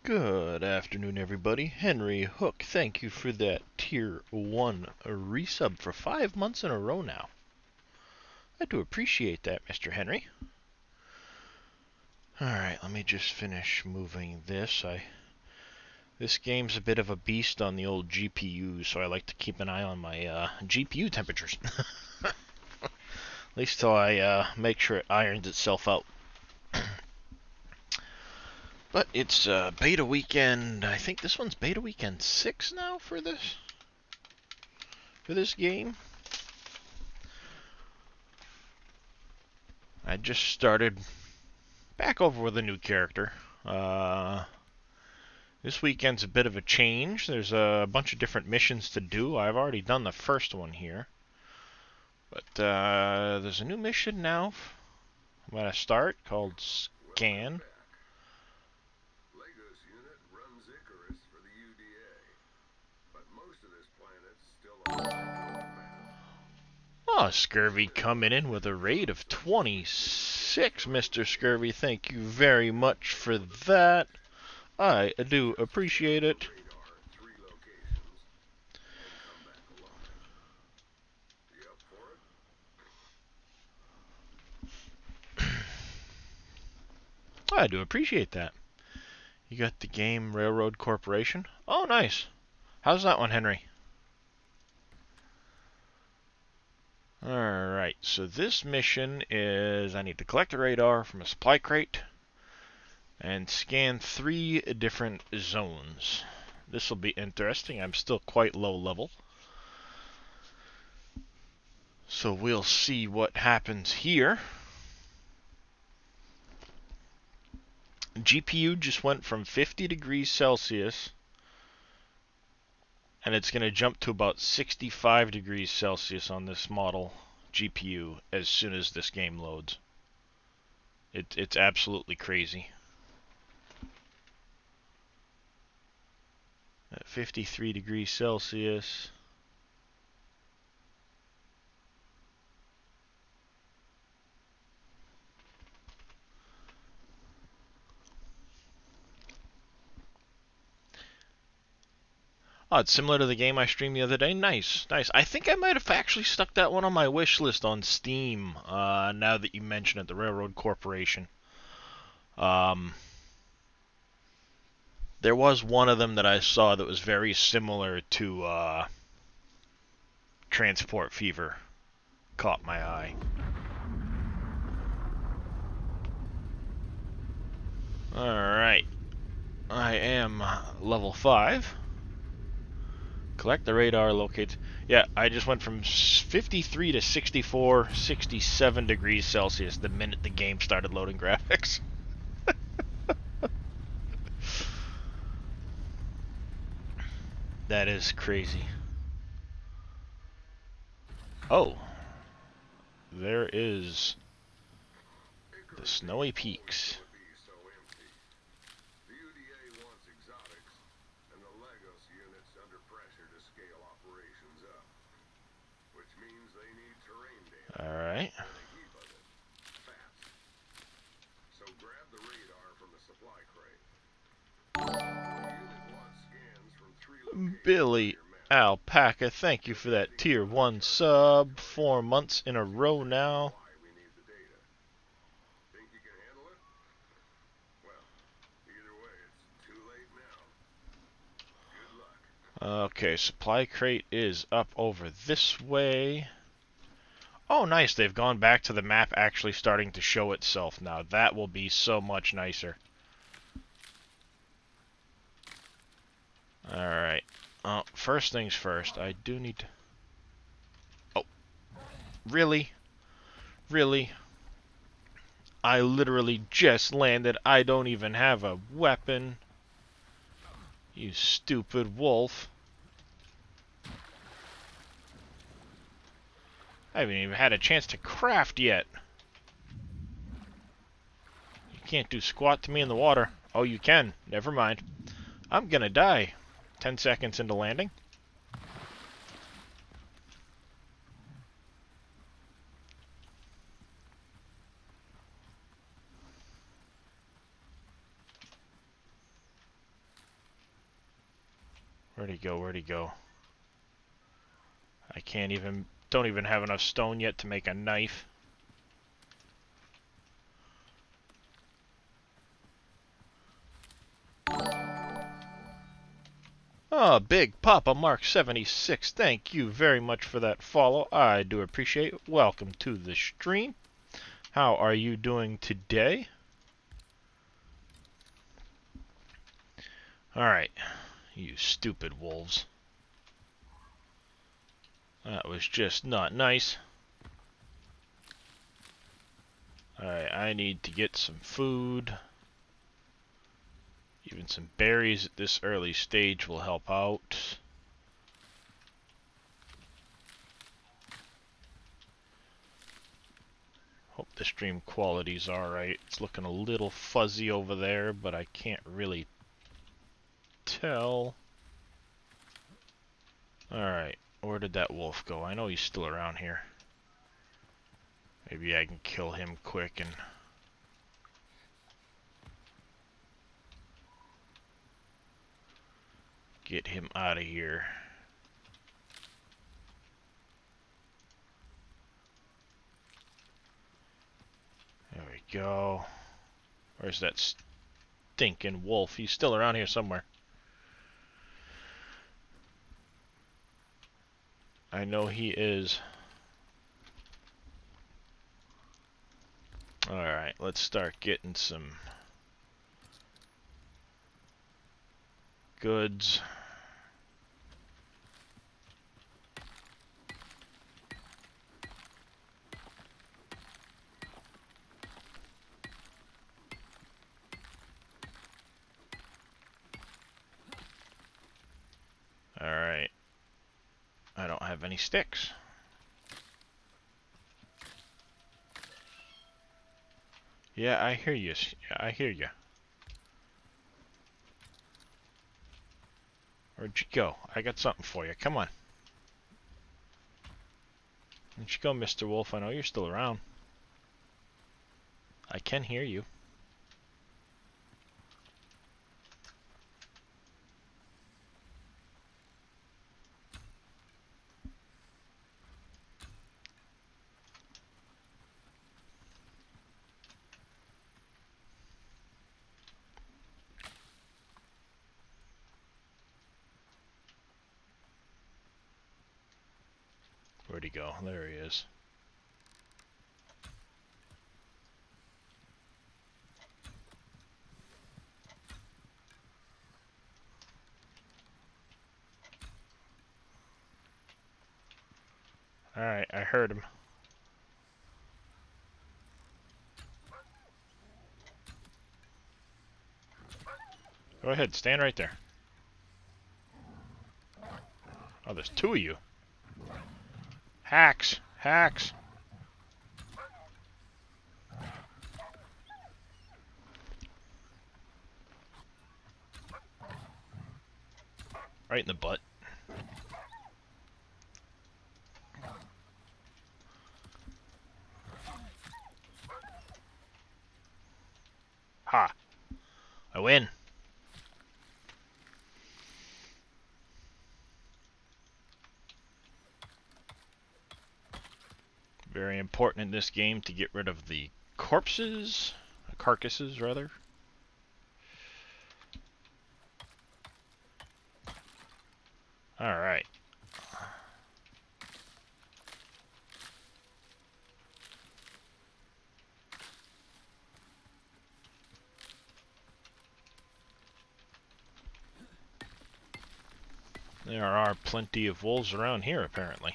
Good afternoon, everybody. Henry Hook, thank you for that Tier 1 resub for 5 months in a row now. I do appreciate that, Mr. Henry. Alright, let me just finish moving this. This game's a bit of a beast on the old GPU, so I like to keep an eye on my GPU temperatures. At least till I make sure it irons itself out. But it's beta weekend. I think this one's beta weekend 6 now for this game. I just started back over with a new character. This weekend's a bit of a change. There's a bunch of different missions to do. I've already done the first one here. But there's a new mission now I'm going to start called Scan. Oh, Scurvy coming in with a rate of 26, Mr. Scurvy. Thank you very much for that. I do appreciate it. I do appreciate that. You got the game Railroad Corporation. Oh, nice. How's that one, Henry? Alright, so this mission is I need to collect a radar from a supply crate and scan 3 different zones. This will be interesting. I'm still quite low level. So we'll see what happens here. GPU just went from 50 degrees Celsius and it's going to jump to about 65 degrees Celsius on this model GPU as soon as this game loads. It's absolutely crazy. At 53 degrees Celsius. Oh, it's similar to the game I streamed the other day. Nice, nice. I think I might have actually stuck that one on my wish list on Steam, now that you mention it, the Railroad Corporation. There was one of them that I saw that was very similar to Transport Fever. Caught my eye. Alright. I am level 5. Collect the radar, locate. Yeah, I just went from 53 to 64, 67 degrees Celsius the minute the game started loading graphics. That is crazy. Oh. There is the snowy peaks. Alright. Billy Alpaca, thank you for that Tier 1 sub. 4 months in a row now. Okay, supply crate is up over this way. Oh, nice. They've gone back to the map actually starting to show itself now. That will be so much nicer. Alright. First things first. I do need to... Oh. Really? Really? I literally just landed. I don't even have a weapon. You stupid wolf. I haven't even had a chance to craft yet. You can't do squat to me in the water. Oh, you can. Never mind. I'm gonna die. 10 seconds into landing. Where'd he go? Where'd he go? I can't even... Don't even have enough stone yet to make a knife. Oh, Big Papa Mark 76, thank you very much for that follow. I do appreciate it. Welcome to the stream. How are you doing today? Alright, you stupid wolves. That was just not nice. Alright, I need to get some food. Even some berries at this early stage will help out. Hope the stream quality's alright. It's looking a little fuzzy over there, but I can't really tell. Alright, where did that wolf go? I know he's still around here. Maybe I can kill him quick and... get him out of here. There we go. Where's that stinking wolf? He's still around here somewhere. I know he is. Alright, let's start getting some goods. Alright. I don't have any sticks. Yeah, I hear you. Yeah, I hear you. Where'd you go? I got something for you. Come on. Where'd you go, Mr. Wolf? I know you're still around. I can hear you. Where'd he go? There he is. Alright, I heard him. Go ahead, stand right there. Oh, there's two of you. Hacks! Hacks! Right in the butt. Ha! I win. Very important in this game to get rid of the corpses, carcasses rather. Alright. There are plenty of wolves around here, apparently.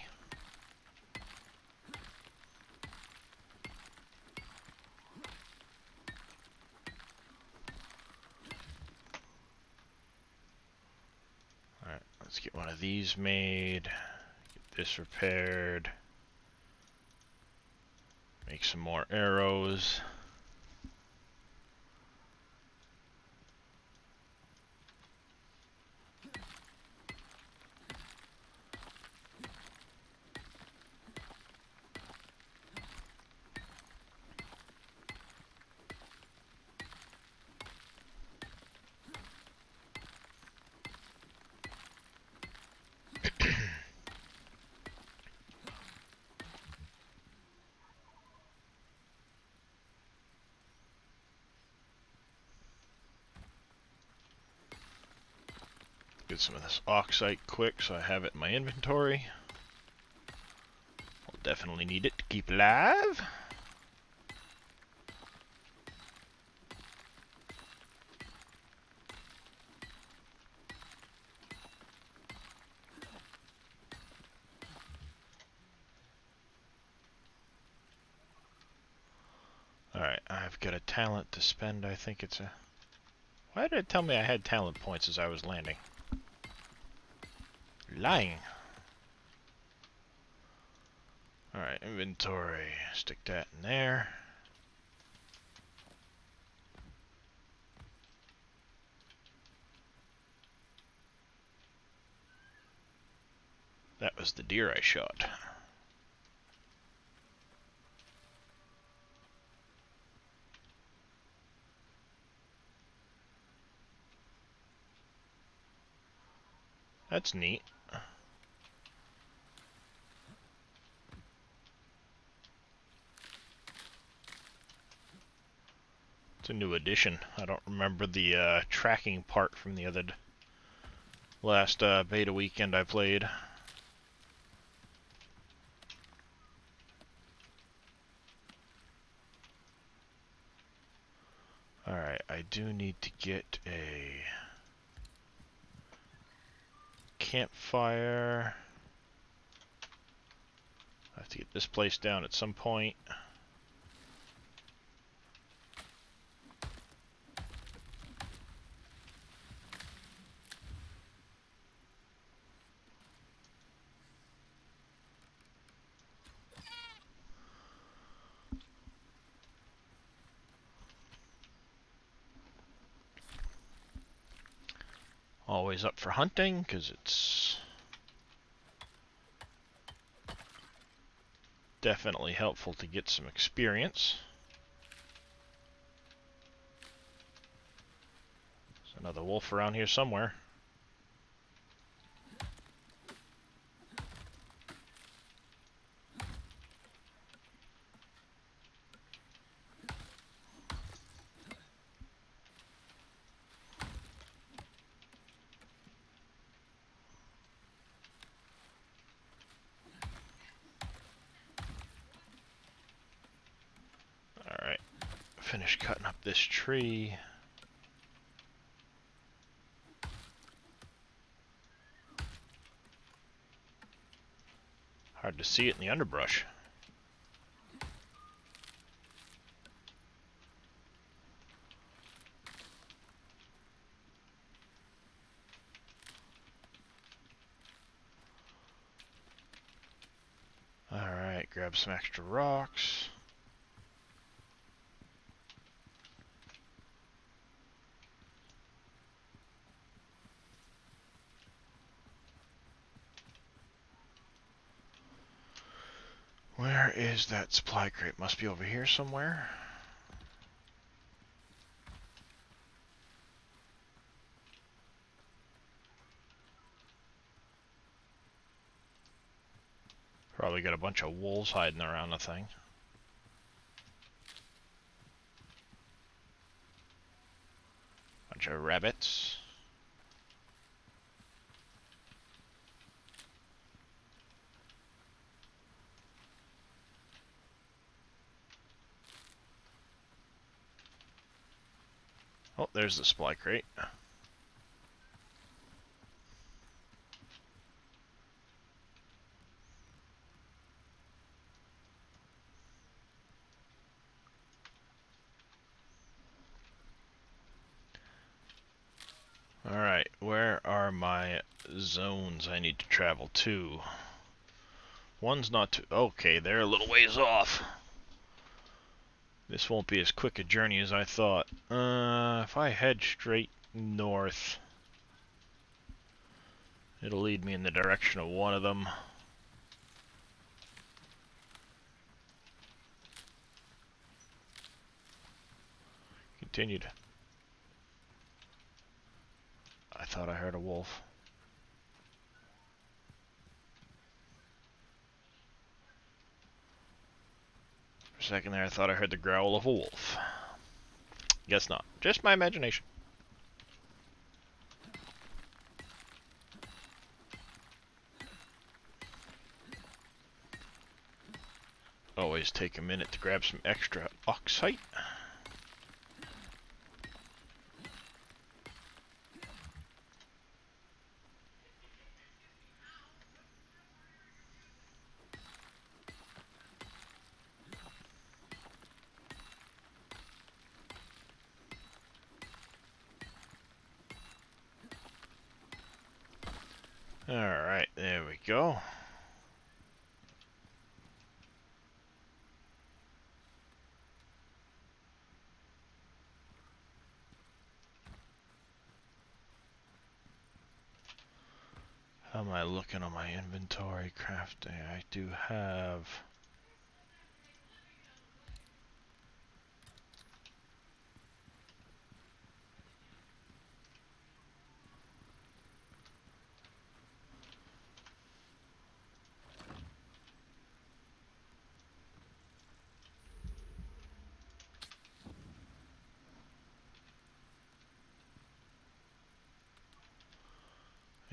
Alright, let's get one of these made. Get this repaired. Make some more arrows. Get some of this oxite quick so I have it in my inventory. I'll definitely need it to keep alive. Alright, I've got a talent to spend. I think it's a... Why did it tell me I had talent points as I was landing? Lying. Alright, inventory. Stick that in there. That was the deer I shot. That's neat. It's a new addition. I don't remember the tracking part from the other last beta weekend I played. Alright, I do need to get a campfire. I have to get this place down at some point. Always up for hunting, because it's definitely helpful to get some experience. There's another wolf around here somewhere. Alright, finish cutting up this tree. Hard to see it in the underbrush. Alright, grab some extra rocks. Where is that supply crate? Must be over here somewhere. Probably got a bunch of wolves hiding around the thing. Bunch of rabbits. Oh, there's the supply crate. Alright, where are my zones I need to travel to? One's not too... Okay, they're a little ways off. This won't be as quick a journey as I thought. If I head straight north, it'll lead me in the direction of one of them. Continued. I thought I heard a wolf. For a second there, I thought I heard the growl of a wolf. Guess not. Just my imagination. always take a minute to grab some extra oxite. Alright, there we go. How am I looking on my inventory crafting? I do have...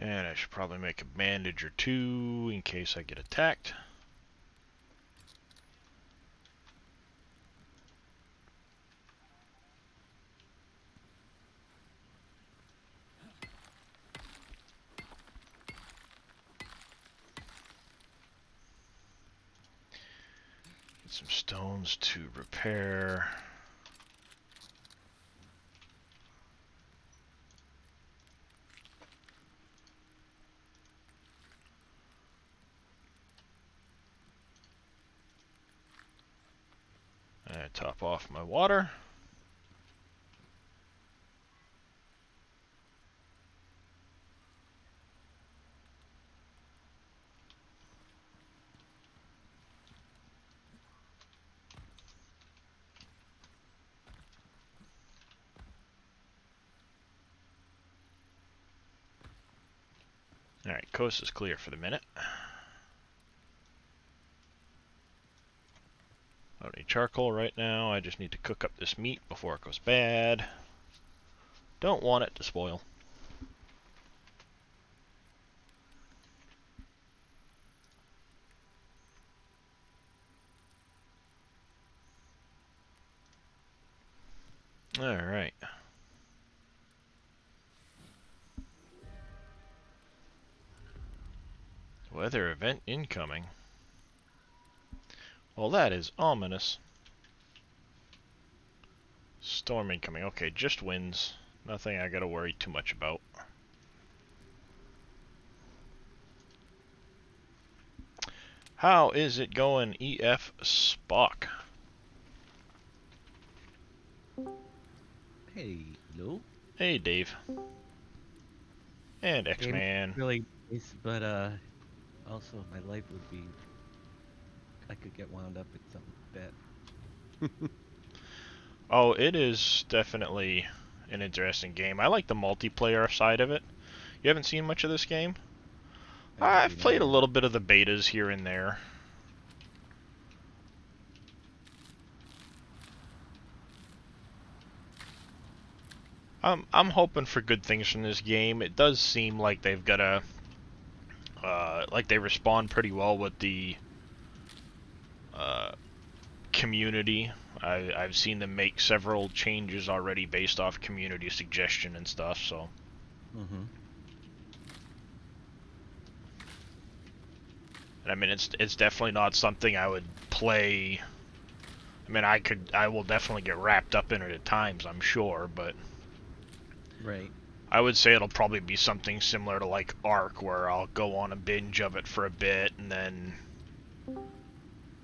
And I should probably make a bandage or two in case I get attacked. Get some stones to repair. And top off my water. Alright, coast is clear for the minute. I don't need charcoal right now. I just need to cook up this meat before it goes bad. Don't want it to spoil. Alright. Weather event incoming. Well, that is ominous. Storm incoming. Okay, just winds. Nothing I gotta worry too much about. How is it going, EF Spock? Hey, hello. Hey, Dave. And X-Man. Really nice, but also my life would be. I could get wound up in something bad. Oh, it is definitely an interesting game. I like the multiplayer side of it. You haven't seen much of this game? I've played a little bit of the betas here and there. I'm hoping for good things from this game. It does seem like they've got a like they respond pretty well with the community. I've seen them make several changes already based off community suggestion and stuff. So. Mm-hmm. And I mean, it's definitely not something I would play. I mean, I will definitely get wrapped up in it at times, I'm sure, but. Right. I would say it'll probably be something similar to like Ark, where I'll go on a binge of it for a bit and then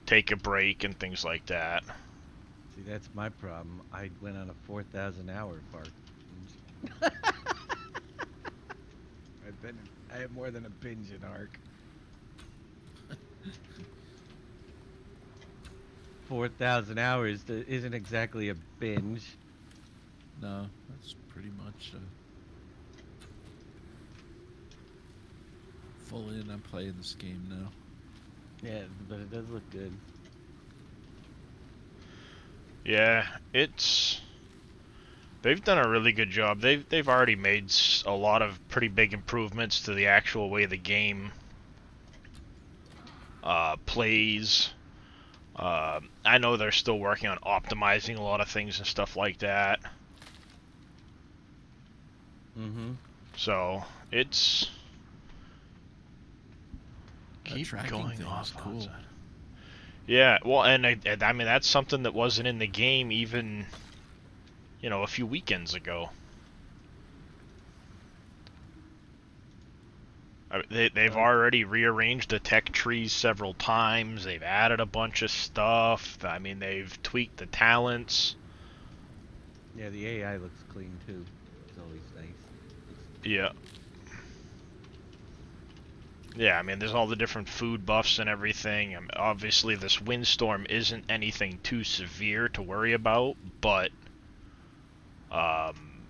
take a break and things like that. See, that's my problem. I went on a 4,000-hour Ark. I have more than a binge in Ark. 4,000 hours isn't exactly a binge. No, that's pretty much full in. I'm playing this game now. Yeah, but it does look good. Yeah, they've done a really good job. They've already made a lot of pretty big improvements to the actual way the game plays. I know they're still working on optimizing a lot of things and stuff like that. Mm-hmm. So it's That keep tracking going thing is off cool. outside. Yeah, well, and I mean that's something that wasn't in the game even, a few weekends ago. They've Uh, already rearranged the tech trees several times. They've added a bunch of stuff. I mean, they've tweaked the talents. yeah, the AI looks clean too. It's always nice. Yeah. Yeah, I mean, there's all the different food buffs and everything. Obviously, this windstorm isn't anything too severe to worry about, but um,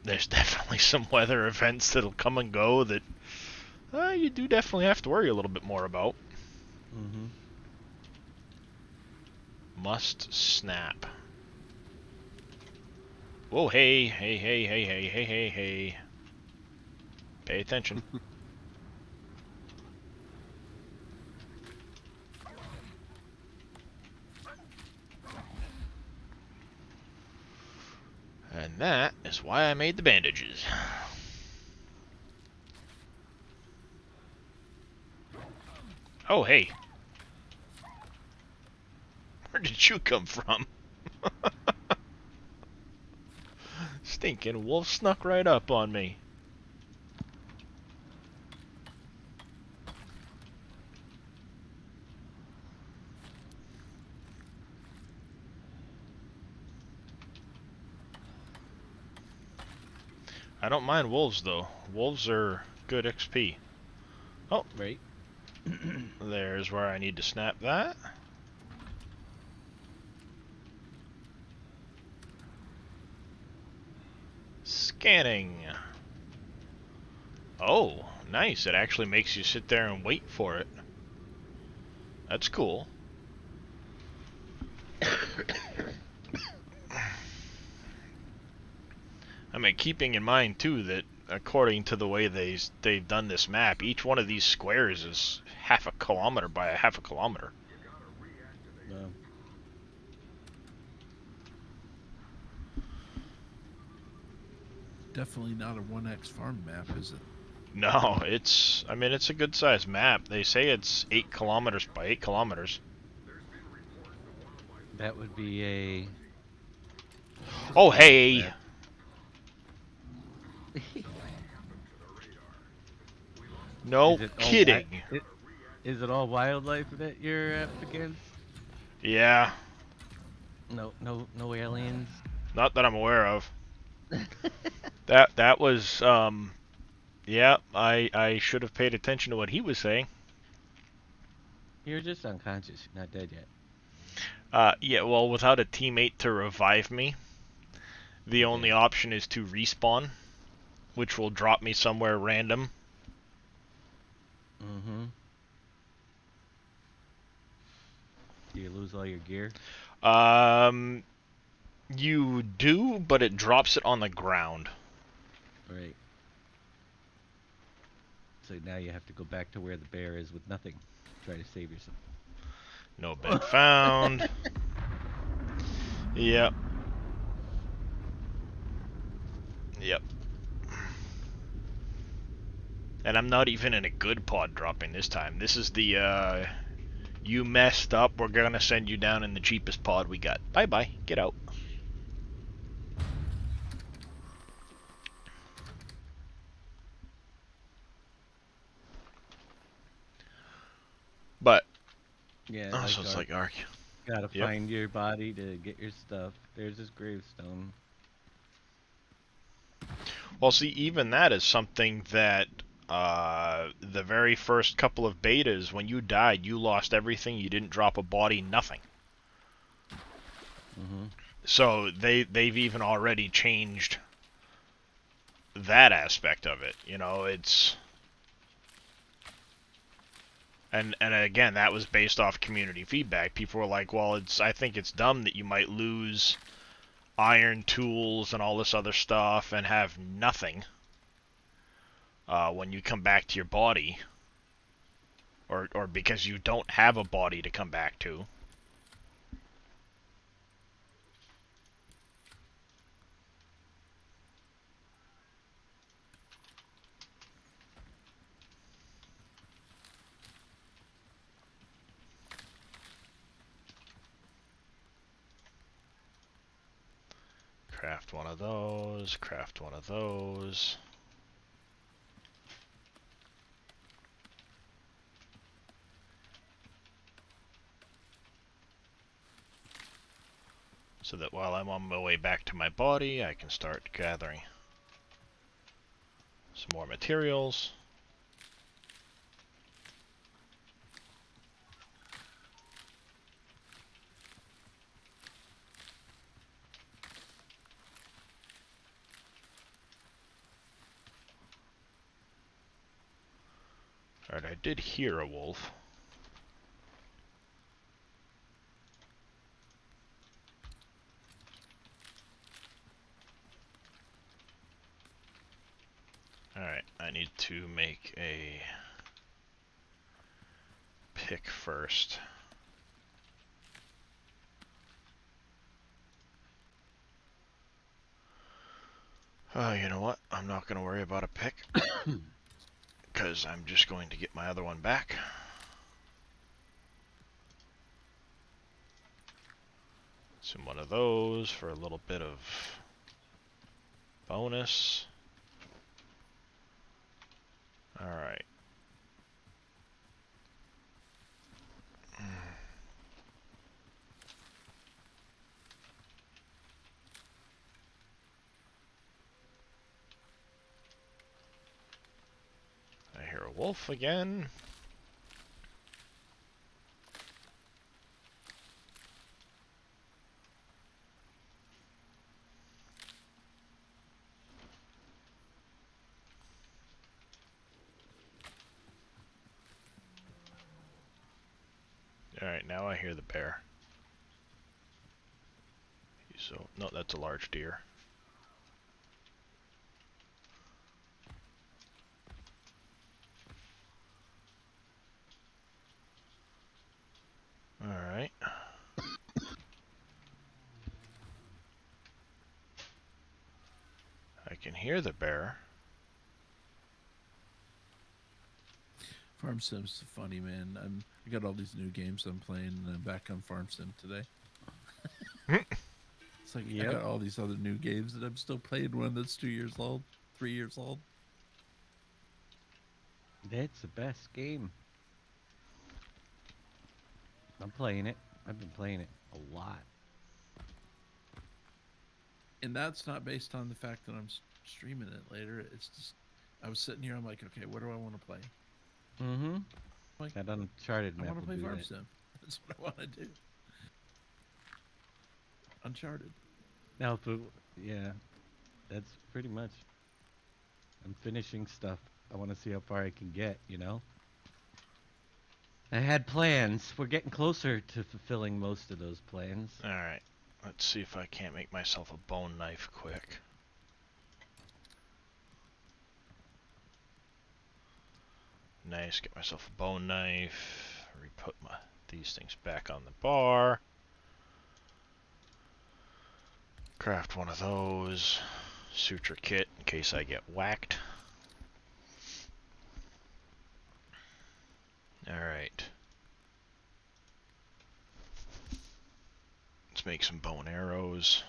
there's definitely some weather events that'll come and go that you do definitely have to worry a little bit more about. Mm-hmm. Must snap. Whoa, hey, hey, hey, hey, hey, hey, hey, hey. Pay attention. And that is why I made the bandages. Oh, hey. Where did you come from? Stinking wolf snuck right up on me. I don't mind wolves, though. Wolves are good XP. Oh, Right. there's where I need to snap that. Scanning. Oh, nice. It actually makes you sit there and wait for it. That's cool. I mean, keeping in mind, too, that according to the way they've done this map, each one of these squares is half a kilometer by a half a kilometer. No. Definitely not a 1x farm map, is it? No, I mean, it's a good sized map. They say it's 8 kilometers by 8 kilometers. That would be a Oh, large hey! map. No Is it all kidding. is it all wildlife that you're up against? Yeah, No aliens. not that I'm aware of. That was, yeah, I should have paid attention to what he was saying. You're just unconscious. You're not dead yet. Yeah, well, without a teammate to revive me, the only Okay. option is to respawn, which will drop me somewhere random. Mm-hmm. Do you lose all your gear? Um, you do, but it drops it on the ground. Right. So now you have to go back to where the bear is with nothing. Try to save yourself. No bed found. Yep. Yep. And I'm not even in a good pod dropping this time. This is the, you messed up, we're gonna send you down in the cheapest pod we got. Bye-bye. Get out. But, Yeah, oh, like so it's Ark. like Ark. Gotta Yep. find your body to get your stuff. There's his gravestone. Well, see, even that is something that the very first couple of betas, when you died, you lost everything. You didn't drop a body, nothing. Mm-hmm. So they've even already changed that aspect of it. It's and again, that was based off community feedback. People were like, "Well, I think it's dumb that you might lose iron tools and all this other stuff and have nothing when you come back to your body." Or because you don't have a body to come back to. Craft one of those, craft one of those. So that while I'm on my way back to my body, I can start gathering some more materials. Alright, I did hear a wolf. Alright, I need to make a pick first. You know what? I'm not going to worry about a pick. Because I'm just going to get my other one back. So one of those for a little bit of bonus. Alright. I hear a wolf again. Alright, now I hear the bear. So, no, that's a large deer. Alright. I can hear the bear. Farm Sim's funny, man. I got all these new games I'm playing, and I'm back on Farm Sim today. It's like I got all these other new games, and I'm still playing one that's 2 years old, 3 years old. That's the best game. I'm playing it. I've been playing it a lot. And that's not based on the fact that I'm streaming it later. It's just I was sitting here. I'm like, okay, what do I want to play? Mm-hmm. Like, That Uncharted I map want to will play do Farm that. Sim. That's what I want to do. Uncharted. Now, yeah, that's pretty much. I'm finishing stuff. I want to see how far I can get, you know? I had plans. We're getting closer to fulfilling most of those plans. Alright. Let's see if I can't make myself a bone knife quick. Nice, get myself a bone knife. Re-put these things back on the bar. Craft one of those. Suture kit in case I get whacked. Alright. Let's make some bow and arrows.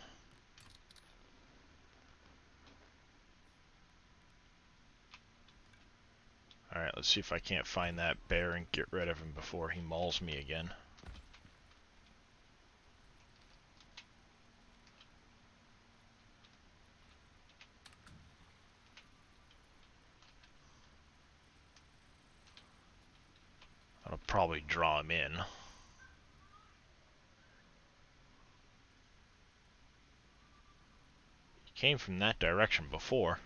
Alright, let's see if I can't find that bear and get rid of him before he mauls me again. I'll probably draw him in. He came from that direction before.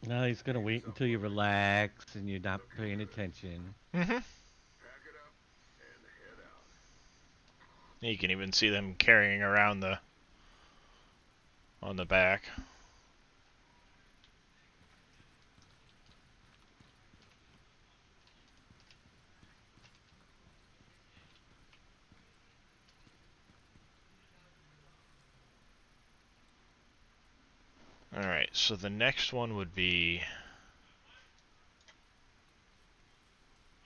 Now he's gonna wait until you relax and you're not paying attention. Mm-hmm. You can even see them carrying around on the back. Alright, so the next one would be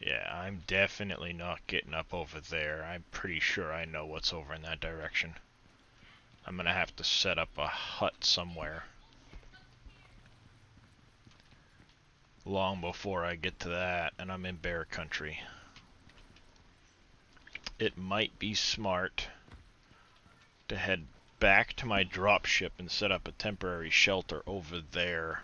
Yeah, I'm definitely not getting up over there. I'm pretty sure I know what's over in that direction. I'm gonna have to set up a hut somewhere long before I get to that, and I'm in bear country. It might be smart to head back to my dropship and set up a temporary shelter over there.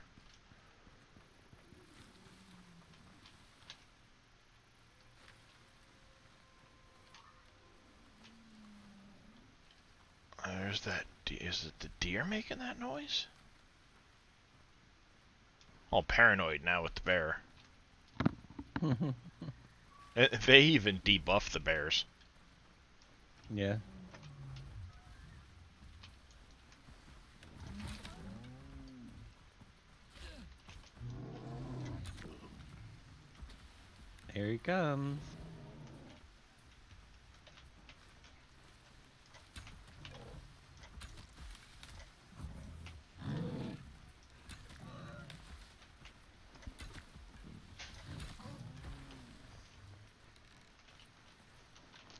There's that. Is it the deer making that noise? All paranoid now with the bear. They even debuffed the bears. Yeah. Here he comes.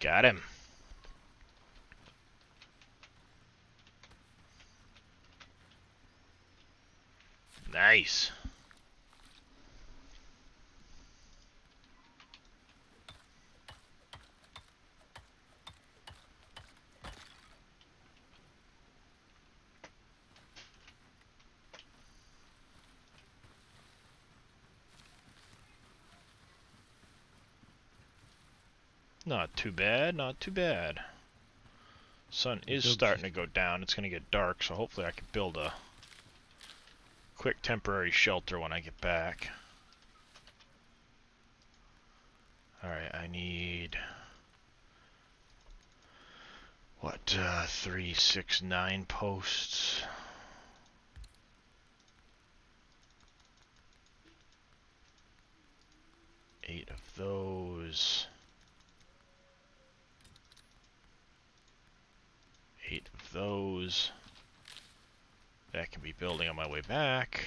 Got him. Nice. Not too bad, not too bad. Sun is starting to go down. It's going to get dark, so hopefully I can build a quick temporary shelter when I get back. Alright, I need... what, 3, 6, 9 posts? Eight of those. 8 of those. That can be building on my way back.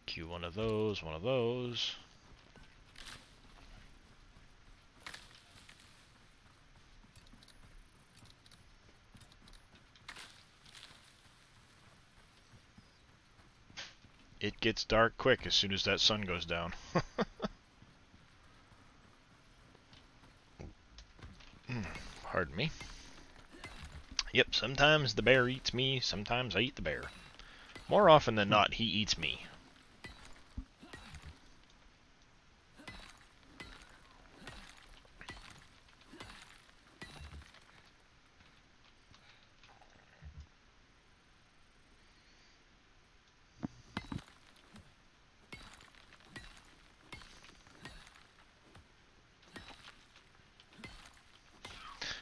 Queue one of those, one of those. It gets dark quick as soon as that sun goes down. Pardon me. Yep, sometimes the bear eats me, sometimes I eat the bear. More often than not, he eats me.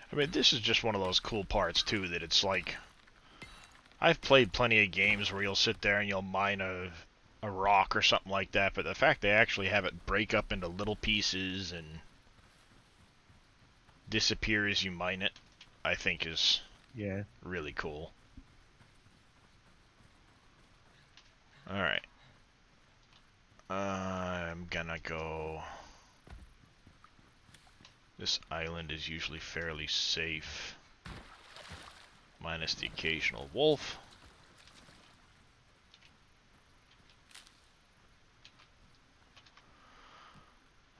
I mean, this is just one of those cool parts, too, that it's like... I've played plenty of games where you'll sit there and you'll mine a rock or something like that, but the fact they actually have it break up into little pieces and disappear as you mine it, I think is really cool. Alright. I'm gonna go... This island is usually fairly safe, minus the occasional wolf.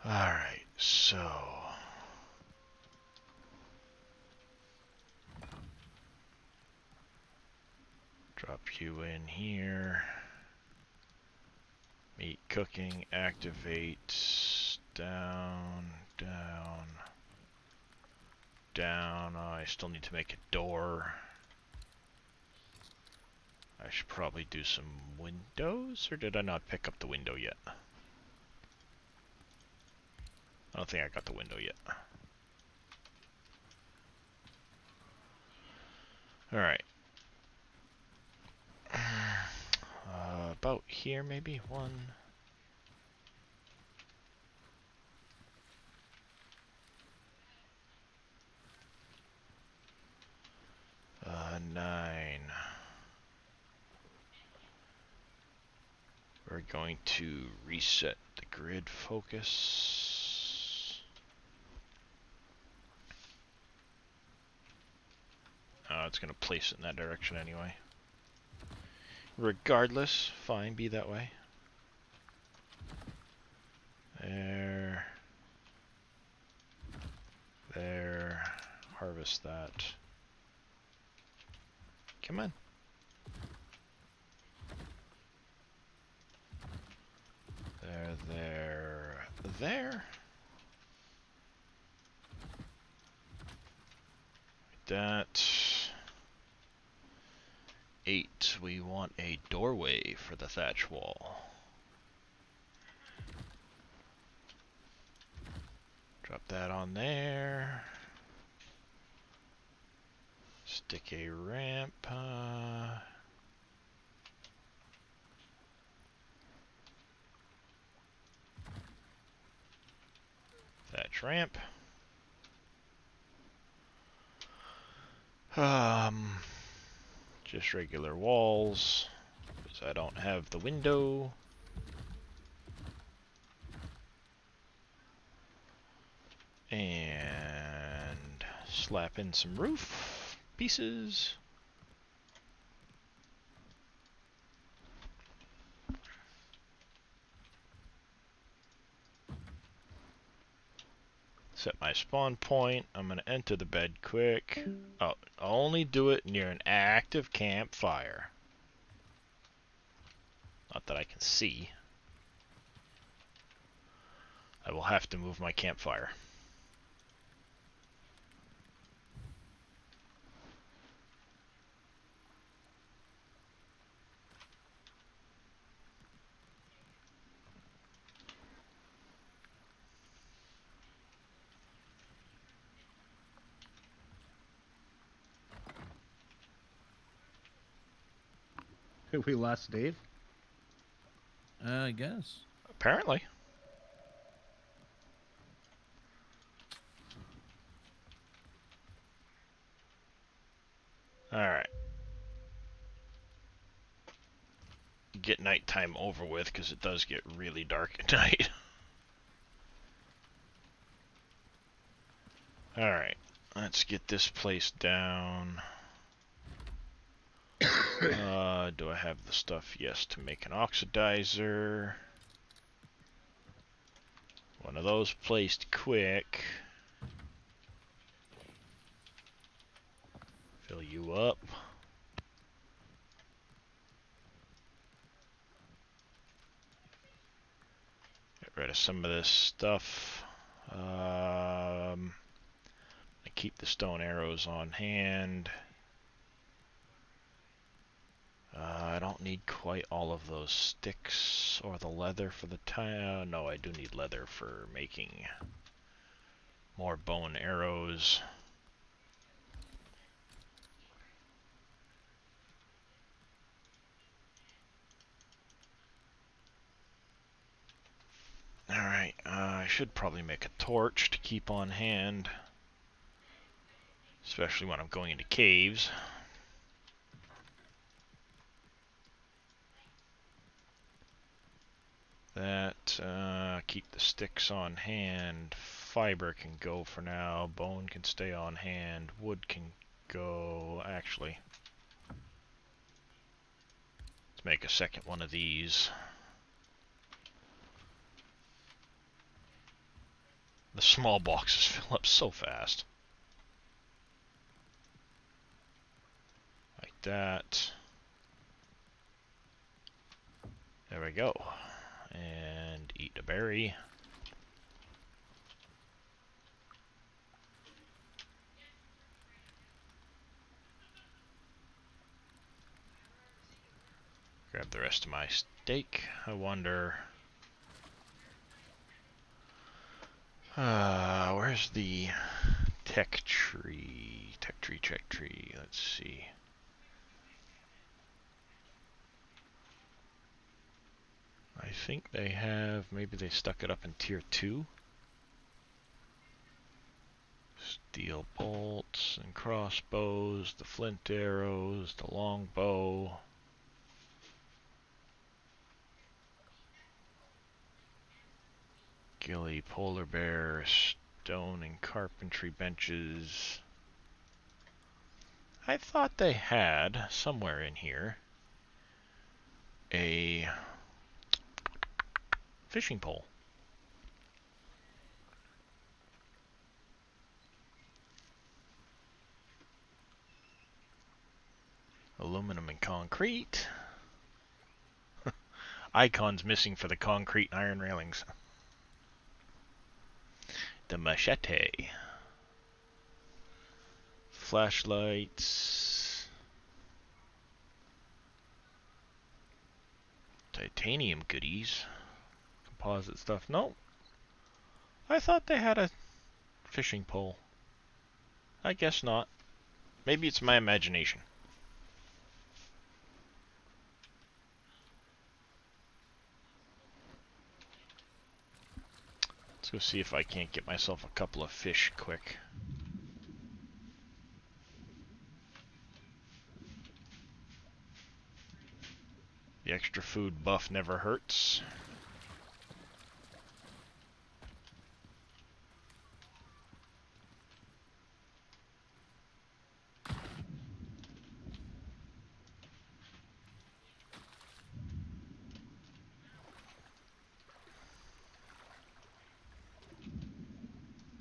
Alright, so... drop you in here. Meat cooking, activate, down, down, down. Oh, I still need to make a door. I should probably do some windows, or did I not pick up the window yet? I don't think I got the window yet. Alright. About here, maybe? 1... 9. We're Going to reset the grid focus. It's going to place it in that direction anyway. Regardless, fine, be that way. There. There. Harvest that. Come on. There. That. 8. We want a doorway for the thatch wall. Drop that on there. Stick a ramp. Thatch ramp. Just regular walls, because I don't have the window. And slap in some roof pieces. Set my spawn point. I'm going to enter the bed quick. Oh, I'll only do it near an active campfire. Not that I can see. I will have to move my campfire. We lost Dave? I guess. Apparently. Alright. Get nighttime over with, because it does get really dark at night. Alright. Let's get this place down. Do I have the stuff? Yes, to make an oxidizer. One of those placed quick. Fill you up. Get rid of some of this stuff. I keep the stone arrows on hand. I don't need quite all of those sticks or the leather for the time. No, I do need leather for making more bow and arrows. Alright, I should probably make a torch to keep on hand. Especially when I'm going into caves. That, keep the sticks on hand. Fiber can go for now. Bone can stay on hand. Wood can go. Actually, let's make a second one of these. The small boxes fill up so fast. Like that. There we go. And eat a berry. Grab the rest of my steak. I wonder... where's the tech tree? Tech tree. Let's see. I think they have... Maybe they stuck it up in tier 2. Steel bolts and crossbows, the flint arrows, the long bow. Skilly, polar bear, stone and carpentry benches. I thought they had, somewhere in here, a fishing pole. Aluminum and concrete. Icons missing for the concrete and iron railings. The machete. Flashlights. Titanium goodies. Composite stuff. No. I thought they had a fishing pole. I guess not. Maybe it's my imagination. Let's go see if I can't get myself a couple of fish quick. The extra food buff never hurts.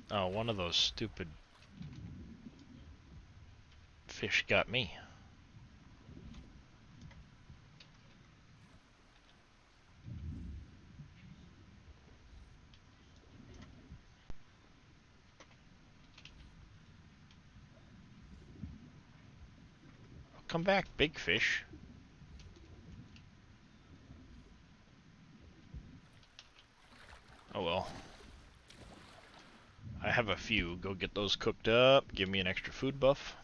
Oh, one of those stupid fish got me. Come back, big fish. Oh well. I have a few. Go get those cooked up. Give me an extra food buff.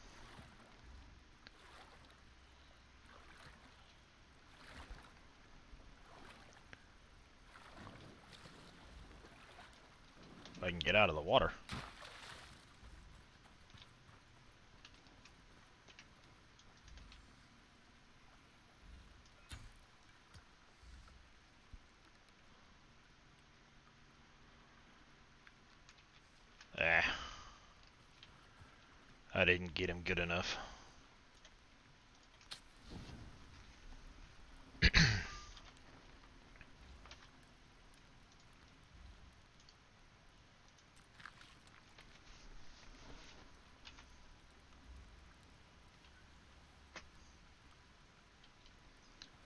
If I can get out of the water. Ah. I didn't get him good enough.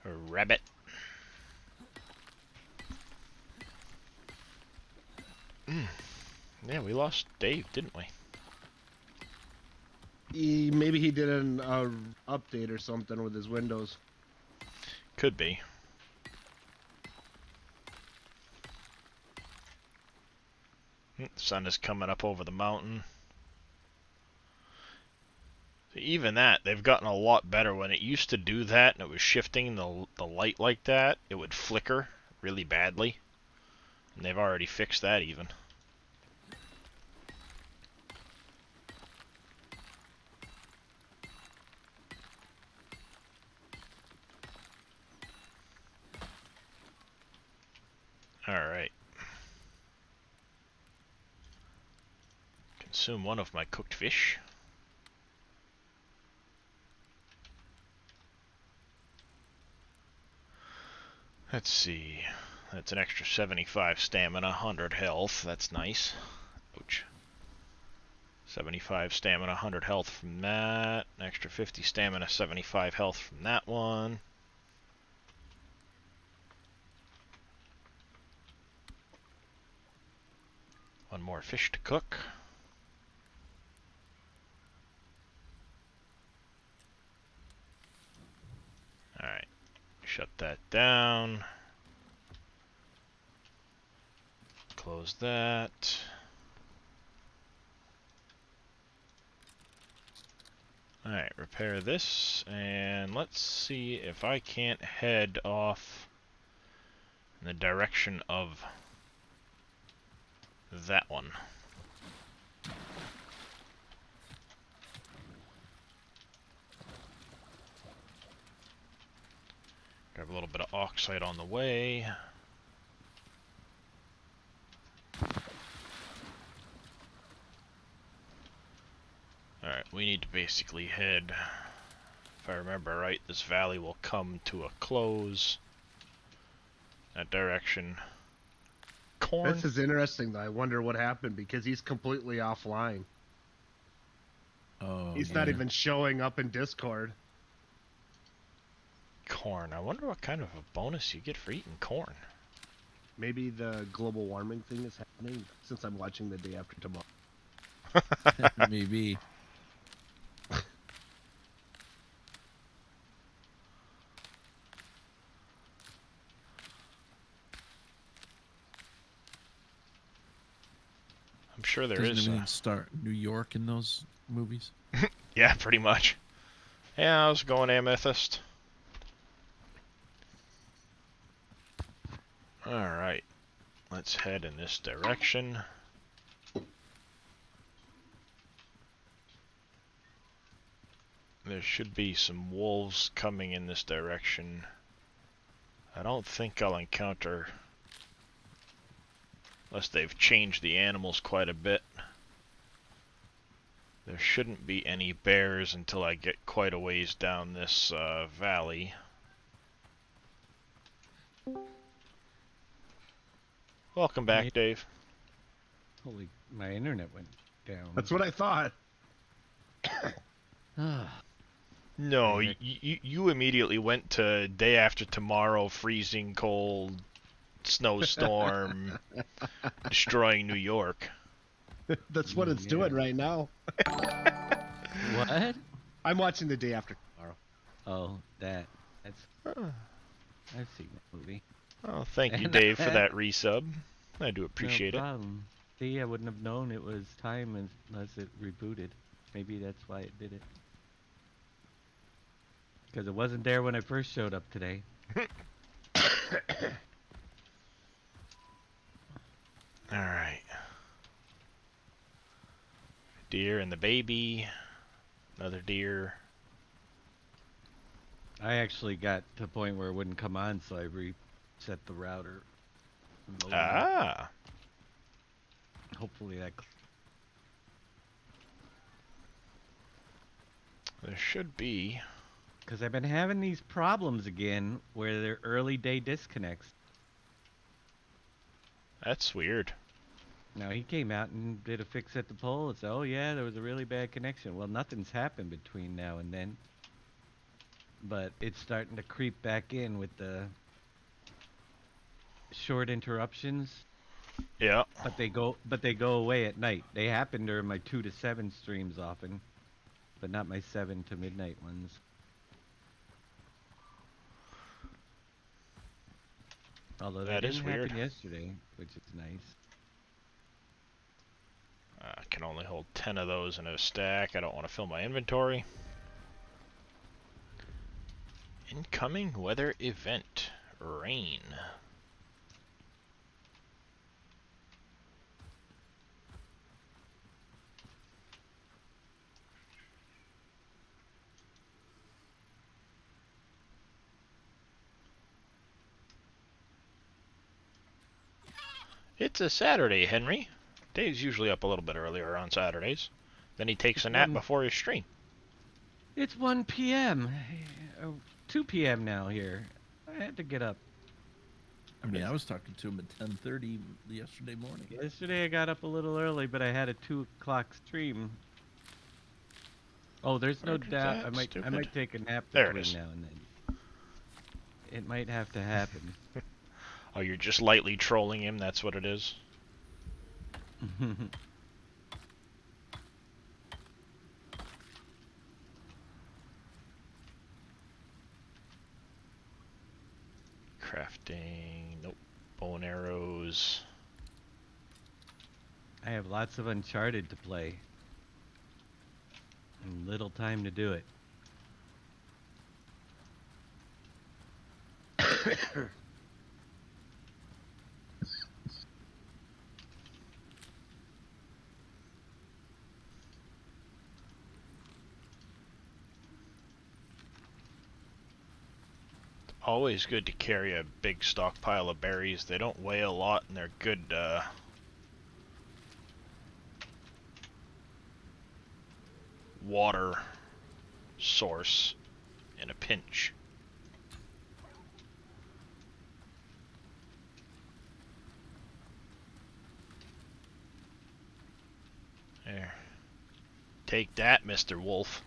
A rabbit. Yeah, we lost Dave, didn't we? Maybe he did an update or something with his Windows. Could be. Sun is coming up over the mountain. Even that, they've gotten a lot better. When it used to do that and it was shifting the light like that, it would flicker really badly. And they've already fixed that even. Alright. Consume one of my cooked fish. Let's see. That's an extra 75 stamina, 100 health. That's nice. Ouch. 75 stamina, 100 health from that. An extra 50 stamina, 75 health from that one. One more fish to cook. Alright. Shut that down. Close that. Alright, repair this, and let's see if I can't head off in the direction of that one. Grab a little bit of oxide on the way. we need to basically head, if I remember right, this valley will come to a close. That direction. Corn? This is interesting, though. I wonder what happened because he's completely offline. Oh, He's yeah. not even showing up in Discord. Corn. I wonder what kind of a bonus you get for eating corn. Maybe the global warming thing is happening since I'm watching the day after tomorrow. Maybe. I'm sure there Doesn't is. everything start New York in those movies? Yeah, pretty much. Yeah, I was going Amethyst. Alright. Let's head in this direction. There should be some wolves coming in this direction. I don't think I'll encounter... unless they've changed the animals quite a bit. There shouldn't be any bears until I get quite a ways down this valley. Welcome back, Dave. Holy, my internet went down. That's what I thought. No, Rick. you immediately went to day after tomorrow, freezing cold, snowstorm, destroying New York. That's what it's doing right now. What? I'm watching the day after tomorrow. Oh, that's. I've seen that movie. Oh, thank you, Dave, for that resub. I do appreciate No it. problem. See, I wouldn't have known it was time unless it rebooted. Maybe that's why it did it. Because it wasn't there when I first showed up today. Alright. Deer and the baby. Another deer. I actually got to a point where it wouldn't come on, so I reset the router. and loaded it. Ah! Hopefully that. There should be. Because I've been having these problems again where they're early day disconnects. That's weird. Now he came out and did a fix at the pole and said, oh yeah, there was a really bad connection. Well, nothing's happened between now and then. But it's starting to creep back in with the short interruptions. Yeah. But they go away at night. They happen during my 2 to 7 streams often, but not my 7 to midnight ones. Although That that is didn't weird. happen yesterday, which is nice. I can only hold 10 of those in a stack. I don't want to fill my inventory. Incoming weather event. Rain. It's a Saturday, Henry. Dave's usually up a little bit earlier on Saturdays. Then he takes a nap before his stream. It's 1 p.m. 2 p.m. now here. I had to get up. I mean, I was talking to him at 10:30 yesterday morning. Yesterday I got up a little early, but I had a 2 o'clock stream. Oh, there's no Where did doubt. that I might stupid- take a nap There it between is. now and then. It might have to happen. Oh, you're just lightly trolling him, that's what it is? Crafting, nope. Bow and arrows. I have lots of Uncharted to play. And little time to do it. Always good to carry a big stockpile of berries. They don't weigh a lot and they're good, water source in a pinch. There. Take that, Mr. Wolf.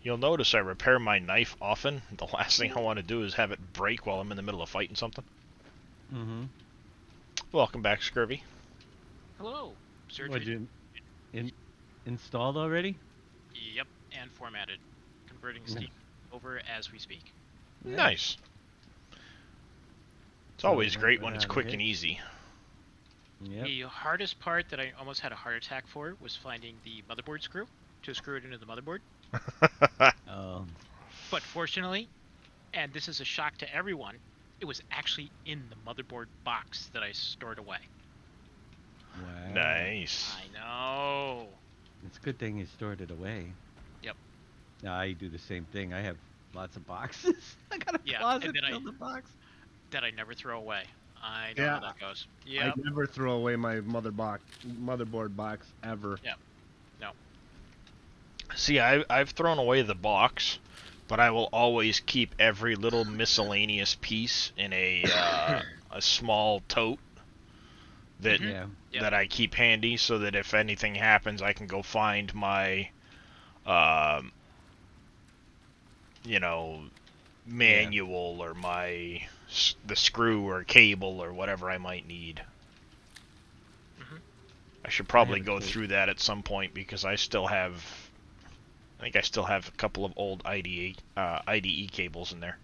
You'll notice I repair my knife often. The last thing I want to do is have it break while I'm in the middle of fighting something. Mm-hmm. Welcome back, Scurvy. Hello. Surgery. What, you installed already? Yep, and formatted. Converting Steam over as we speak. Yeah. Nice. It's So always it great went when it's without a quick hitch. and easy. Yep. The hardest part that I almost had a heart attack for was finding the motherboard screw to screw it into the motherboard. Oh. But fortunately, and this is a shock to everyone, it was actually in the motherboard box that I stored away. Wow. Nice. I know. It's a good thing you stored it away. Yep. Now I do the same thing. I have lots of boxes. I got a Yeah, closet and then filled with boxes. That I never throw away. I know Yeah, how that goes. I Yep. never throw away my motherboard box ever. Yep. No. See, I've thrown away the box, but I will always keep every little miscellaneous piece in a small tote that Mhm. Yeah. Yep. that I keep handy, so that if anything happens, I can go find my, um, you know, manual or the screw or cable or whatever I might need. Mhm. I should probably a go tote. through that at some point because I think I still have a couple of old IDE cables in there.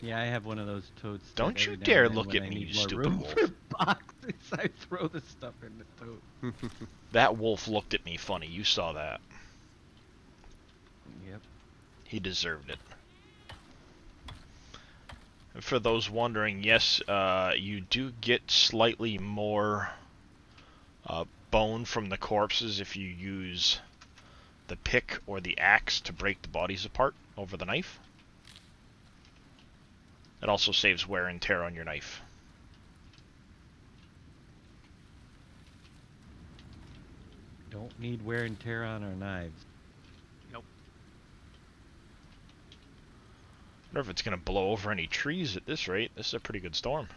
Yeah, I have one of those totes. that Don't you every now dare and then look when at I me, need you more stupid room wolf. for boxes, I throw the stuff in the tote. That wolf looked at me funny. You saw that. Yep. He deserved it. And for those wondering, yes, you do get slightly more bone from the corpses if you use the pick or the axe to break the bodies apart over the knife. It also saves wear and tear on your knife. Don't need wear and tear on our knives. Nope. I wonder if it's going to blow over any trees at this rate. This is a pretty good storm.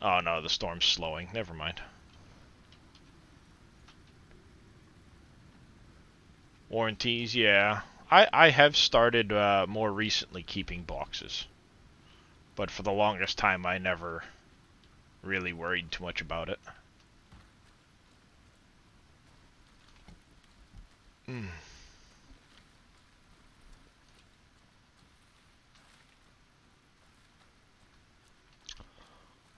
Oh no, the storm's slowing. Never mind. Warranties, yeah. I have started more recently keeping boxes. But for the longest time, I never really worried too much about it.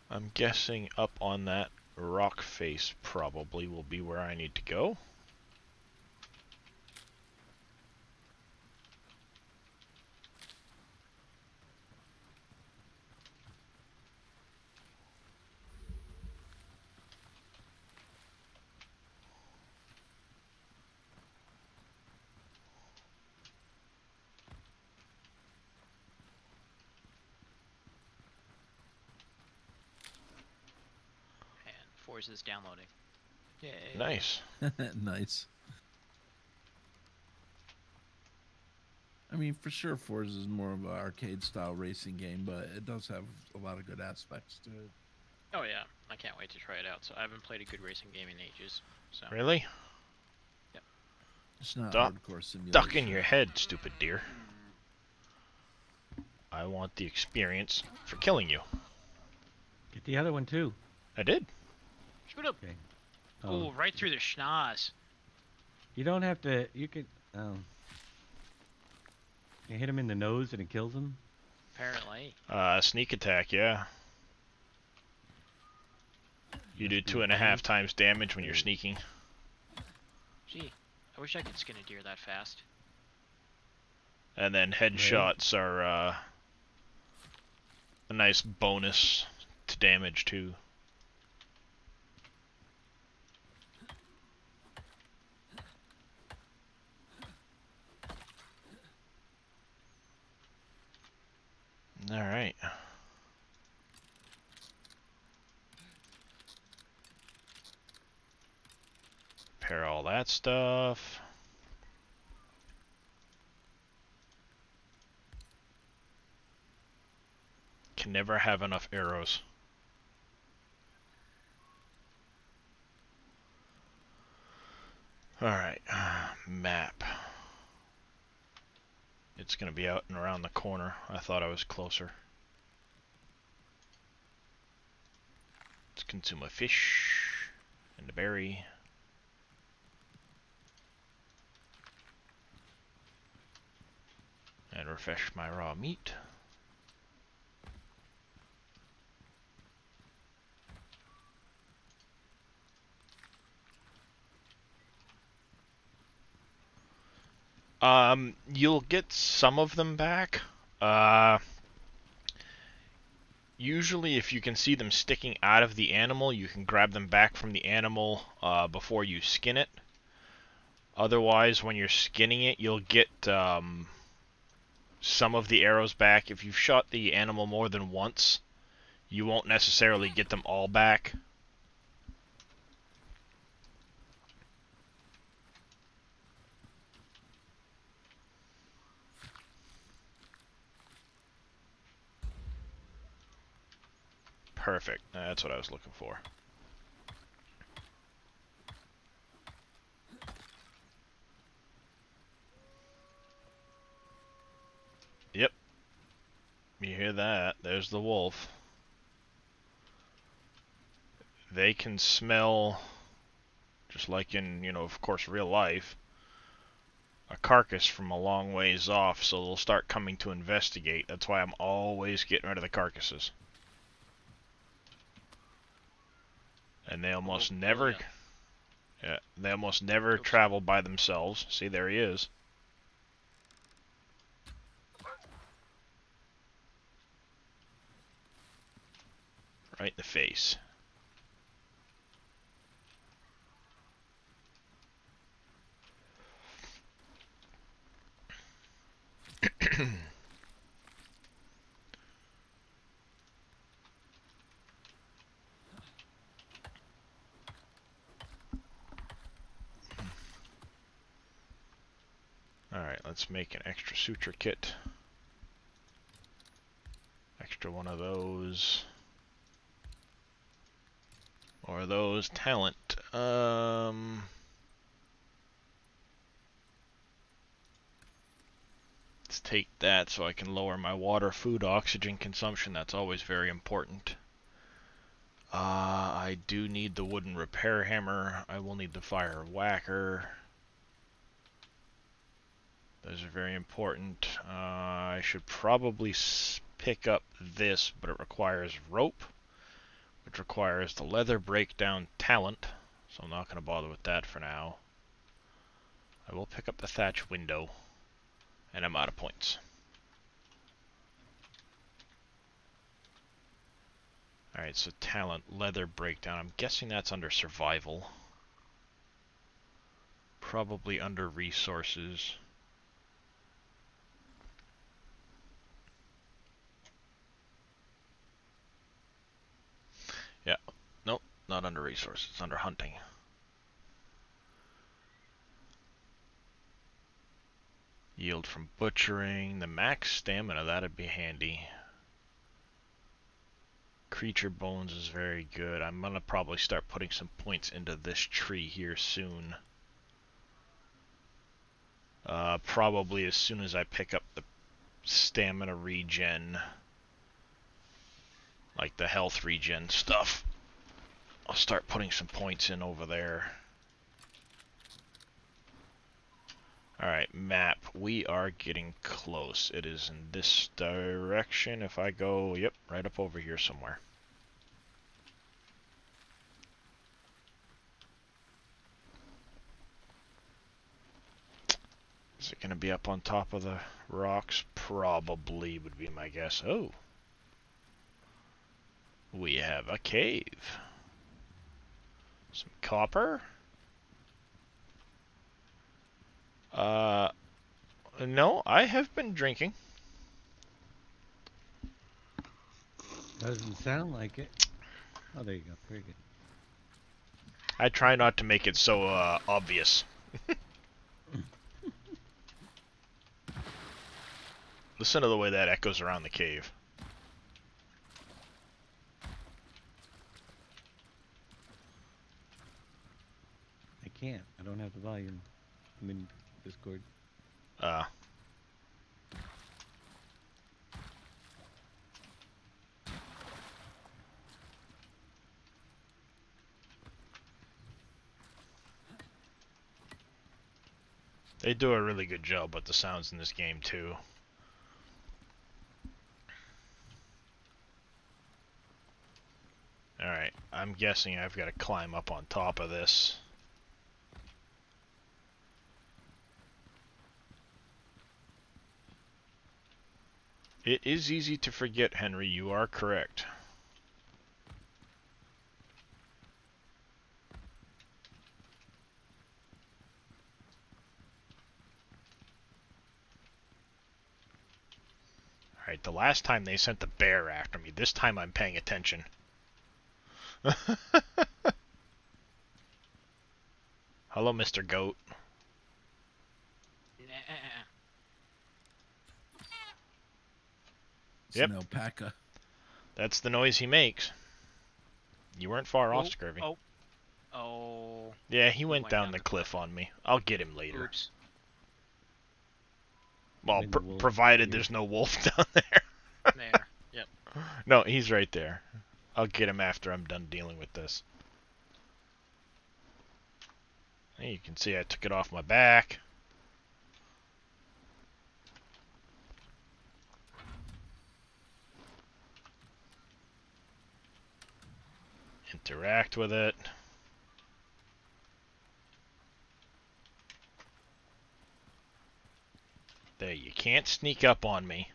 I'm guessing up on that rock face probably will be where I need to go. And Forza's downloading. Yay. Nice. Nice. I mean, for sure, Forza is more of an arcade-style racing game, but it does have a lot of good aspects to it. Oh yeah, I can't wait to try it out. So I haven't played a good racing game in ages. So Really? It's not Duck- hardcore simulation. Duck in your head, stupid deer. I want the experience for killing you. Get the other one too. I did. shoot up. Okay. Oh, right through the schnoz. You don't have to. You could. Oh. You hit him in the nose and it kills him. Apparently. Sneak attack, yeah. You do Must be 2.5 times damage when you're sneaking. Gee, I wish I could skin a deer that fast. And then headshots are a nice bonus to damage too. Alright. Repair all that stuff. Can never have enough arrows. Alright, map. It's gonna be out and around the corner. I thought I was closer. Let's consume a fish and a berry. And refresh my raw meat. You'll get some of them back. Usually if you can see them sticking out of the animal, you can grab them back from the animal before you skin it. Otherwise, when you're skinning it, you'll get some of the arrows back. If you've shot the animal more than once, you won't necessarily get them all back. Perfect. That's what I was looking for. Yep. You hear that? There's the wolf. They can smell, just like in, of course, real life, a carcass from a long ways off, so they'll start coming to investigate. That's why I'm always getting rid of the carcasses. And they almost never... Yeah, they almost never travel by themselves. See, there he is. Right in the face. Alright, let's make an extra suture kit. Extra one of those. Or those talent. Let's take that so I can lower my water, food, oxygen consumption. That's always very important. I do need the wooden repair hammer. I will need the fire whacker. Those are very important. I should probably pick up this, but it requires rope, which requires the leather breakdown talent, so I'm not going to bother with that for now. I will pick up the thatch window, and I'm out of points. Alright, so talent, leather breakdown. I'm guessing that's under survival. Probably under resources. Yeah, nope, not under resources, it's under hunting. Yield from butchering, the max stamina, that'd be handy. Creature bones is very good. I'm gonna probably start putting some points into this tree here soon. Probably as soon as I pick up the stamina regen, like the health regen stuff, I'll start putting some points in over there. Alright, map. We are getting close. It is in this direction. If I go, yep, right up over here somewhere. Is it going to be up on top of the rocks? Probably would be my guess. Oh. We have a cave. Some copper. No, I have been drinking. Doesn't sound like it. Oh, there you go. Very good. I try not to make it so obvious. Listen to the way that echoes around the cave. I can't. I don't have the volume. I'm in Discord. Uh, they do a really good job with the sounds in this game, too. Alright, I'm guessing I've got to climb up on top of this. It is easy to forget, Henry. You are correct. Alright, the last time they sent the bear after me. This time I'm paying attention. Hello, Mr. Goat. It's Yep. an alpaca. That's the noise he makes. You weren't far off, Oh, Scurvy. oh, oh. Yeah, he went went down down the the cliff on me. I'll get him later. Oops. Well, When the wolf provided appears. there's no wolf down there. There. Yep. No, he's right there. I'll get him after I'm done dealing with this. And you can see I took it off my back. Interact with it. There, you can't sneak up on me.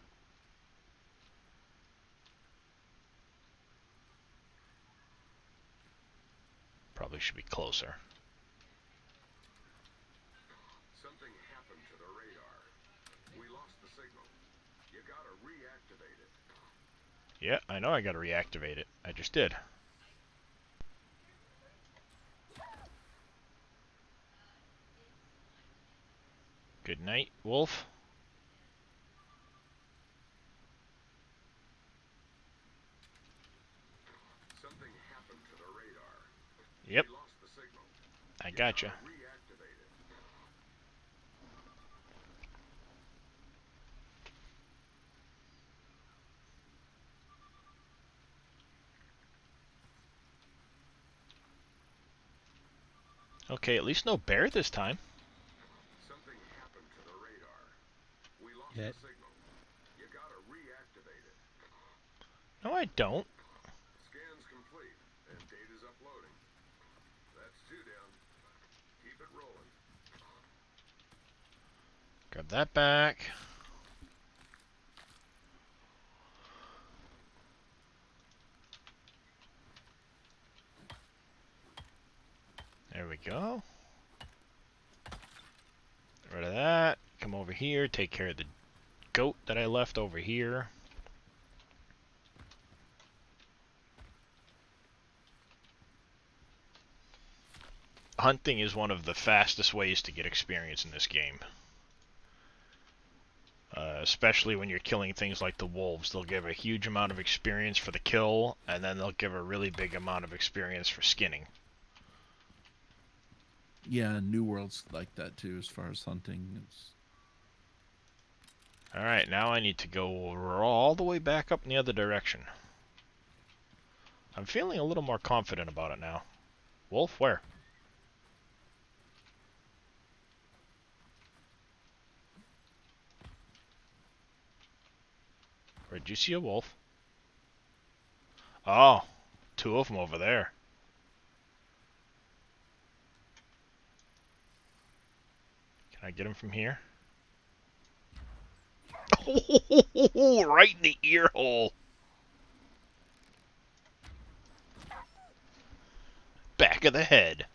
Probably should be closer. Something happened to the radar. We lost the signal. You gotta reactivate it. Yeah, I know I gotta reactivate it. I just did. Good night, Wolf. Something happened to the radar. Yep, We lost the signal. I gotcha. Gotta reactivate it. Okay, at least no bear this time. Something happened to the radar. We lost Yet. the signal. You gotta reactivate it. No, I don't. Scan's complete and data's uploading. That's two down. Keep it rolling. Grab that back. There we go. Get rid of that. Come over here, take care of the goat that I left over here. Hunting is one of the fastest ways to get experience in this game. Especially when you're killing things like the wolves. They'll give a huge amount of experience for the kill, and then they'll give a really big amount of experience for skinning. Yeah, New World's like that too, as far as hunting. It's Alright, now I need to go all the way back up in the other direction. I'm feeling a little more confident about it now. Wolf, where? Where'd you see a wolf? Oh, two of them over there. Can I get him from here? Right in the ear hole. Back of the head.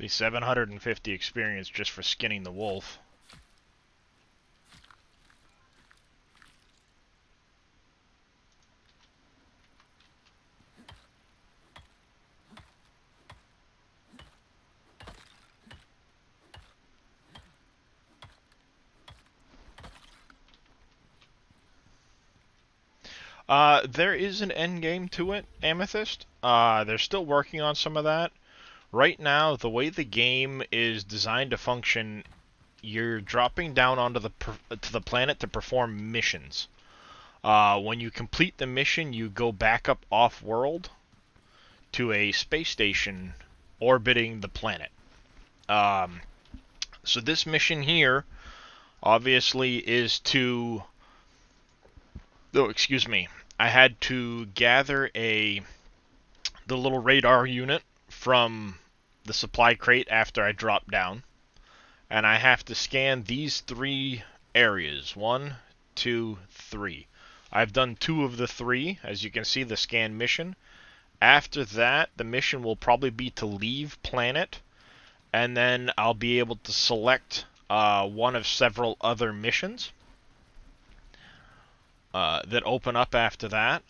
See, 750 experience just for skinning the wolf. There is an end game to it, Amethyst. They're still working on some of that. Right now, the way the game is designed to function, you're dropping down onto the planet to perform missions. When you complete the mission, you go back up off-world to a space station orbiting the planet. So this mission here, obviously, is to... Oh, excuse me. I had to gather the little radar unit from the supply crate after I dropped down. And I have to scan these 3 areas. 1, 2, 3. I've done 2 of the 3, as you can see, the scan mission. After that, the mission will probably be to leave planet, and then I'll be able to select one of several other missions that open up after that.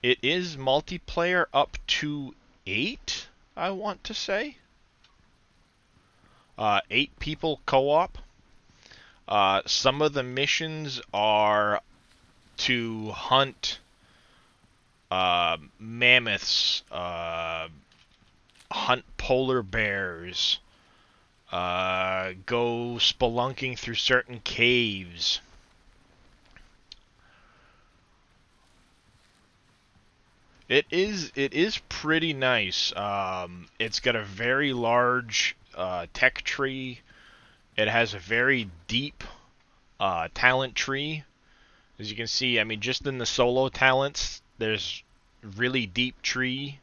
It is multiplayer up to 8, I want to say. 8 people co-op. Some of the missions are to hunt mammoths, hunt polar bears, go spelunking through certain caves. It is pretty nice. It's got a very large tech tree. It has a very deep talent tree. As you can see, I mean, just in the solo talents, there's really deep tree.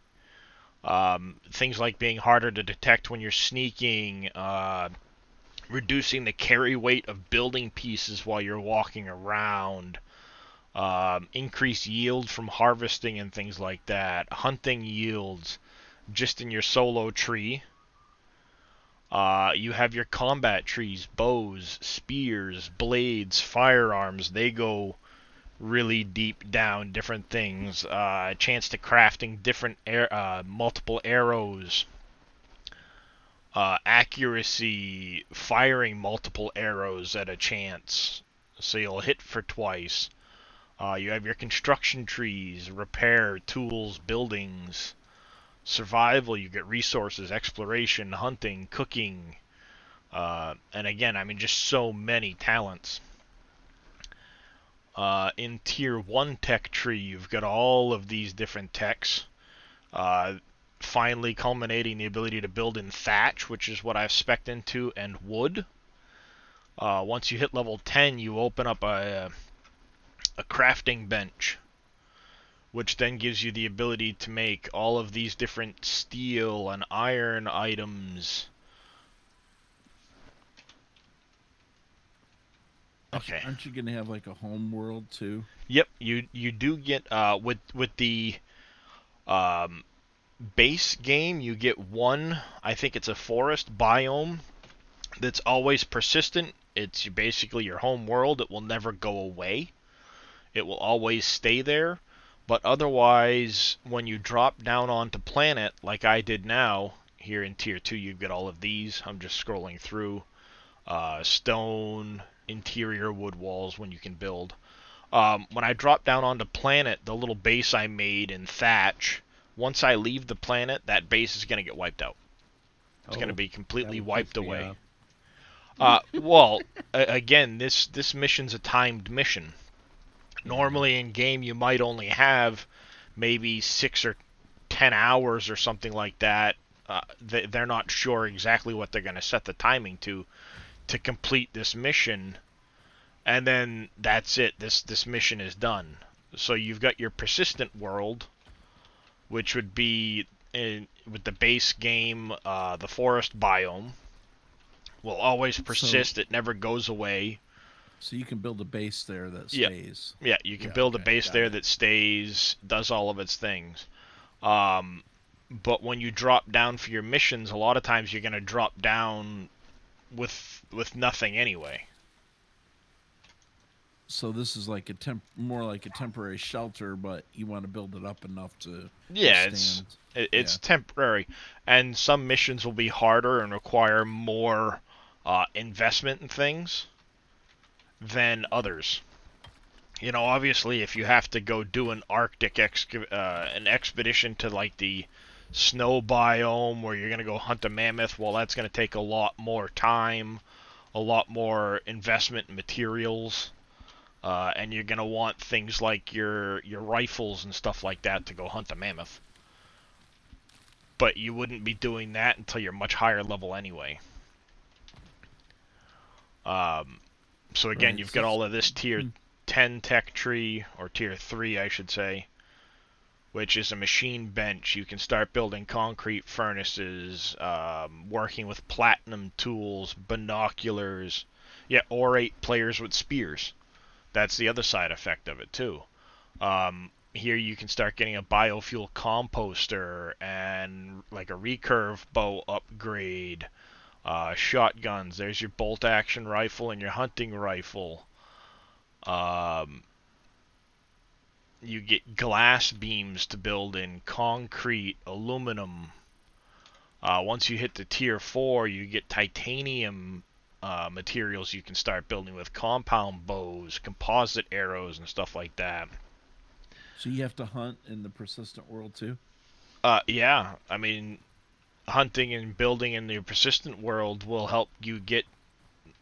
Things like being harder to detect when you're sneaking, reducing the carry weight of building pieces while you're walking around, increase yield from harvesting and things like that, hunting yields just in your solo tree. You have your combat trees, bows, spears, blades, firearms. They go really deep down, different things. A chance to crafting different multiple arrows. Accuracy, firing multiple arrows at a chance, so you'll hit for twice. You have your construction trees, repair, tools, buildings. Survival, you get resources, exploration, hunting, cooking. And again, I mean, just so many talents. In Tier 1 tech tree, you've got all of these different techs. Finally culminating the ability to build in thatch, which is what I've spec'd into, and wood. Once you hit level 10, you open up a crafting bench, which then gives you the ability to make all of these different steel and iron items. Okay. Aren't you gonna have like a home world too? Yep, you do get with the base game, you get one, I think it's a forest biome that's always persistent. It's basically your home world. It will never go away. It will always stay there. But otherwise, when you drop down onto planet, like I did now, here in Tier 2, you've got all of these. I'm just scrolling through. Stone, interior wood walls when you can build. When I drop down onto planet, the little base I made in thatch, once I leave the planet, that base is going to get wiped out. It's going to be completely wiped away. Well, again, this mission's a timed mission. Normally in game, you might only have maybe 6 or 10 hours or something like that. They're not sure exactly what they're going to set the timing to complete this mission, and then that's it. This mission is done. So you've got your persistent world, which would be with the base game, the forest biome will always persist. It never goes away. So you can build a base there that Yeah. stays. Yeah, you can Yeah, build a okay, base got there it. that stays, does all of its things. But when you drop down for your missions, a lot of times you're gonna drop down with nothing anyway. So this is like more like a temporary shelter, but you want to build it up enough to Yeah, withstand. it's temporary, and some missions will be harder and require more investment in things than others. You know, obviously, if you have to go do an an expedition to like the snow biome where you're gonna go hunt a mammoth, well, that's gonna take a lot more time, a lot more investment in materials, and you're gonna want things like your rifles and stuff like that to go hunt the mammoth. But you wouldn't be doing that until you're much higher level anyway. Um, so again, Right. you've So got all of this tier hmm. 10 tech tree, or tier 3 I should say, which is a machine bench. You can start building concrete furnaces, working with platinum tools, binoculars, yeah, orate players with spears. That's the other side effect of it too. Here you can start getting a biofuel composter and like a recurve bow upgrade, shotguns. There's your bolt action rifle and your hunting rifle. Um, you get glass beams to build in, concrete, aluminum. Once you hit the tier 4, you get titanium materials you can start building with, compound bows, composite arrows, and stuff like that. So you have to hunt in the persistent world too. Yeah, I mean, hunting and building in the persistent world will help you get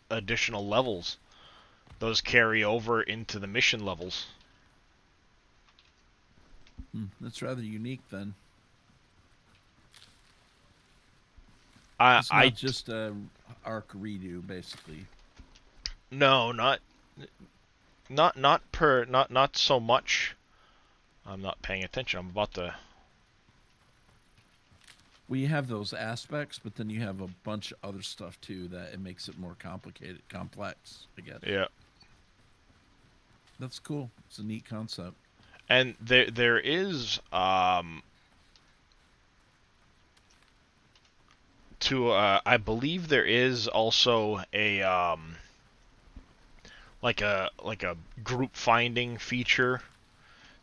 additional levels. Those carry over into the mission levels. That's rather unique then. I, It's I not just a arc redo, basically. no, not so much. I'm not paying attention. I'm about to. Well, you have those aspects, but then you have a bunch of other stuff too that it makes it more complicated, complex. I guess Yeah, that's cool. It's a neat concept. and there is I believe there is also a like a group finding feature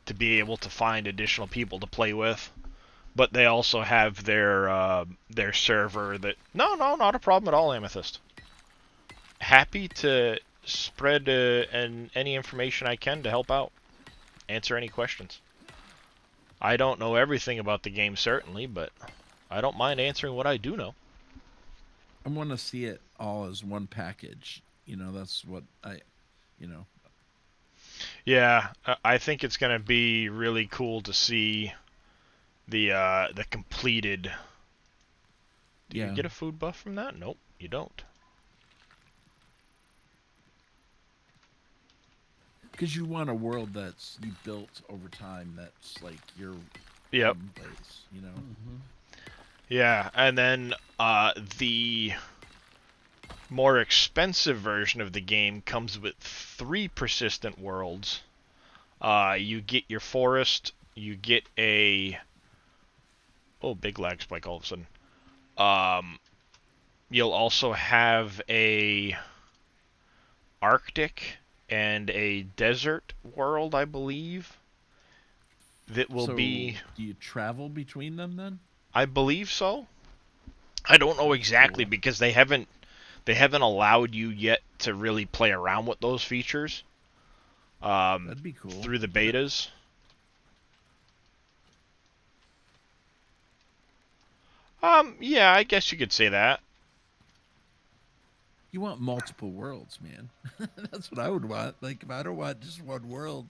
to be able to find additional people to play with. But they also have their server that no, not a problem at all, Amethyst. Happy to spread any information I can to help out, answer any questions. I don't know everything about the game certainly, but I don't mind answering what I do know. I want to see it all as one package. That's what I, you know, Yeah, I think it's gonna be really cool to see the completed. Do you yeah, get a food buff from that? Nope, you don't. because you want a world that's you built over time. That's like your Yep. home base. Mm-hmm. Yeah, and then the more expensive version of the game comes with 3 persistent worlds. You get your forest, you get a big lag spike all of a sudden. Um, you'll also have a Arctic and a desert world, I believe. That will So be, do you travel between them then? I believe so. I don't know That's exactly cool. because they haven't allowed you yet to really play around with those features That'd be cool. through the betas. Yeah, I guess you could say that. You want multiple worlds, man. That's what I would want. Like, if I don't want just one world.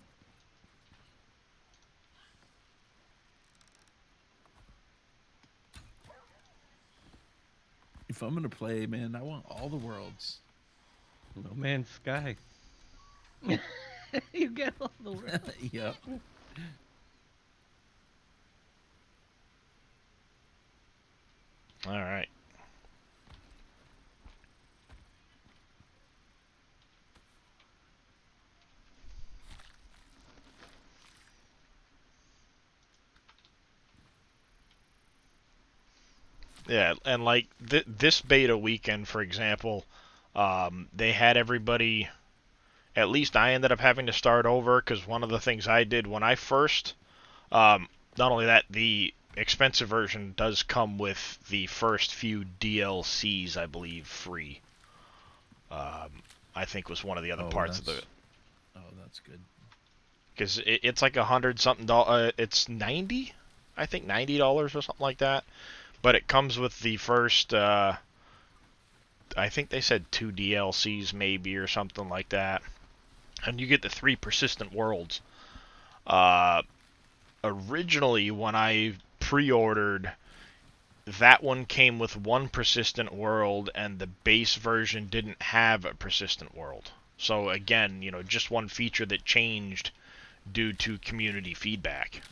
If I'm gonna play, man, I want all the worlds. No Man's Sky. You get all the world. Yep. All right. Yeah, and like this beta weekend, for example, they had everybody. At least I ended up having to start over because one of the things I did when I first, not only that, the expensive version does come with the first few DLCs, I believe, free. I think was one of the other parts of the. Oh, that's good. Because it's like $100 something. It's 90, I think $90 or something like that. But it comes with the first. I think they said 2 DLCs maybe or something like that. And you get the 3 persistent worlds. Originally, when I pre-ordered, that one came with 1 persistent world, and the base version didn't have a persistent world. So again, just one feature that changed due to community feedback.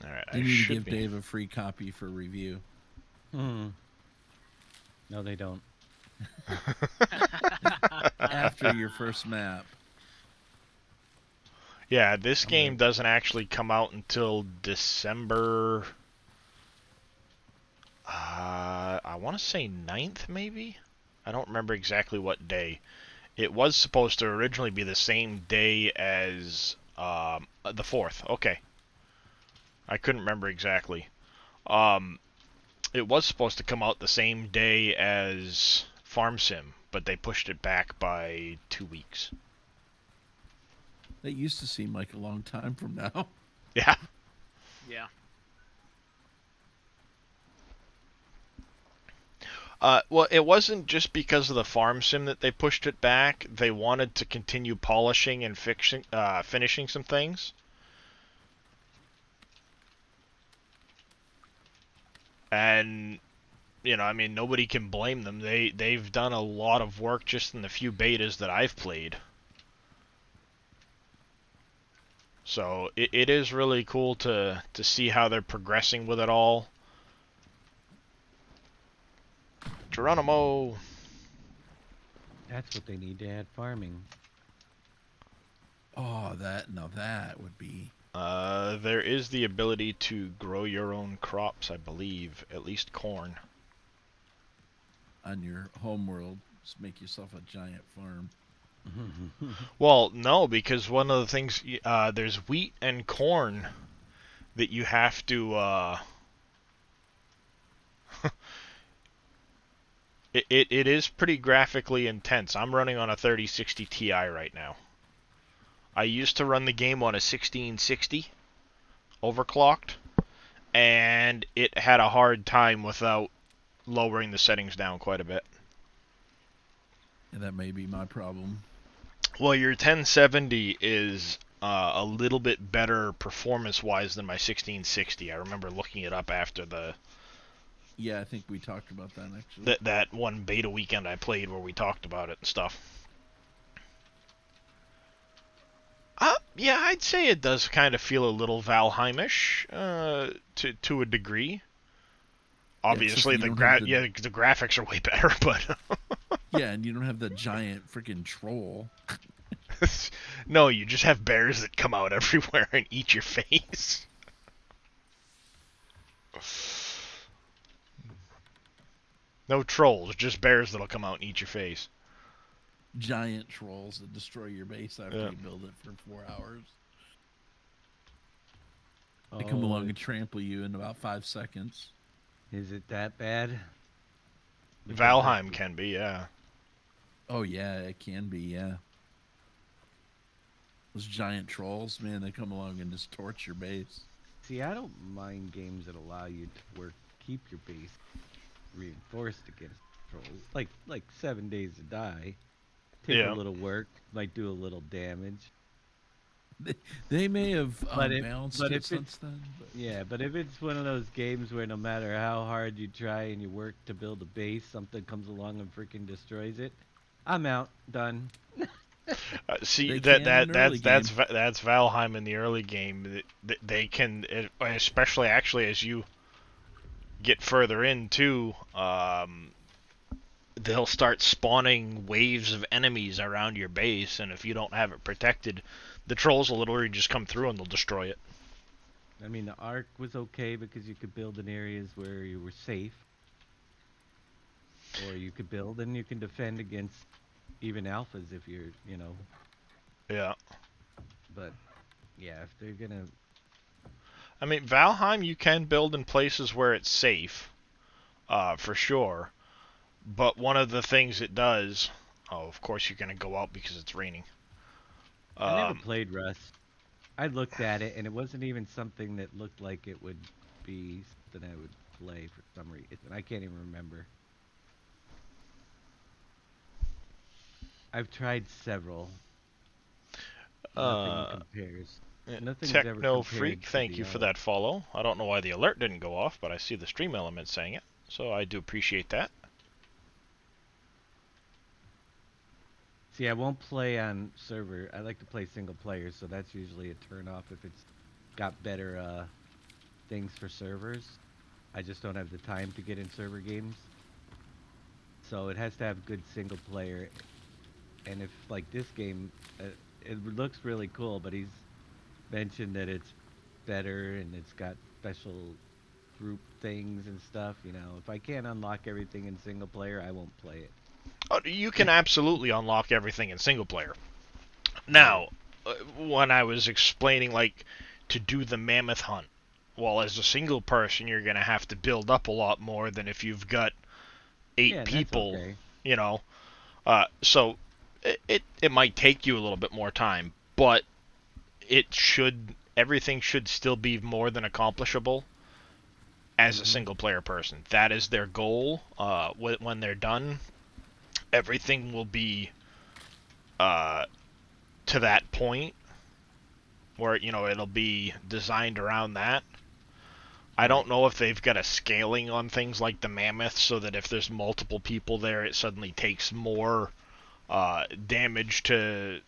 Alright, You I need to should give be. Dave a free copy for review. Hmm. No, they don't. After your first map. Yeah, this game Okay. doesn't actually come out until December. I want to say 9th, maybe? I don't remember exactly what day. It was supposed to originally be the same day as the 4th. Okay. I couldn't remember exactly. It was supposed to come out the same day as Farm Sim, but they pushed it back by 2 weeks. That used to seem like a long time from now. Yeah. Yeah. Well, it wasn't just because of the Farm Sim that they pushed it back. They wanted to continue polishing and finishing some things. And I mean, nobody can blame them. They've done a lot of work just in the few betas that I've played. So it is really cool to see how they're progressing with it all. Geronimo. That's what they need to add farming. Oh, that would be. There is the ability to grow your own crops, I believe, at least corn. On your homeworld, just make yourself a giant farm. Well, no, because one of the things, there's wheat and corn that you have to, it is pretty graphically intense. I'm running on a 3060 Ti right now. I used to run the game on a 1660 overclocked, and it had a hard time without lowering the settings down quite a bit. And that may be my problem. Well, your 1070 is a little bit better performance-wise than my 1660. I remember looking it up after Yeah, I think we talked about that actually. that one beta weekend I played where we talked about it and stuff. Yeah, I'd say it does kind of feel a little Valheimish to a degree. Obviously, you don't have the the graphics are way better, but yeah, and you don't have the giant freaking troll. no, you just have bears that come out everywhere and eat your face. No trolls, just bears that'll come out and eat your face. Giant trolls that destroy your base after Yeah. you build it for 4 hours. They come along and trample you in about 5 seconds. Is it that bad? Valheim can be, yeah. Oh yeah, it can be, yeah. Those giant trolls, man, they come along and just torch your base. See, I don't mind games that allow you to keep your base reinforced against trolls. Like 7 Days to Die. Take Yeah. a little work, might do a little damage. They may have But balanced but it if since then. But Yeah, but if it's one of those games where no matter how hard you try and you work to build a base, something comes along and freaking destroys it, I'm out. Done. See They can in early that's Valheim in the early game. They can, especially actually as you get further in too. they'll start spawning waves of enemies around your base, and if you don't have it protected, the trolls will literally just come through and they'll destroy it. I mean, the Ark was okay because you could build in areas where you were safe, or you could build and you can defend against even alphas if you're, Yeah. But yeah, if they're gonna, I mean, Valheim, you can build in places where it's safe, for sure. But one of the things it does, oh, of course you're gonna go out because it's raining. I never Um, played Rust. I looked at it and it wasn't even something that looked like it would be something I would play for some reason. I can't even remember. I've tried several. Nothing uh, compares. Nothing's ever Techno compared Freak, to thank the you for art. that follow. I don't know why the alert didn't go off, but I see the stream element saying it, so I do appreciate that. See, I won't play on server. I like to play single player, so that's usually a turn off if it's got better things for servers. I just don't have the time to get in server games. So it has to have good single player. And if like this game, it looks really cool, but he's mentioned that it's better and it's got special group things and stuff. If I can't unlock everything in single player, I won't play it. Oh, you can absolutely unlock everything in single player. Right. Now, when I was explaining, like, to do the mammoth hunt, well, as a single person, you're going to have to build up a lot more than if you've got eight Yeah, and that's people, okay. you know. So it might take you a little bit more time, but everything should still be more than accomplishable as a Mhm. single player person. That is their goal. When they're done, everything will be uh, to that point where it'll be designed around that. I don't Right. know if they've got a scaling on things like the mammoth, so that if there's multiple people there, it suddenly takes more damage to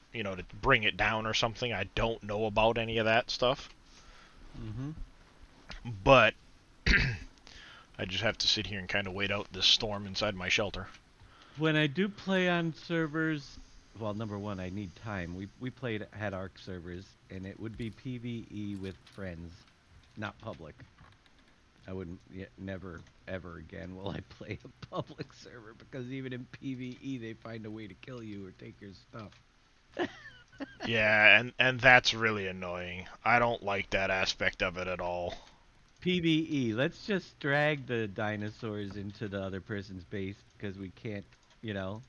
bring it down or something. I don't know about any of that stuff, Mhm. but I just have to sit here and kind of wait out this storm inside my shelter. When I do play on servers, well, number one, I need time. We had Arc servers, and it would be PVE with friends, not public. I wouldn't never ever again will I play a public server because even in PVE they find a way to kill you or take your stuff. Yeah, and that's really annoying. I don't like that aspect of it at all. PVE, let's just drag the dinosaurs into the other person's base because you know,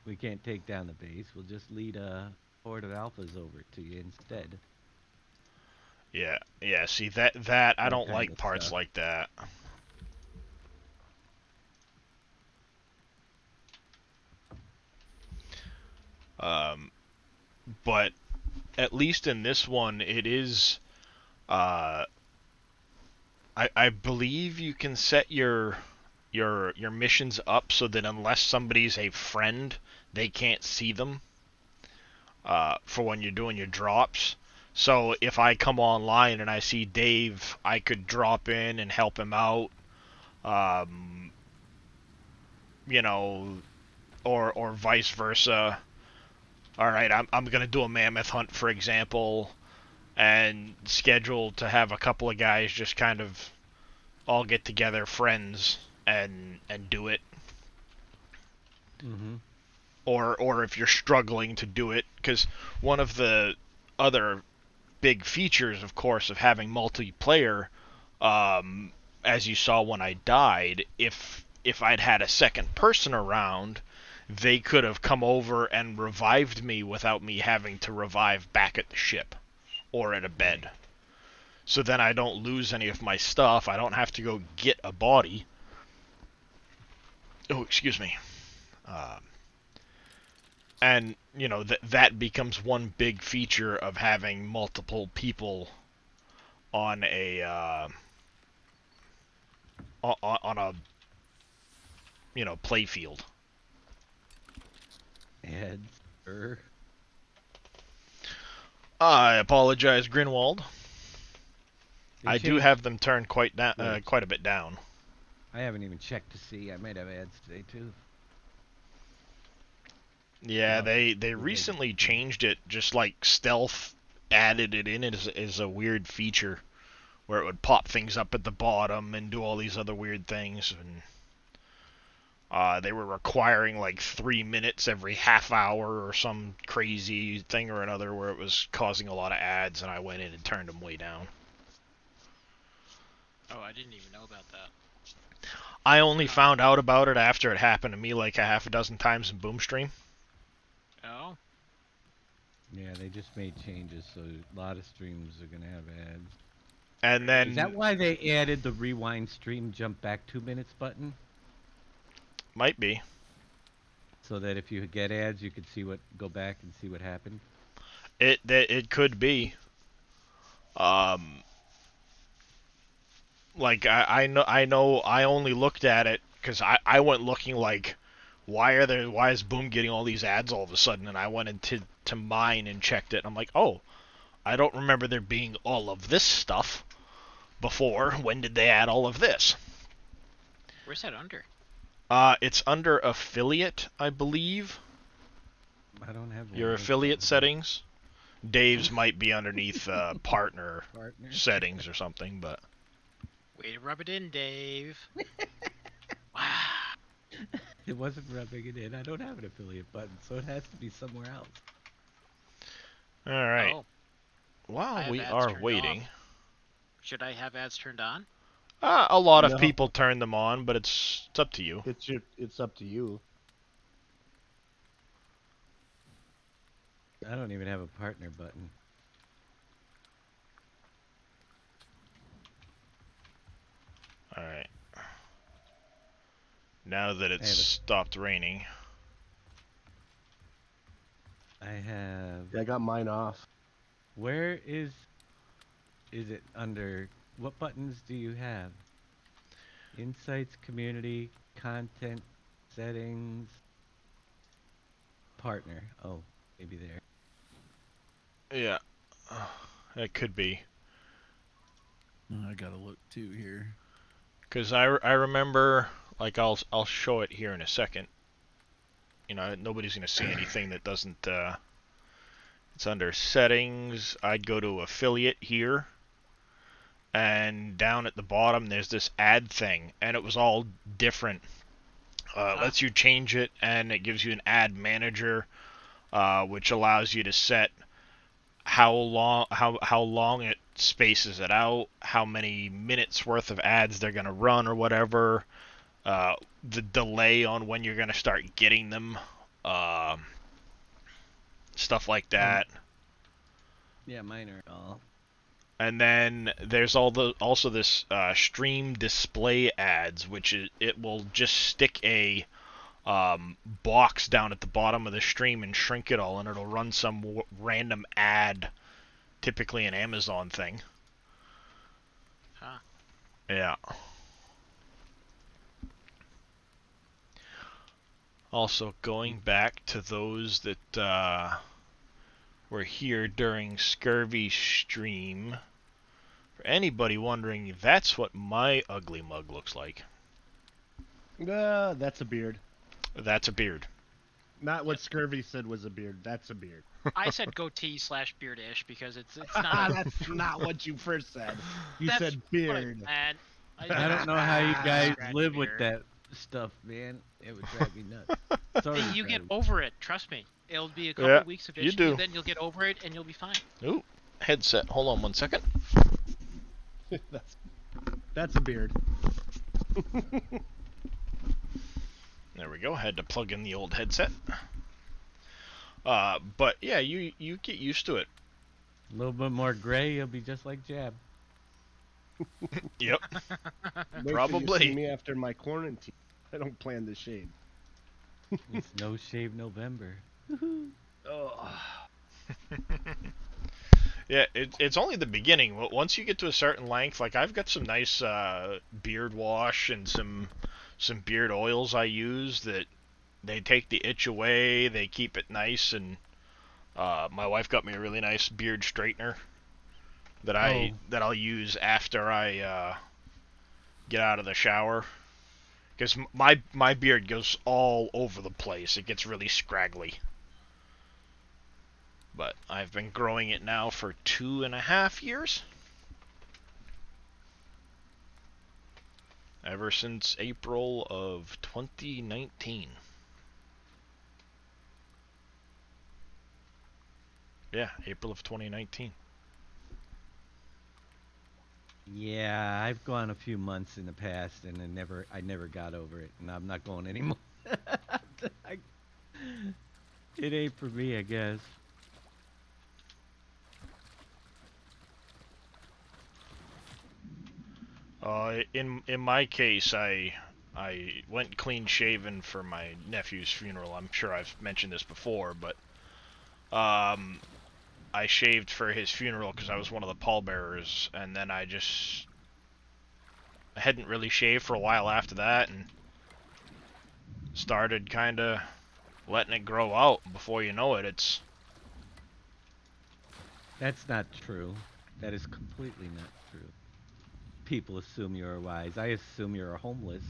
we can't take down the base. We'll just lead a horde of alphas over to you instead. Yeah, yeah. See that I That don't kind like of parts stuff. like that. Um, but at least in this one, it is. Uh, I believe you can set your missions up so that unless somebody's a friend, they can't see them. For when you're doing your drops. So if I come online and I see Dave, I could drop in and help him out. Um, you know, or vice versa. All right, I'm gonna do a mammoth hunt, for example, and schedule to have a couple of guys just kind of all get together, friends, and do it. Mhm. Or if you're struggling to do it, because one of the other big features, of course, of having multiplayer, um, as you saw when I died, if I'd had a second person around, they could have come over and revived me without me having to revive back at the ship or at a Right. bed. So then I don't lose any of my stuff. I don't have to go get a body. Oh, excuse me. Um, and that becomes one big feature of having multiple people on a on a play field. Heads. Er. I apologize, Grinwald. They I do changed have them turned Twitch. quite a bit down. I haven't even checked to see. I might have ads today too. Yeah, Well, they maybe. recently changed it, just like stealth added it in as a weird feature where it would pop things up at the bottom and do all these other weird things. And they were requiring like 3 minutes every half hour or some crazy thing or another where it was causing a lot of ads, and I went in and turned them way down. Oh, I didn't even know about that. I only found out about it after it happened to me like a half a dozen times in Boomstream. Oh, Yeah, they just made changes, so a lot of streams are gonna have ads. And Is that then, why they added the rewind stream jump back 2 minutes button? might be. So that if you get ads, you could go back and see what happened. It could be. Um, like I know I only looked at it because I went looking like why is Boom getting all these ads all of a sudden, and I went into mine and checked it. And I'm like, oh, I don't remember there being all of this stuff before. When did they add all of this? where's that under? It's under affiliate, I believe. I don't have Your one. affiliate settings. Dave's might be underneath partner Partner. settings or something, but Way to rub it in, Dave. Wow. It wasn't rubbing it in. I don't have an affiliate button, so it has to be somewhere else. all right. Oh, I While have we ads are turned waiting, off. Should I have ads turned on? a lot of No. people turn them on, but it's up to you. It's up to you. I don't even have a partner button. All right. Now that it's have a- stopped raining, I have. I got mine off. Where is it under? What buttons do you have? Insights, community, content, settings, partner. Oh, maybe there. yeah, it could be. I gotta look too here. Because I remember, like, I'll show it here in a second. You know, nobody's gonna see anything that doesn't. It's under settings. I'd go to affiliate here, and down at the bottom there's this ad thing, and it was all different. Lets you change it, and it gives you an ad manager, which allows you to set how long it spaces it out, how many minutes worth of ads they're gonna run or whatever, the delay on when you're gonna start getting them, stuff like that. Yeah, mine are all. And then there's also this stream display ads, which it will just stick a box down at the bottom of the stream and shrink it all, and it'll run some random ad, typically an Amazon thing. Huh. Yeah. Also, going back to those that were here during Scurvy stream, for anybody wondering, that's what my ugly mug looks like. That's a beard. That's a beard. Not what Scurvy said was a beard. That's a beard. I said goatee/beardish because it's Ah, not. that's not what you first said. You That's said what I beard. meant. I don't know how you guys Scratch live with beard. that stuff, man. It would drive me nuts. Sorry, Hey, you get Travis. over it. Trust me. It'll be a couple Yeah, weeks of you itching, do. and then you'll get over it, and you'll be fine. Ooh, headset. Hold on one second. That's a beard. There we go. Had to plug in the old headset. But yeah, you get used to it. A little bit more gray, you'll be just like Jab. Yep. Wait Probably. till you see me after my quarantine. I don't plan to shave. It's No Shave November. Oh. Yeah, it's only the beginning. Once you get to a certain length, like I've got some nice beard wash and some beard oils I use that they take the itch away. They keep it nice, and my wife got me a really nice beard straightener that I'll use after I get out of the shower. Because my beard goes all over the place. It gets really scraggly. But I've been growing it now for 2.5 years. Ever since April of 2019. Yeah, April of 2019. Yeah, I've gone a few months in the past, and I never got over it, and I'm not going anymore. I, it ain't for me, I guess. In my case, I went clean shaven for my nephew's funeral. I'm sure I've mentioned this before, but I shaved for his funeral because I was one of the pallbearers, and then I hadn't really shaved for a while after that, and started kind of letting it grow out. Before you know it, it's That's not true. That is completely not true. People assume you're wise. I assume you're homeless.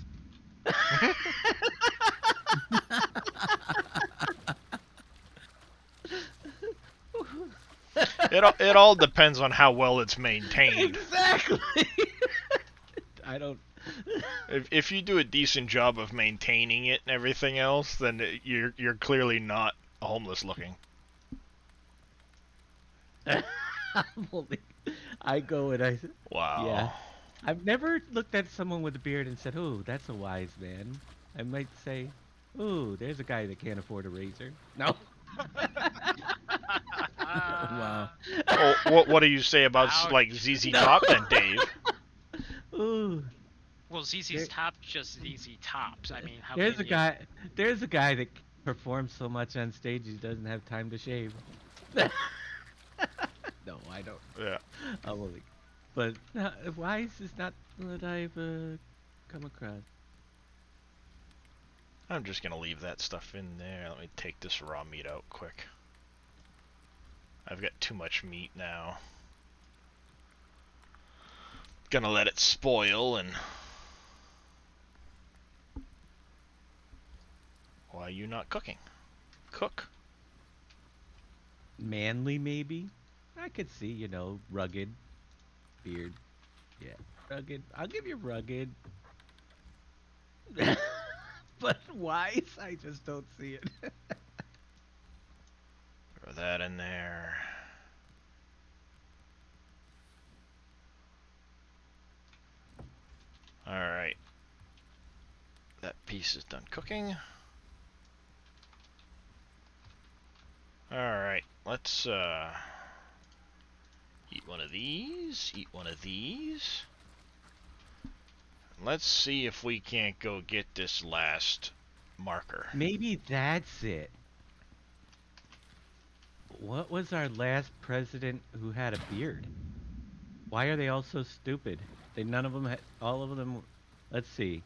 it all depends on how well it's maintained. Exactly. I don't. If you do a decent job of maintaining it and everything else, then you're clearly not homeless looking. I'm only, I go and I. Wow. Yeah. I've never looked at someone with a beard and said, "Oh, that's a wise man." I might say, "Oh, there's a guy that can't afford a razor." No. Wow. Oh, what do you say about Ouch. like ZZ Top then, Dave? Ooh. Well, ZZ's There- Top just ZZ Tops. I mean, how There's can a you? guy. There's a guy that performs so much on stage he doesn't have time to shave. No, I don't. Yeah. I'm only. But wise is not what I've come across. I'm just gonna leave that stuff in there. Let me take this raw meat out quick. I've got too much meat now. Gonna let it spoil and... Why are you not cooking? Cook. Manly, maybe. I could see, rugged, beard. Yeah, rugged. I'll give you rugged. But wise, I just don't see it. Throw that in there. Alright. That piece is done cooking. Alright, let's eat one of these, eat one of these. Let's see if we can't go get this last marker. Maybe that's it. What was our last president who had a beard? Why are they all so stupid? None of them had, all of them, let's see.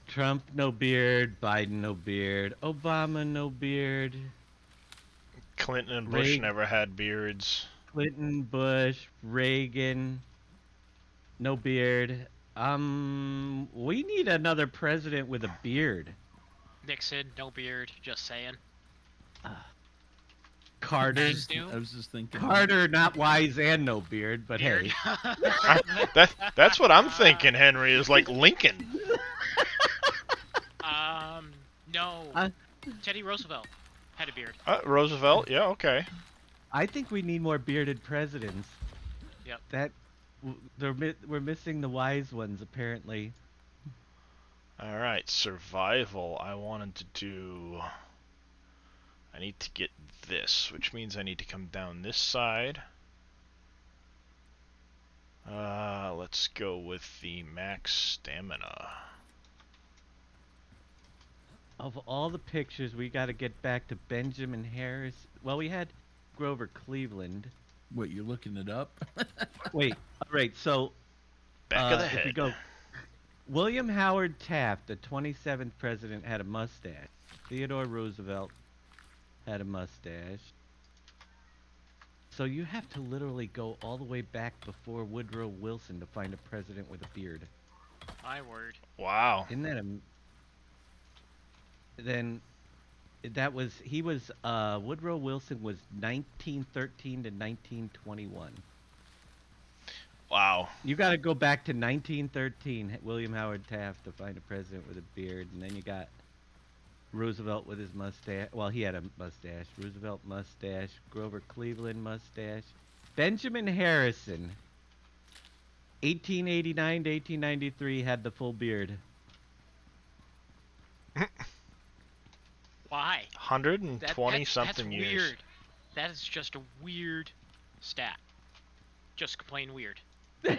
Trump, no beard. Biden, no beard. Obama, no beard. Clinton and Bush never had beards. Clinton, Bush, Reagan, no beard. We need another president with a beard. Nixon, no beard. Just saying. Carter, I was just thinking. Carter, not wise and no beard, but Beard. hey. That's what I'm thinking, Henry, is like Lincoln. No. Uh, Teddy Roosevelt had a beard. Roosevelt, yeah, okay. I think we need more bearded presidents. Yep. We're missing the wise ones apparently. Alright, survival. I wanted to do... I need to get this, which means I need to come down this side. Let's go with the max stamina. Of all the pictures, we got to get back to Benjamin Harris. Well, we had Grover Cleveland. Wait, you're looking it up? Wait, all right. So Back of the if head. we go, William Howard Taft, the 27th president, had a mustache. Theodore Roosevelt had a mustache. So you have to literally go all the way back before Woodrow Wilson to find a president with a beard. My word. Wow. Isn't that then that was he was Woodrow Wilson was 1913 to 1921. Wow. You got to go back to 1913, William Howard Taft to find a president with a beard, and then you got Roosevelt with his mustache. Well, he had a mustache. Roosevelt mustache, Grover Cleveland mustache, Benjamin Harrison, 1889 to 1893 had the full beard. Why? 120 that's something years. weird. That is just a weird stat. Just plain weird. You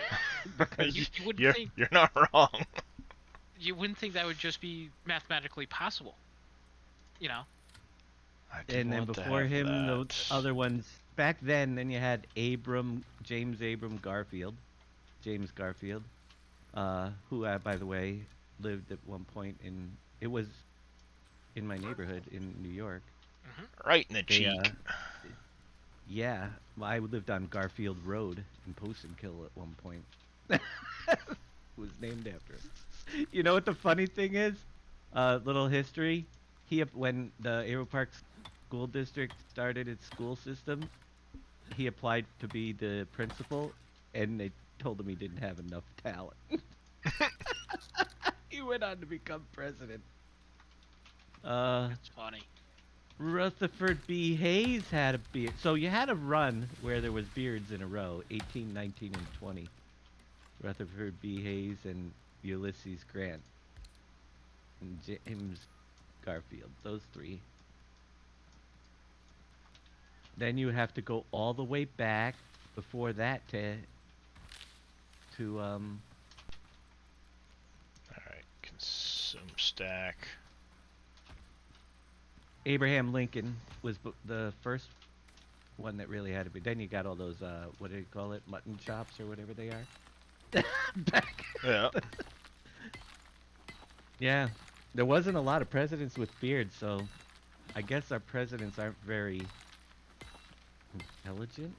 wouldn't you're, think you're not wrong. you wouldn't think that would just be mathematically possible. You know. I did And then want to before have him, that. those other ones. Back then you had James Abram Garfield, James Garfield, who, by the way, lived at one point it was in my neighborhood in New York. Right in the They, cheek. Yeah, I lived on Garfield Road in Posenkill at one point. Was named after him. You know what the funny thing is? Little history. When the Aero Park School District started its school system, he applied to be the principal, and they told him he didn't have enough talent. He went on to become president. That's funny. Rutherford B. Hayes had a beard. So you had a run where there was beards in a row, 18, 19, and 20. Rutherford B. Hayes and Ulysses Grant. And James Garfield. Those three. Then you have to go all the way back before that to Alright, consume stack. Abraham Lincoln was the first one that really had to be. Then you got all those, what do you call it, mutton chops or whatever they are. Back. Yeah. Yeah, there wasn't a lot of presidents with beards, so I guess our presidents aren't very intelligent,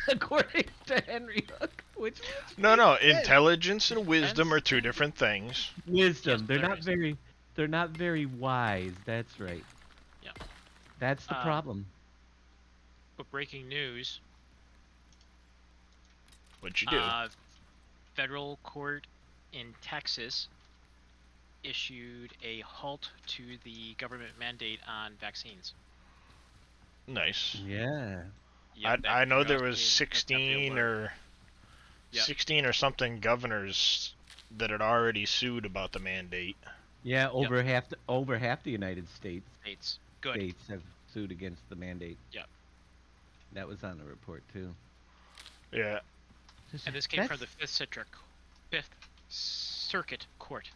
according to Henry Hook. Which No, no. makes sense. Intelligence and wisdom are two different things. Wisdom. Yes, they're there not is. very. They're not very wise. That's right. Yeah. That's the problem. But breaking news. What'd you do? Federal court in Texas issued a halt to the government mandate on vaccines. Nice. Yeah. Yep, that I know there just was came- that's got the 16 alert. or Yep. 16 or something governors that had already sued about the mandate. Yeah. Over half the United States States. Good. states have sued against the mandate. Yep. That was on the report too. Yeah. And this came from the That's- Fifth Circuit Court.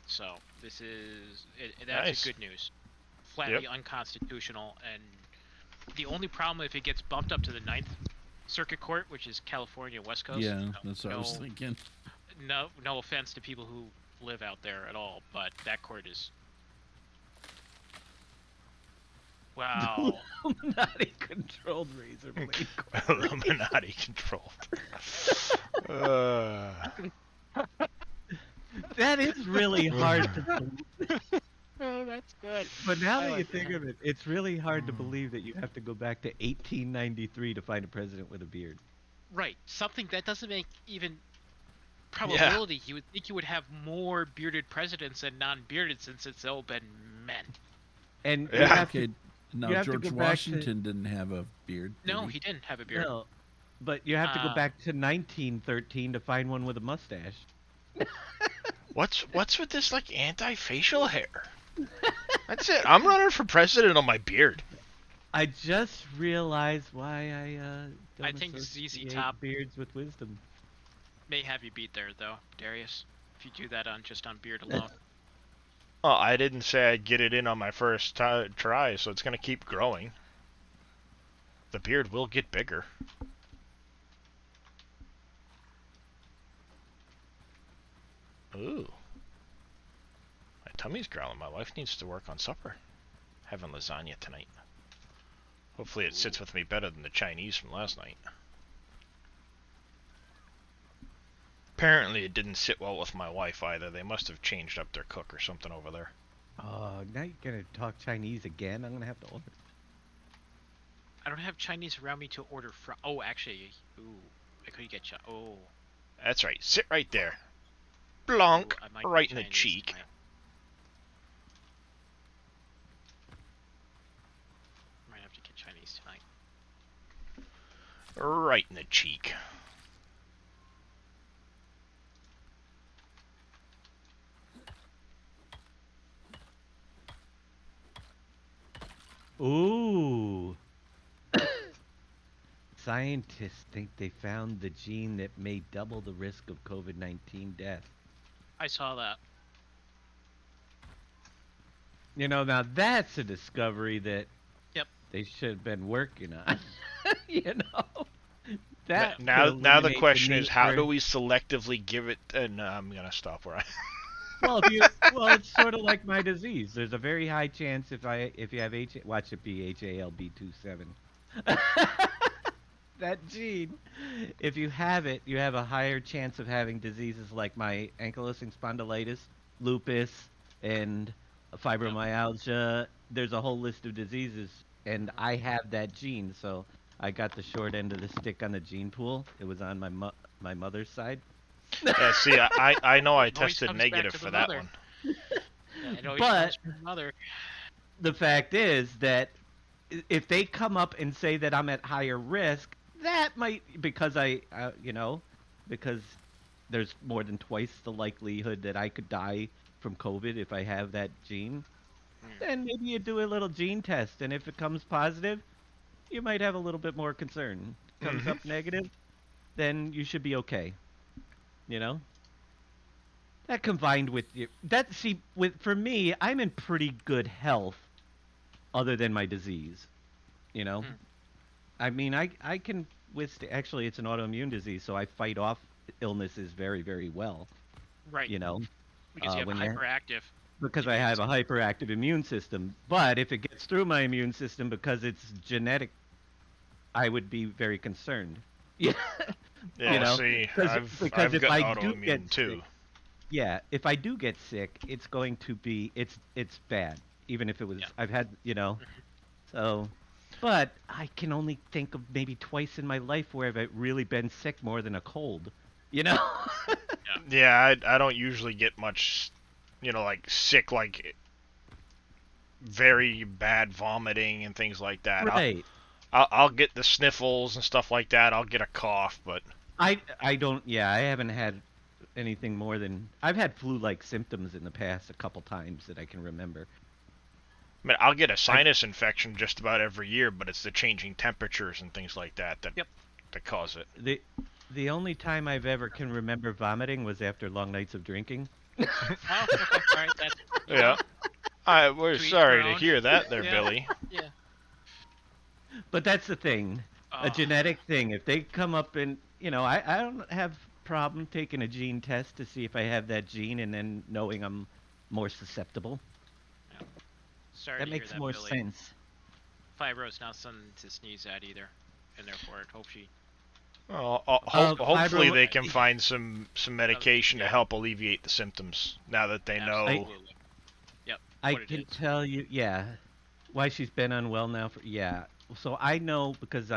So this is that's Nice. good news. Flatly unconstitutional, and the only problem if it gets bumped up to the Ninth Circuit Court, which is California West Coast. Yeah, that's what I was no- thinking. No offense to people who live out there at all, but that court is. Wow. Illuminati controlled razor blade. Illuminati controlled. Uh, That is really hard to believe. Oh, that's good. But now I that you like think that. of it, it's really hard to believe that you have to go back to 1893 to find a president with a beard. Right. Something that doesn't make even probability. You would think you would have more bearded presidents than non-bearded since it's all been men. And you Yeah. have to, Okay, now you have to George go back to- Washington didn't have a beard. did No, he? he didn't have a beard. no, but you have to go Uh, back to 1913 to find one with a mustache. what's with this like anti-facial hair? That's it. I'm running for president on my beard. I just realized why I don't I think ZZ associate Top- beards with wisdom. May have you beat there though, Darius. If you do that on just on beard alone. Oh, I didn't say I'd get it in on my first try, so it's gonna keep growing. The beard will get bigger. Ooh. My tummy's growling. My wife needs to work on supper. Having lasagna tonight. Hopefully it sits with me better than the Chinese from last night. Apparently it didn't sit well with my wife either. They must have changed up their cook or something over there. Oh, now you're gonna talk Chinese again? I'm gonna have to order. I don't have Chinese around me to order from. Oh, actually, ooh, I could get Oh, That's right. Sit right there. ooh, Blonk. I might Right get in the Chinese cheek. tonight. Might have to get Chinese tonight. Right in the cheek. Ooh. Scientists think they found the gene that may double the risk of COVID-19 death. I saw that. You know, now that's a discovery that Yep. they should have been working on. You know, that Now could the eliminate question need is, how for- do we selectively give it? No, I'm gonna stop where I. Well, well, it's sort of like my disease. There's a very high chance if you have watch it be HALB27. That gene, if you have it, you have a higher chance of having diseases like my ankylosing spondylitis, lupus, and fibromyalgia. There's a whole list of diseases, and I have that gene, so I got the short end of the stick on the gene pool. It was on my mother's side. Yeah, see, I know I It always tested comes back negative to the for that mother. one. Yeah, it always But- comes from mother. The fact is that if they come up and say that I'm at higher risk, that might because because there's more than twice the likelihood that I could die from COVID if I have that gene. Then maybe you do a little gene test, and if it comes positive, you might have a little bit more concern. Comes up negative, then you should be okay. You know? That combined with for me, I'm in pretty good health other than my disease. You know? I mean, I can withstand. Actually, it's an autoimmune disease, so I fight off illnesses very, very well. Right. You know, Because you have when hyperactive. because I immune have a system. hyperactive immune system. But if it gets through my immune system because it's genetic, I would be very concerned. Yeah. Yeah, You know, see, because I've if got I do autoimmune get too. sick, yeah, if I do get sick, it's going to be it's bad. Even if it was, Yeah. I've had, so. But I can only think of maybe twice in my life where I've really been sick more than a cold. You know? Yeah, I don't usually get much, like sick, like very bad vomiting and things like that. Right. I'll get the sniffles and stuff like that. I'll get a cough, but I don't. Yeah, I haven't had anything more than I've had flu-like symptoms in the past a couple times that I can remember. I mean, I'll get a sinus infection just about every year, but it's the changing temperatures and things like that that cause it. The only time I've ever can remember vomiting was after long nights of drinking. Oh, okay. All right. That's, Yeah. We're To each sorry their to own. hear that there, Yeah. Billy. Yeah. But that's the thing, a Oh. genetic thing. If they come up and I don't have problem taking a gene test to see if I have that gene and then knowing I'm more susceptible. Sorry That to makes hear that, more Billy. sense. Fibro's not something to sneeze at either, and therefore I hope she. Well, fibro- hopefully they can find some medication to yeah. help alleviate the symptoms now that they know. Absolutely. Yep. I what it can is. tell you, yeah, why she's been unwell now for, yeah. So I know because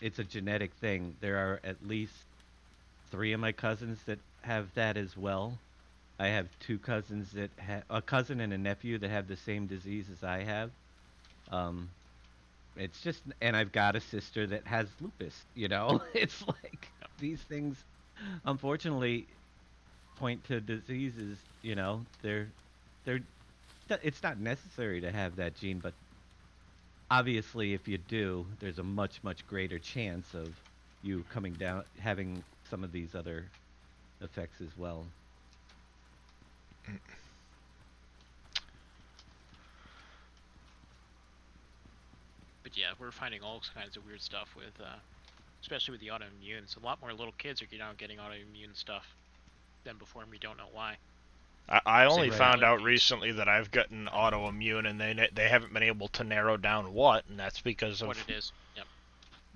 it's a genetic thing. There are at least 3 of my cousins that have that as well. I have 2 cousins that a cousin and a nephew that have the same disease as I have. It's just, and I've got a sister that has lupus. It's like these things, unfortunately, point to diseases. They're it's not necessary to have that gene, but obviously if you do, there's a much, much greater chance of you coming down, having some of these other effects as well. But yeah, we're finding all kinds of weird stuff with, especially with the autoimmune. So a lot more little kids are now getting autoimmune stuff than before, and we don't know why. I only Same found with out allergies. recently that I've gotten autoimmune, and they haven't been able to narrow down what, and that's because of What it is. Yep.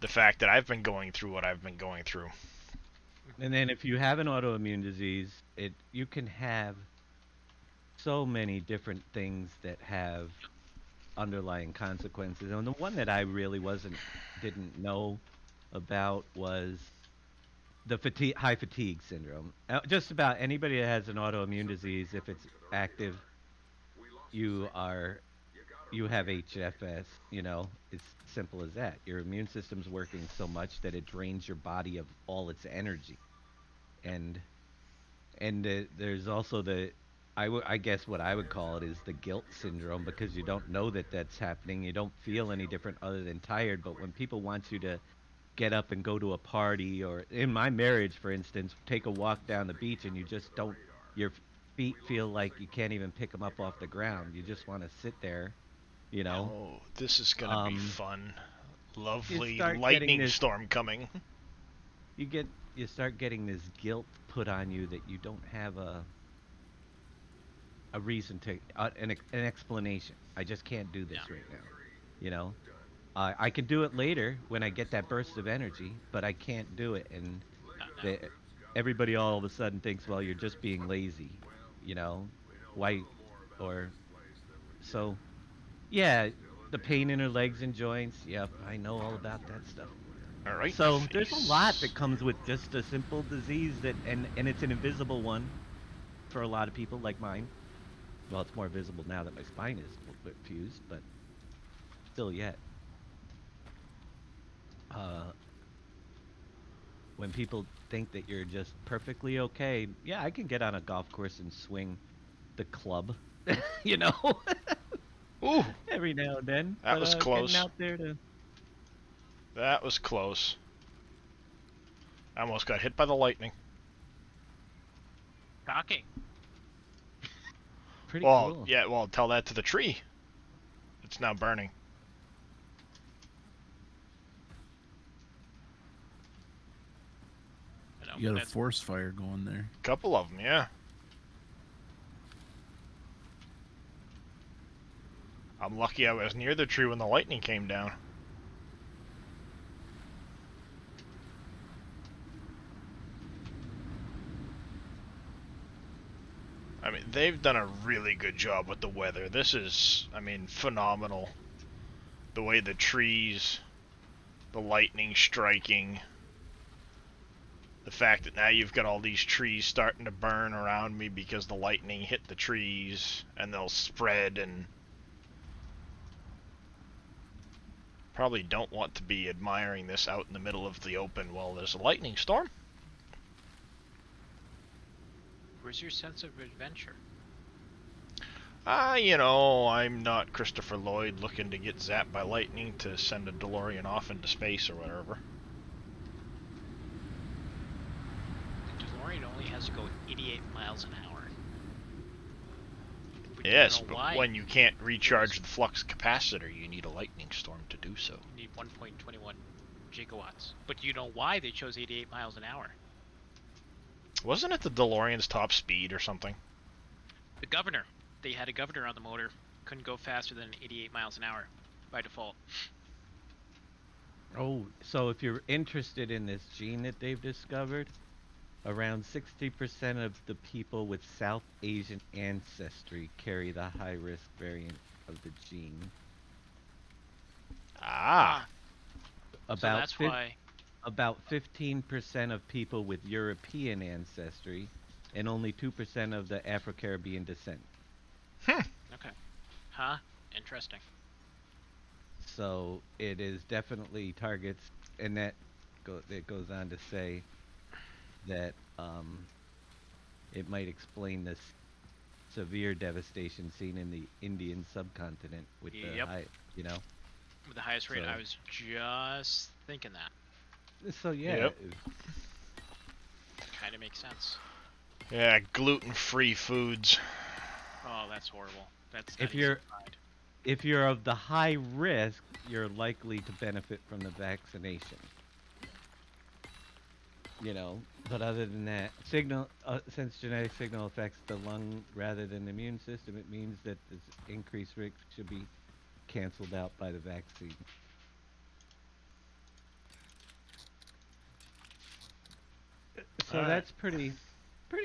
the fact that I've been going through what I've been going through. And then if you have an autoimmune disease, you can have so many different things that have underlying consequences. And the one that I really didn't know about was the high fatigue syndrome. Just about anybody that has an autoimmune disease, if it's active, you are you have HFS. It's simple as that. Your immune system's working so much that it drains your body of all its energy, and there's also I guess what I would call it is the guilt syndrome, because you don't know that that's happening. You don't feel any different other than tired. But when people want you to get up and go to a party, or in my marriage, for instance, take a walk down the beach, and you just don't, your feet feel like you can't even pick them up off the ground. You just want to sit there, you know. Oh, this is gonna be Um, fun. you Lovely start getting lightning this, storm coming. you get, you start getting this guilt put on you that you don't have a reason to, an explanation. I just can't do Yeah. this right now, you know. I can do it later when I get that burst of energy, but I can't do it, and Not now. the, everybody all of a sudden thinks, well, you're just being lazy, you know, why, or so. Yeah, the pain in her legs and joints. Yep, I know all about that stuff. All right, So there's a lot face. that comes with just a simple disease that, and it's an invisible one for a lot of people like mine. Well, it's more visible now that my spine is a little bit fused, but still yet. Uh, when people think that you're just perfectly okay, yeah, I can get on a golf course and swing the club, you know, Ooh, every now and then. that But was getting close. out there to, That was close. I almost got hit by the lightning. Shocking. pretty Well, cool. yeah, well, tell that to the tree. It's now burning. You know, You got a that's forest fire going there. Couple of them, yeah. I'm lucky I was near the tree when the lightning came down. I mean, they've done a really good job with the weather. This is, I mean, phenomenal. The way the trees, the lightning striking, the fact that now you've got all these trees starting to burn around me because the lightning hit the trees and they'll spread, and probably don't want to be admiring this out in the middle of the open while there's a lightning storm. where's your sense of adventure? I'm not Christopher Lloyd looking to get zapped by lightning to send a DeLorean off into space or whatever. The DeLorean only has to go 88 miles an hour. But you Yes, know but why? when you can't recharge the flux capacitor, you need a lightning storm to do so. You need 1.21 gigawatts. But you know why they chose 88 miles an hour? Wasn't it the DeLorean's top speed or something? The governor. They had a governor on the motor. Couldn't go faster than 88 miles an hour by default. Oh, so if you're interested in this gene that they've discovered, around 60% of the people with South Asian ancestry carry the high risk variant of the gene. Ah, So About that's why. about 15% of people with European ancestry, and only 2% of the Afro-Caribbean descent. Okay. Huh? Interesting. So it is definitely targets, and it goes on to say that it might explain this severe devastation seen in the Indian subcontinent with the Yep. high, you know. With the highest rate, So- I was just thinking that. So yeah, Yep. Kind of makes sense. yeah, gluten-free foods. Oh, that's horrible. That's If not you're- easy to find. if you're of the high risk, you're likely to benefit from the vaccination. But other than that, since genetic signal affects the lung rather than the immune system, it means that this increased risk should be canceled out by the vaccine. So Alright. that's pretty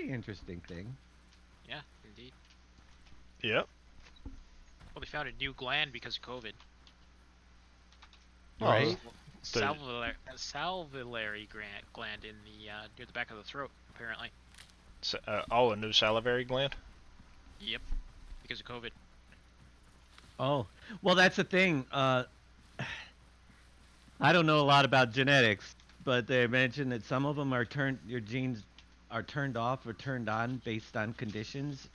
interesting thing. Yeah, indeed. Yep. Well, they found a new gland because of COVID. Oh, Right? the- Salivary gland in the near the back of the throat, apparently. a new salivary gland. Yep, because of COVID. Oh, well, that's the thing. I don't know a lot about genetics, but they mentioned that some of them are your genes are turned off or turned on based on conditions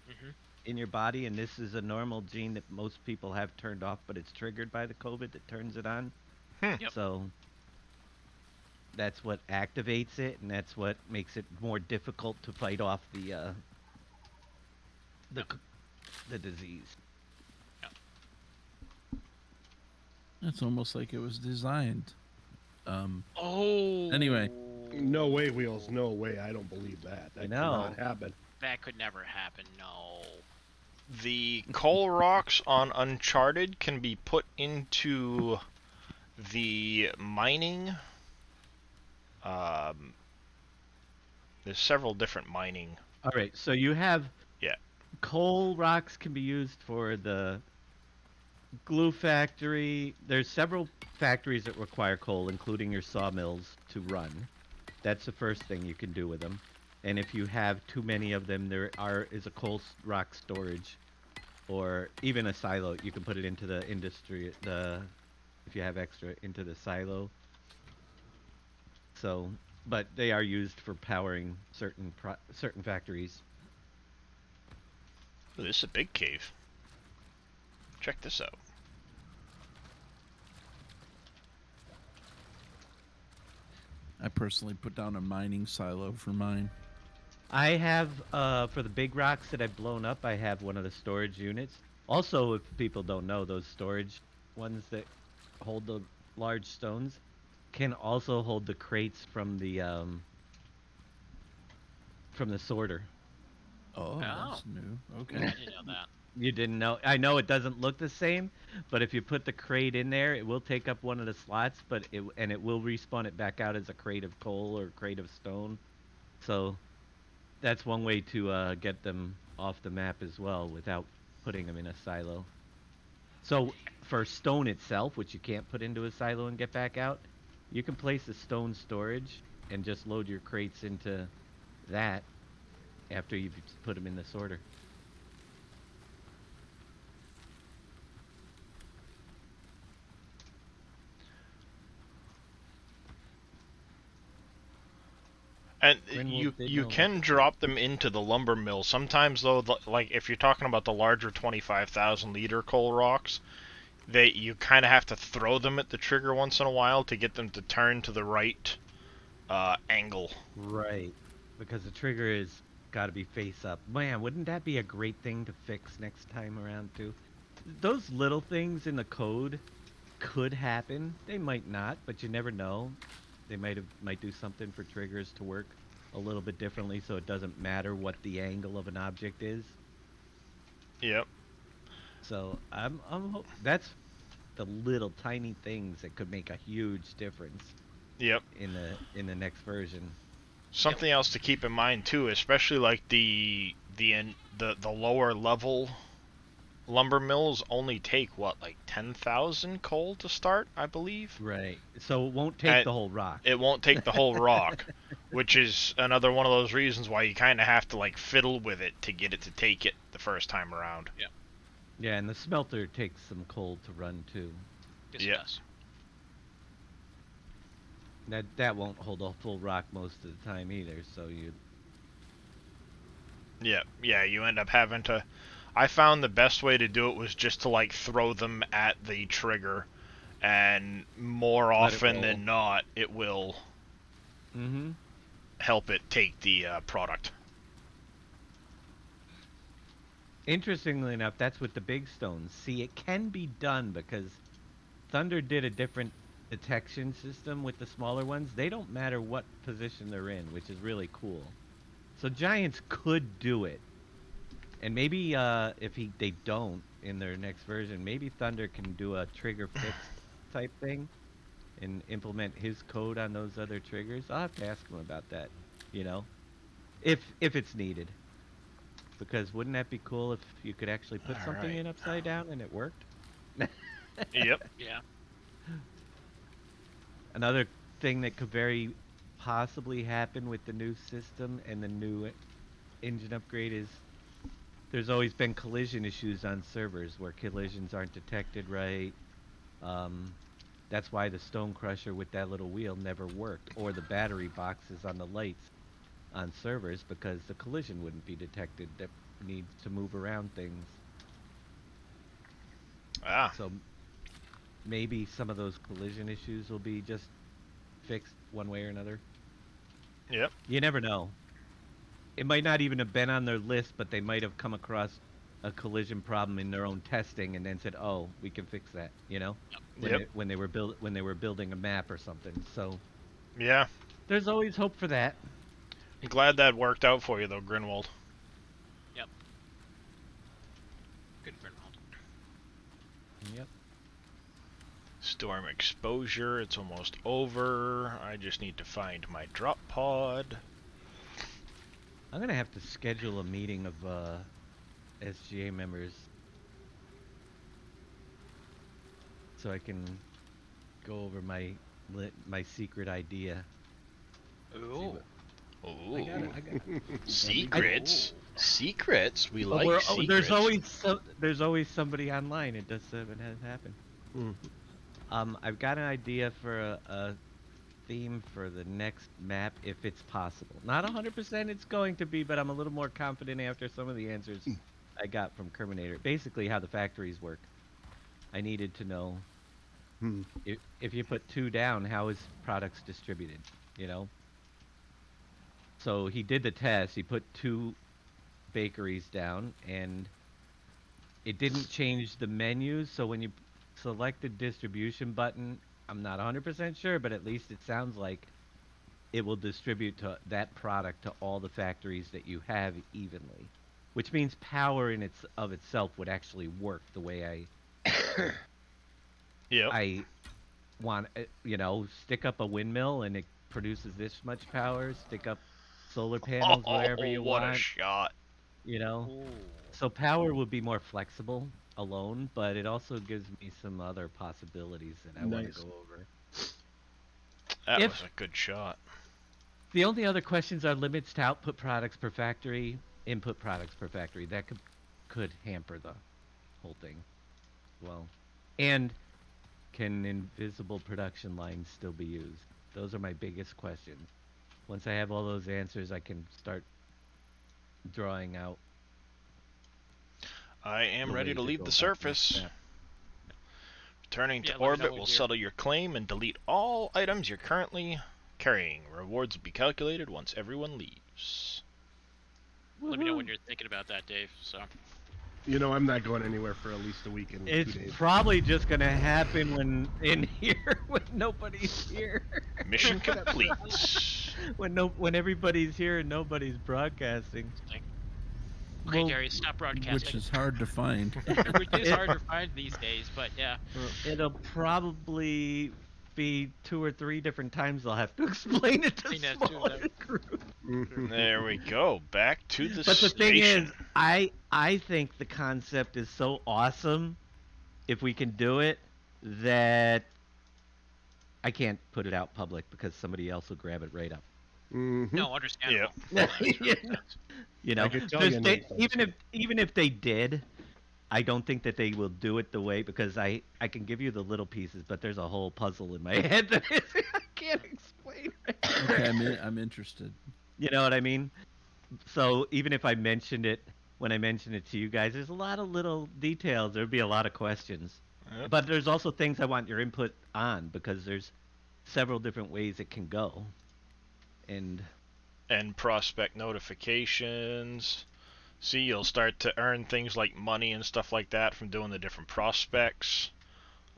Mhm. in your body, and this is a normal gene that most people have turned off, but it's triggered by the COVID that turns it on. Hmm. Yep. So that's what activates it, and that's what makes it more difficult to fight off the Yep. c- the disease. Yep. It's almost like it was designed. Oh. Anyway. No way, Wheels. No way. I don't believe that. That know. cannot happen. That could never happen. No. The coal rocks on Uncharted can be put into the mining. Um, there's several different mining. All right, so you have Yeah. coal rocks can be used for the glue factory. There's several factories that require coal, including your sawmills, to run. That's the first thing you can do with them. And if you have too many of them, is a rock storage, or even a silo. You can put it into the industry. If you have extra into the silo. So, but they are used for powering certain factories. Ooh, this is a big cave. Check this out. I personally put down a mining silo for mine. I have for the big rocks that I've blown up, I have one of the storage units. Also, if people don't know, those storage ones that hold the large stones can also hold the crates from the sorter. Oh, Oh. that's new. I Okay. didn't know that. You didn't know. I know it doesn't look the same, but if you put the crate in there, it will take up one of the slots, but it will respawn it back out as a crate of coal or crate of stone. So that's one way to get them off the map as well without putting them in a silo. So for stone itself, which you can't put into a silo and get back out, you can place a stone storage and just load your crates into that after you've put them in the sorter. And Grinwolf did you know can drop them into the lumber mill. Sometimes though, like if you're talking about the larger 25,000 liter coal rocks, you kind of have to throw them at the trigger once in a while to get them to turn to the right angle. Right. Because the trigger is got to be face up. Man, wouldn't that be a great thing to fix next time around too? Those little things in the code could happen. They might not, but you never know. They might do something for triggers to work a little bit differently so it doesn't matter what the angle of an object is. Yep. So that's the little tiny things that could make a huge difference Yep. in the next version. Something else to keep in mind too, especially like the lower level lumber mills only take what, like 10,000 coal to start, I believe. Right. So it won't take And the whole rock. it won't take the whole rock, which is another one of those reasons why you kind of have to like fiddle with it to get it to take it the first time around. Yeah, and the smelter takes some coal to run too. Yes, Yeah. it does. That won't hold a full rock most of the time either, so Yeah, you end up having to. I found the best way to do it was just to like throw them at the trigger, and more Let it often roll. than not, it will Mm-hmm. help it take the product. Interestingly enough, that's with the big stones. See, it can be done because Thunder did a different detection system with the smaller ones. They don't matter what position they're in, which is really cool. So Giants could do it. And maybe if they don't in their next version, maybe Thunder can do a trigger fix type thing and implement his code on those other triggers. I'll have to ask him about that. you know, if it's needed. Because wouldn't that be cool if you could actually put All something right. in upside down and it worked? Yep. Yeah. Another thing that could very possibly happen with the new system and the new engine upgrade is there's always been collision issues on servers where collisions aren't detected right. Um, that's why the Stone Crusher with that little wheel never worked, or the battery boxes on the lights on servers because the collision wouldn't be detected that needs to move around things. Ah. So maybe some of those collision issues will be just fixed one way or another. Yep. You never know. It might not even have been on their list, but they might have come across a collision problem in their own testing and then said, "Oh, we can fix that," Yep. when they were building a map or something. So Yeah. there's always hope for that. I'm glad that worked out for you, though, Grinwald. Yep. Good Grinwald. Yep. Storm exposure. It's almost over. I just need to find my drop pod. I'm gonna have to schedule a meeting of SGA members so I can go over my secret idea. See Ooh. what Ooh. I got. Secrets. Secrets. We But like secrets. there's always somebody online. It has happened. I've got an idea for a theme for the next map if it's possible. Not 100% it's going to be, but I'm a little more confident after some of the answers I got from Kerminator. Basically, how the factories work. I needed to know if you put two down, how is products distributed? You know. So he did the test. He put two bakeries down, and it didn't change the menus. So when you select the distribution button, I'm not 100% sure, but at least it sounds like it will distribute to that product to all the factories that you have evenly, which means power in its of itself would actually work the way Yep. I want. Stick up a windmill and it produces this much power. Stick up solar panels wherever Oh, you what a want. shot. You know, Ooh. so power would be more flexible alone, but it also gives me some other possibilities that I want to Nice. go over. That If was a good shot. the only other questions are limits to output products per factory, input products per factory, that could hamper the whole thing. Well, and can invisible production lines still be used? Those are my biggest questions. Once I have all those answers, I can start drawing out I am the ready way to to leave go the about the next surface. map. Returning to Yeah, let me know orbit when will you're. settle your claim and delete all items you're currently carrying. Rewards will be calculated once everyone leaves. Let me know when you're thinking about that, Dave. So. You know, I'm not going anywhere for at least a week and It's 2 days. probably just gonna happen when in here when nobody's here. Mission complete. When everybody's here and nobody's broadcasting. Okay, Well, Darius, stop Which broadcasting. is hard to find. Which is hard to find these days, but yeah. it'll probably be 2 or 3 different times I'll have to explain it to I think that's true, smaller though. groups. There we go. Back to the But the thing station. is, I think the concept is so awesome if we can do it that I can't put it out public because somebody else will grab it right up. No, understandable. Yep. You I know, could tell there's you they, names, even if they did, I don't think that they will do it the way because I can give you the little pieces, but there's a whole puzzle in my head that I can't explain. Okay, I'm interested. You know what I mean? So even if I mentioned it when I mentioned it to you guys, there's a lot of little details. There'd be a lot of questions, Yep. but there's also things I want your input on because there's several different ways it can go, and And prospect notifications. See, you'll start to earn things like money and stuff like that from doing the different prospects.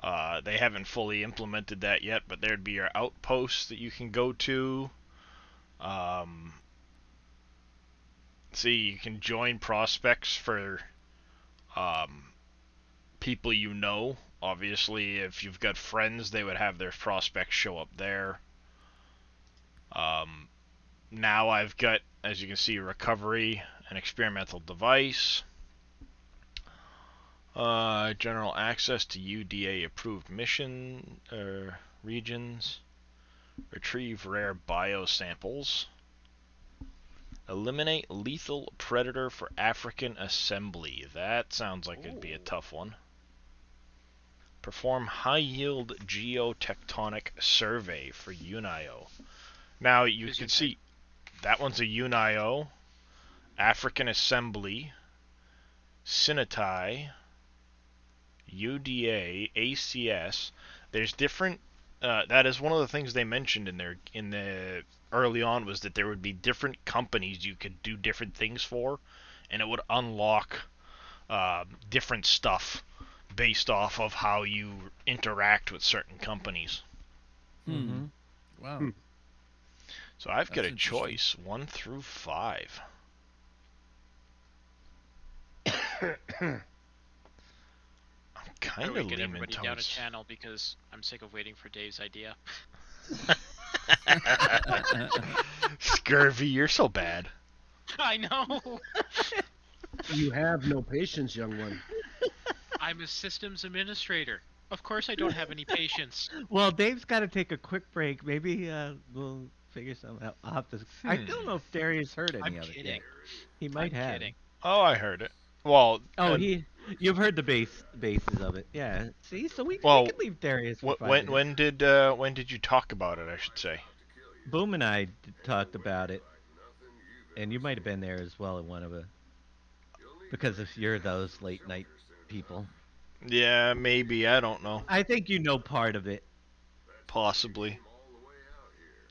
They haven't fully implemented that yet, but there'd be your outposts that you can go to. Um, see, you can join prospects for people you know. Obviously, if you've got friends, they would have their prospects show up there. Um, now I've got, as you can see, recovery, an experimental device, general access to UDA approved mission regions, retrieve rare biosamples, eliminate lethal predator for African assembly. That sounds like it'd be a tough one. Perform high-yield geotectonic survey for UNIO. Now you Who's can Untitled? see that one's a UNIO, African Assembly, Sinitai, UDA, ACS. There's different. That is one of the things they mentioned in the early on, was that there would be different companies you could do different things for, and it would unlock different stuff based off of how you interact with certain companies. Hmm. Wow. Hmm. So I've got That's a interesting. choice, 1 through 5. I'm How kind do we of get leaning everybody down a towards. channel because I'm sick of waiting for Dave's idea. Scurvy, you're so bad. I know. You have no patience, young one. I'm a systems administrator. Of course I don't have any patience. Well, Dave's got to take a quick break. Maybe we'll figure something out. I'll have to. I don't know if Darius heard I'm any of it yet. kidding. He might I'm have. kidding. Oh, I heard it. Well, Oh, you've heard the bases of it. Yeah. See, so we well, can leave Darius for 5 when minutes. when did you talk about it? I should say. Boom and I talked about it, and you might have been there as well in one of it, because if you're those late night people. Yeah, maybe. I don't know. I think you know part of it, Possibly.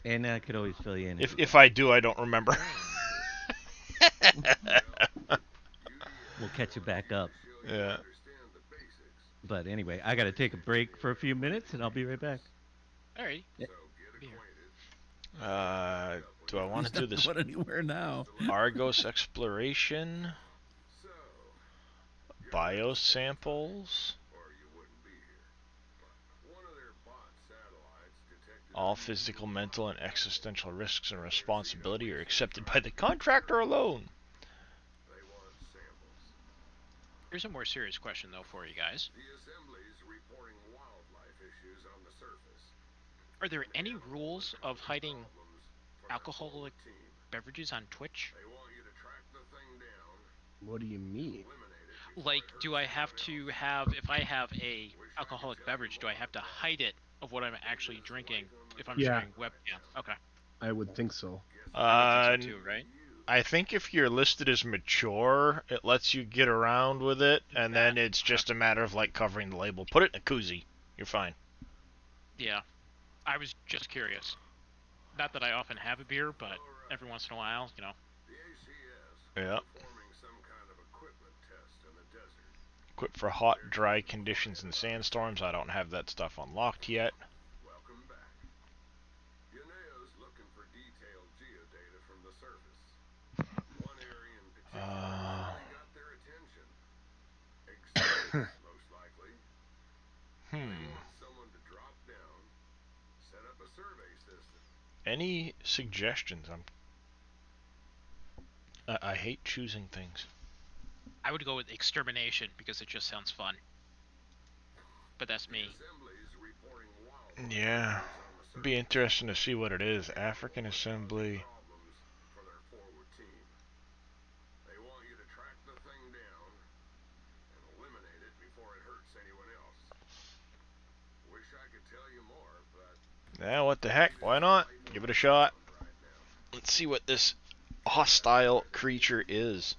and I could always fill you in If I do, I don't remember. we'll catch you back up. Yeah. But anyway, I got to take a break for a few minutes, and I'll be right back. Alright. Yeah. Be here. Do I want to He's do not this going anywhere now. Argos exploration? Biosamples? All physical, mental, and existential risks and responsibility are accepted by the contractor alone. Here's a more serious question though for you guys. Are there any rules of hiding alcoholic beverages on Twitch? What do you mean? Like, do I have to have, if I have a alcoholic beverage, do I have to hide it of what I'm actually drinking if I'm Yeah. sharing webcam? Okay. I would think so. I would think so too, right? I think if you're listed as mature, it lets you get around with it, and then Yeah. it's just a matter of like covering the label. Put it in a koozie. You're fine. Yeah. I was just curious. Not that I often have a beer, but every once in a while, you know. Yeah. Equipped for hot, dry conditions and sandstorms. I don't have that stuff unlocked yet. Any suggestions? I hate choosing things. I would go with extermination because it just sounds fun. But that's me. Yeah. It'd be interesting to see what it is. African Assembly. Yeah, what the heck? Why not? Give it a shot. Let's see what this hostile creature is.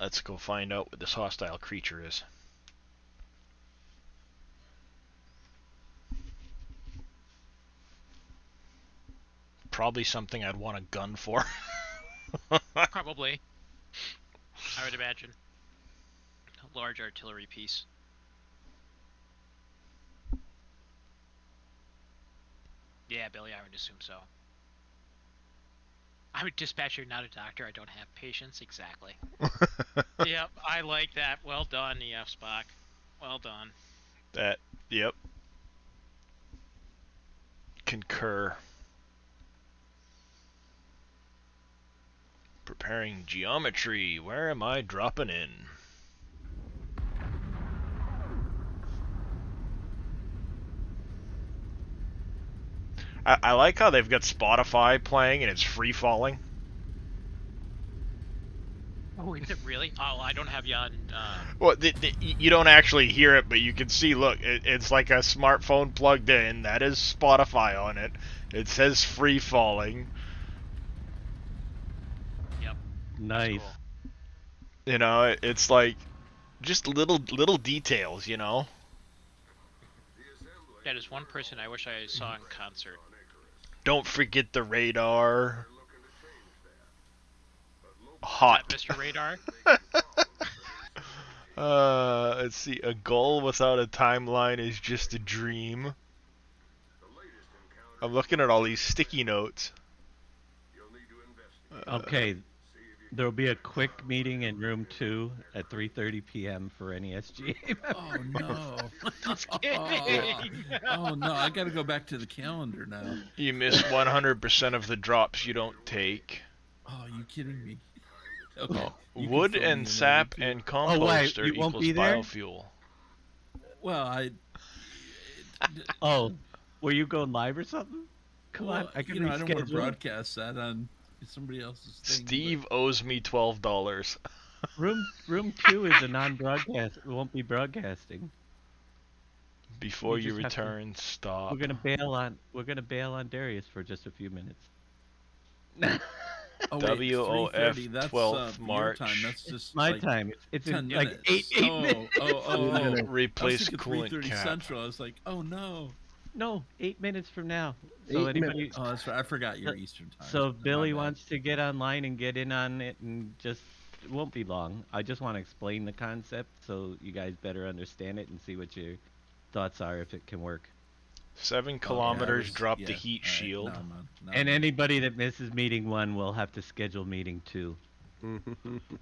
Let's go find out what this hostile creature is. Probably something I'd want a gun for. Probably. I would imagine. A large artillery piece. Yeah, Billy, I would assume so. I'm a dispatcher, not a doctor. I don't have patience. Exactly. Yep, I like that. Well done, EF Spock. Well done. That, yep. Concur. Preparing geometry. Where am I dropping in? I like how they've got Spotify playing and it's free falling. Oh, is it really? Oh, I don't have you on. Well, you don't actually hear it, but you can see. Look, it's like a smartphone plugged in. That is Spotify on it. It says free falling. Yep. That's Nice. cool. You know, it's like just little details. You know. Yeah, there's one person I wish I saw in concert. Don't forget the radar. Is Hot. that Mr. Radar? Let's see. A goal without a timeline is just a dream. I'm looking at all these sticky notes. Okay, there will be a quick meeting in room 2 at 3:30 p.m. for any SGA Oh no! Just kidding. Oh no! I got to go back to the calendar now. You miss 100% of the drops you don't take. Oh, you kidding me? Okay. Oh, you can wood fill me in and later, sap too. and Oh, wait, composter you won't equals be there? biofuel. Well, Oh, were you going live or something? Come well, on, I can you know, I don't want to reschedule. broadcast that on somebody else's thing. Steve owes me $12. Room 2 is a non-broadcast. It won't be broadcasting. Before You you just have to- return, stop. We're gonna bail on Darius for just a few minutes. Oh wait, WOF 3:30. That's 12th your March. time. That's just My like time. It's 10 in like minutes. eight Oh, minutes. oh. I was Replace thinking coolant 3:30 cap. Central. I was like, oh no. No, 8 minutes from now. So 8 anybody. minutes. Oh, that's right. I forgot your Eastern time. So if My Billy bad. wants to get online and get in on it, and just it won't be long. I just want to explain the concept so you guys better understand it and see what your thoughts are if it can work. 7 Oh, yeah, I kilometers, was- drop yeah, the heat all right, shield. now I'm on, now And I'm on. anybody that misses meeting 1 will have to schedule meeting 2.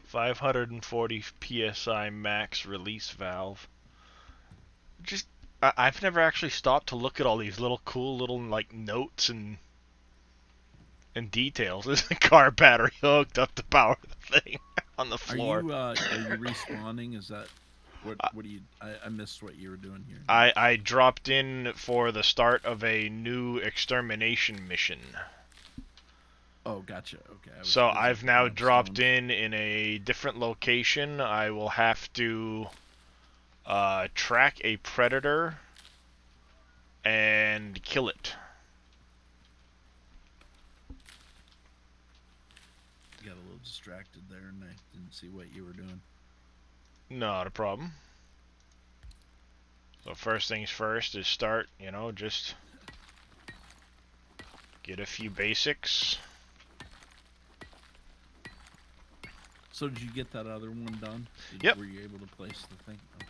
540 psi max release valve. Just, I've never actually stopped to look at all these little cool little like notes and details. There's a car battery hooked up to power the thing on the Are floor. you respawning? Is that what do you? I missed what you were doing here. I dropped in for the start of a new extermination mission. Oh, gotcha. Okay. I was So busy I've picking now up dropped stones. in a different location. I will have to track a predator and kill it. Got a little distracted there, and I didn't see what you were doing. Not a problem. So first things first is start, just get a few basics. So did you get that other one done? Yep. Were you able to place the thing? Okay.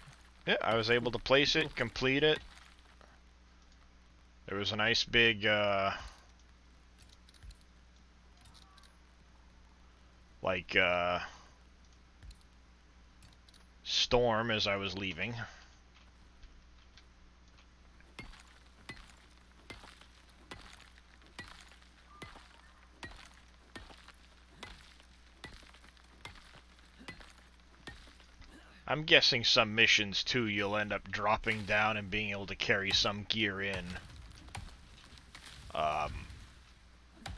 Yeah, I was able to place it, complete it. There was a nice big, storm as I was leaving. I'm guessing some missions too, you'll end up dropping down and being able to carry some gear in.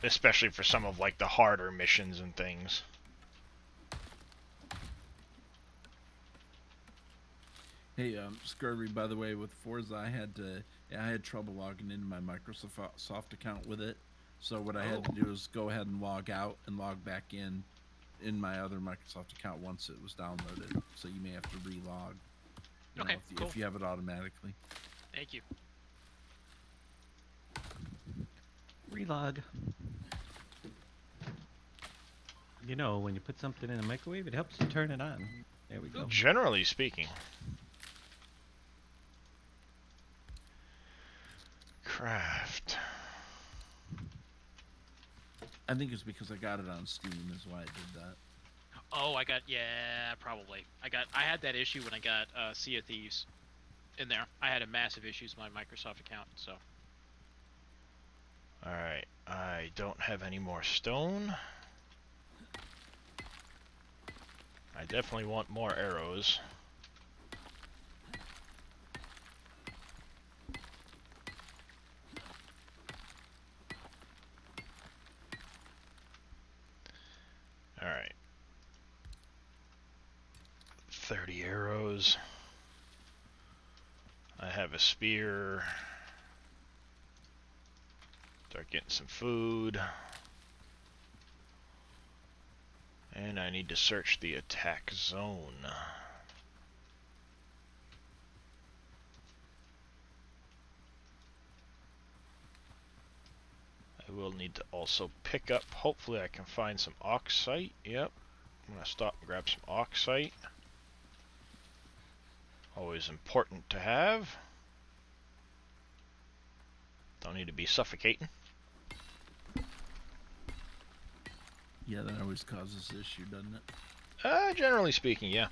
Especially for some of like the harder missions and things. Hey, Scurvy, by the way, with Forza, I had trouble logging into my Microsoft account with it. So what I had to do is go ahead and log out and log back in my other Microsoft account once it was downloaded. So you may have to relog. Okay, cool. If you have it automatically. Thank you. Relog. You know, when you put something in a microwave, it helps you turn it on. There we go. Generally speaking. Craft. I think it's because I got it on Steam is why I did that. Oh, yeah, probably. I had that issue when I got Sea of Thieves. in there. I had a massive issues with my Microsoft account, so Alright, I don't have any more stone. I definitely want more arrows. Alright. 30 arrows. I have a spear. Start getting some food. And I need to search the attack zone. I will need to also pick up, hopefully I can find some oxite. Yep. I'm going to stop and grab some oxite. Always important to have. Don't need to be suffocating. Yeah, that always causes issue, doesn't it? Generally speaking, yeah.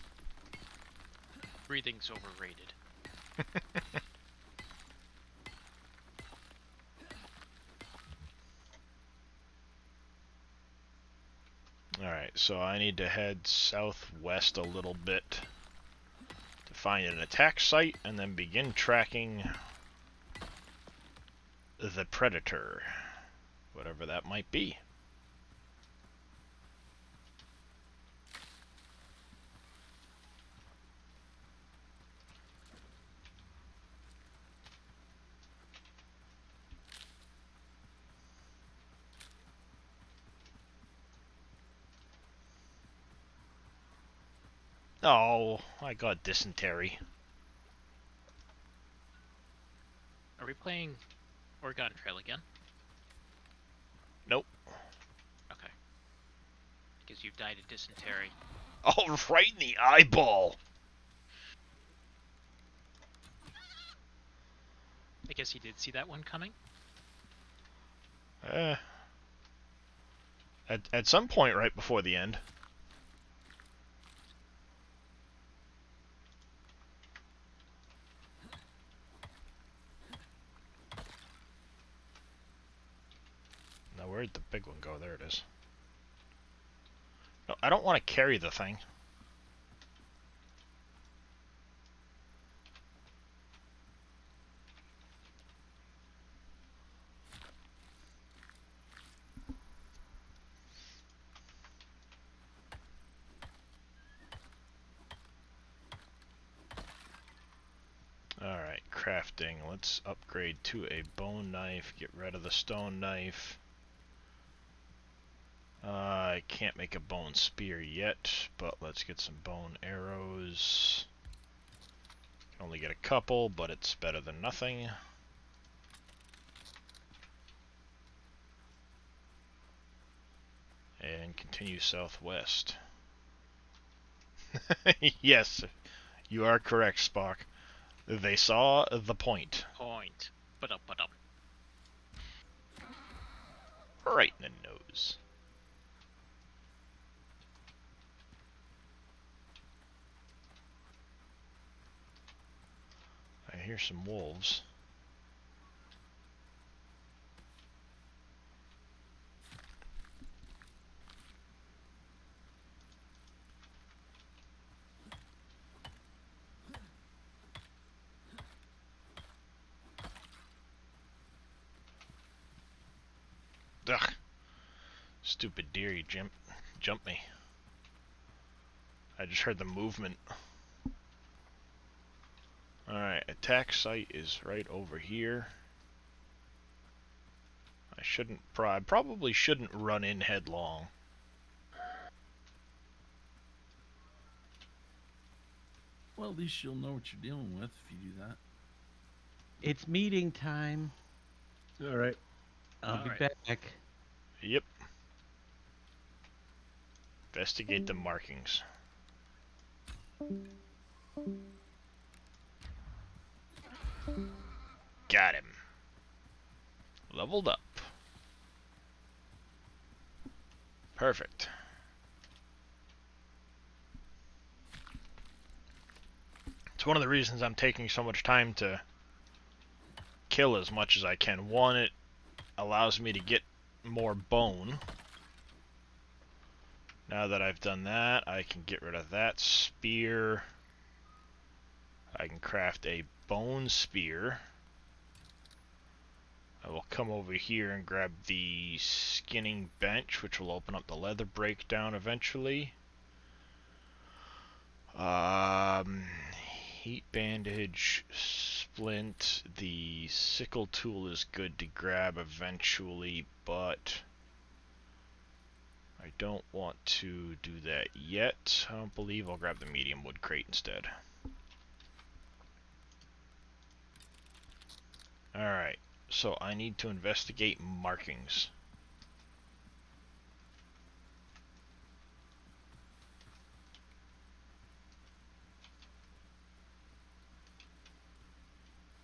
breathing's overrated. Alright, so I need to head southwest a little bit to find an attack site and then begin tracking the predator, whatever that might be. Oh, I got dysentery. Are we playing Oregon Trail again? Nope. Okay. Because you've died of dysentery. Oh, right in the eyeball! I guess you did see that one coming? Eh. At some point right before the end. Now, where'd the big one go? There it is. No, I don't want to carry the thing. Alright, crafting. Let's upgrade to a bone knife, get rid of the stone knife. I can't make a bone spear yet, but let's get some bone arrows. Can only get a couple, but it's better than nothing. And continue southwest. Yes, you are correct, Spock. They saw the point. Point. But up. Right in the nose. I hear some wolves. Ugh. Stupid deer, you jump me. I just heard the movement. Alright, attack site is right over here. I probably shouldn't run in headlong. Well, at least you'll know what you're dealing with if you do that. It's meeting time. Alright. I'll be Alright. back. Yep. Investigate the markings. Got him. Leveled up. It's one of the reasons I'm taking so much time to kill as much as I can. One, it allows me to get more bone. Now that I've done that, I can get rid of that spear. I can craft a bone spear. I will come over here and grab the skinning bench, which will open up the leather breakdown eventually. Heat bandage, splint. The sickle tool is good to grab eventually, but I don't want to do that yet. I don't believe I'll grab the medium wood crate instead. Alright, so I need to investigate markings.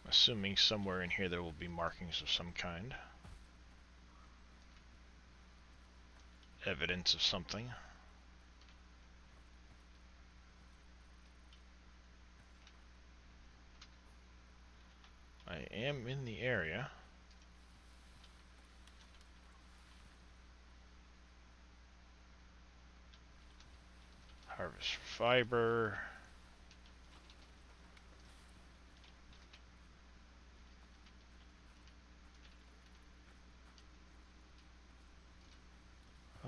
Assuming somewhere in here there will be markings of some kind. Evidence of something. I am in the area. Harvest fiber.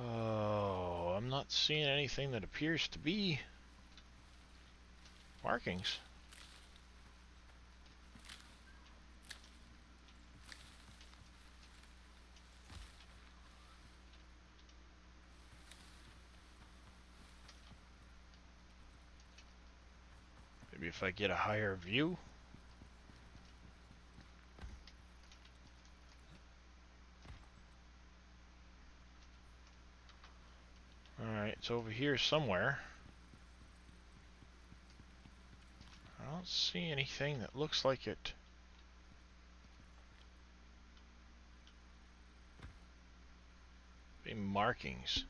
Oh, I'm not seeing anything that appears to be markings. Maybe if I get a higher view. Alright, it's over here somewhere. I don't see anything that looks like it. Be markings.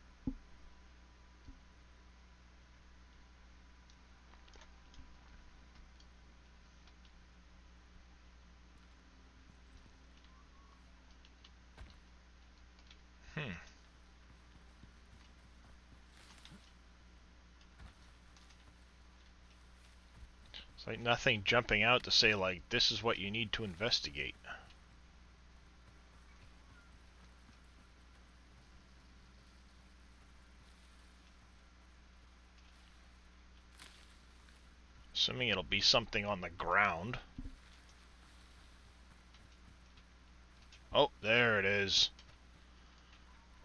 It's like nothing jumping out to say, like, this is what you need to investigate. Assuming it'll be something on the ground. Oh, there it is.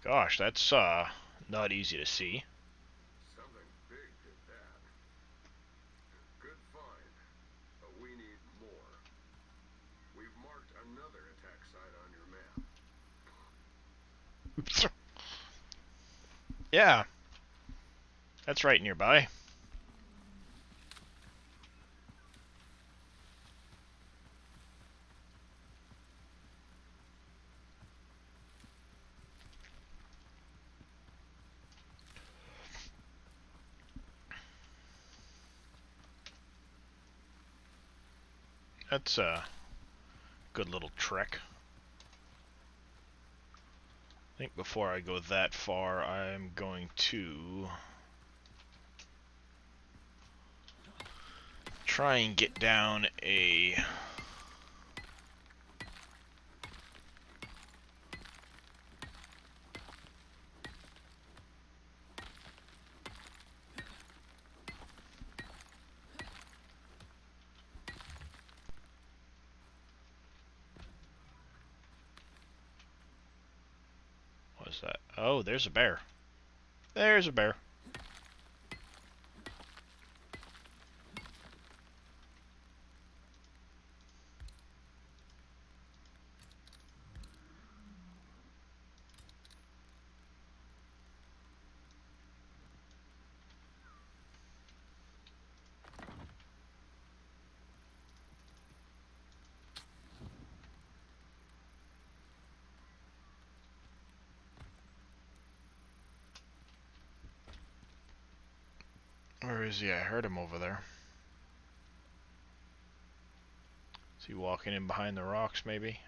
Gosh, that's not easy to see. Something big did that. Good find, but we need more. We've marked another attack site on your map. Yeah, that's right nearby. That's a good little trek. I think before I go that far, I'm going to try and get down a what's that? Oh, there's a bear. There's a bear. Where is he? I heard him over there. Is he walking in behind the rocks, maybe?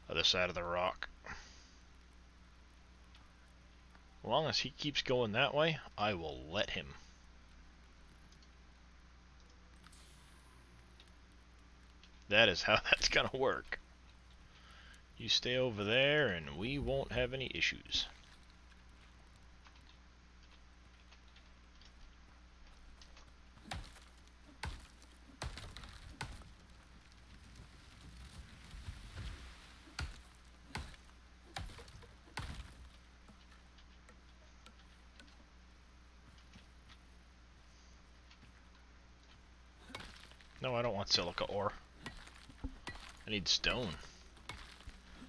Other side of the rock. As long as he keeps going that way, I will let him. That is how that's gonna work. You stay over there and we won't have any issues. No, I don't want silica ore. I need stone.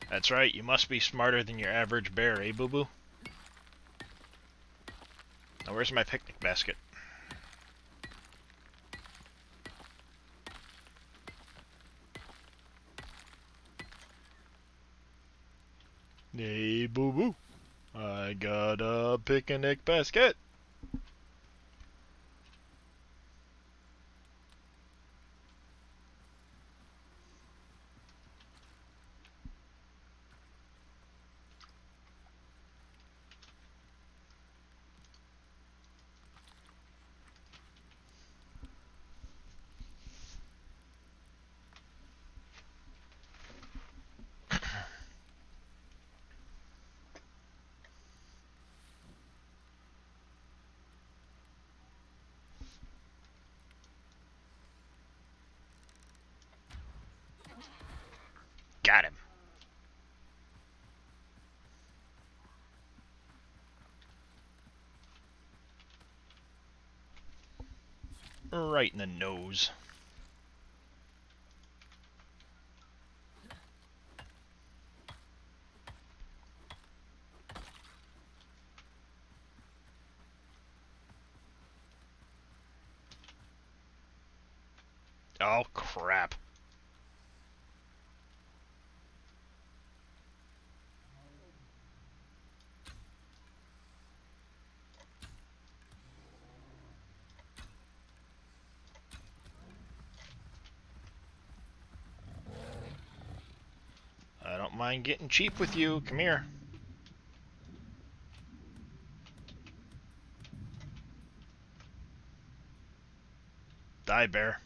That's right, you must be smarter than your average bear, eh, boo-boo? Now where's my picnic basket? Hey, boo-boo. I got a picnic basket. Got him. Right in the nose. Oh, crap. I don't mind getting cheap with you. Come here. Die, bear.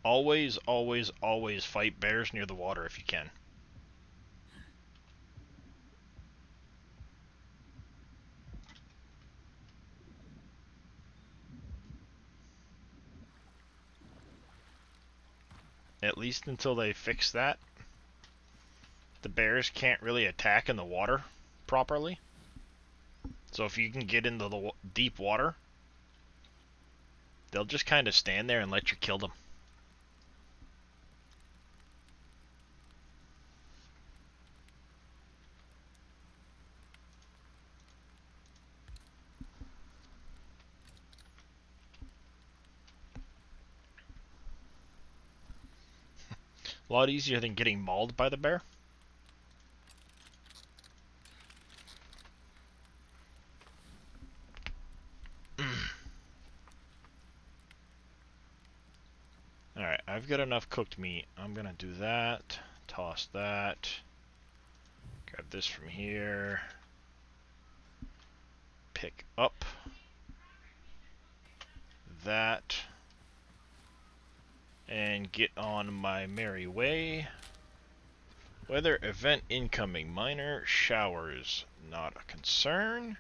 Always, always, always fight bears near the water if you can. At least until they fix that. The bears can't really attack in the water properly. So if you can get into the deep water, they'll just kind of stand there and let you kill them. A lot easier than getting mauled by the bear. Alright, I've got enough cooked meat. I'm gonna do that. Toss that. Grab this from here. Pick up that. And get on my merry way. Weather event incoming. Minor showers. Not a concern.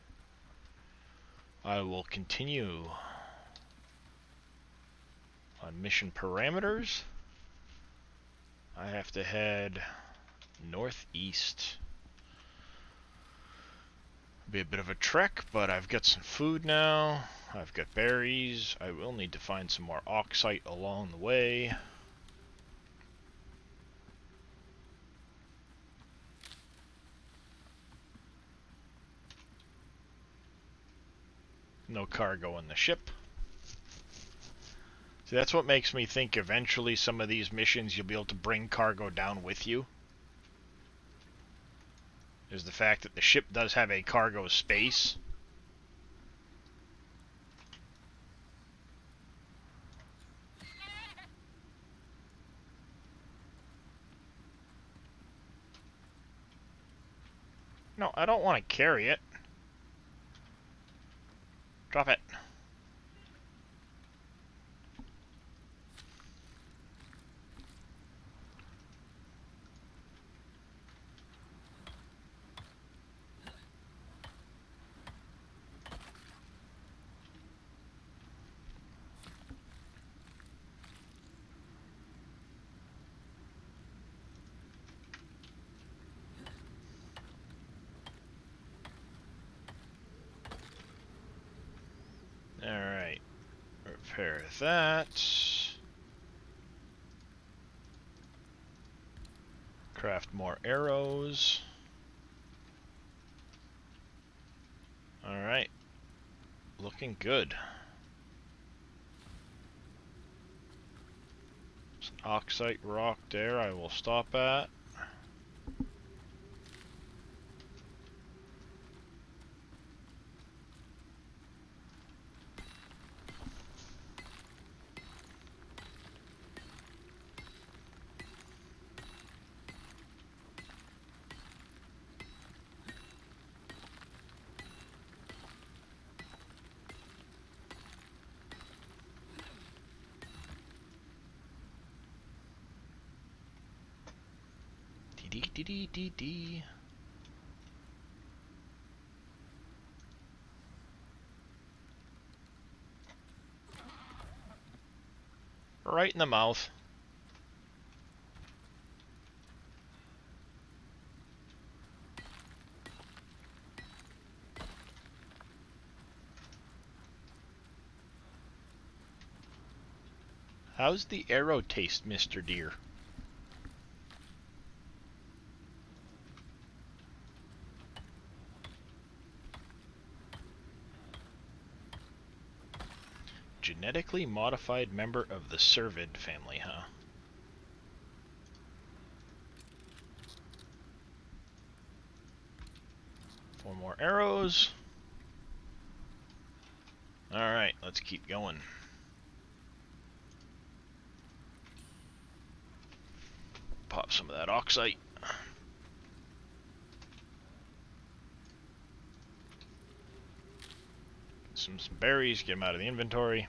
I will continue on mission parameters. I have to head northeast. Be a bit of a trek, but I've got some food now. I've got berries. I will need to find some more oxite along the way. No cargo in the ship. See, that's what makes me think eventually some of these missions you'll be able to bring cargo down with you. Is the fact that the ship does have a cargo space. No, I don't want to carry it. Drop it. Alright. Repair that. Craft more arrows. Alright. Looking good. There's an oxide rock there I will stop at. Dee. Right in the mouth. How's the arrow taste, Mr. Deer? Genetically modified member of the cervid family, huh? Four more arrows. Alright, let's keep going. Pop some of that oxide. Some berries, get them out of the inventory.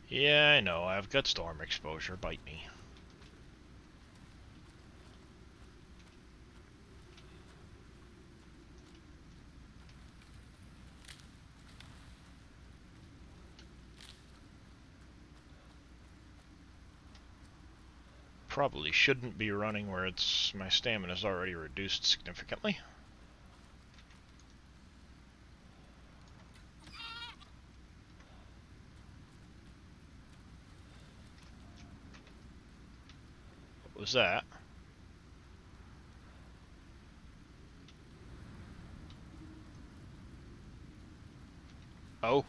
Yeah, I know, I've got storm exposure, bite me. Probably shouldn't be running where my stamina's already reduced significantly. What was that? Oh.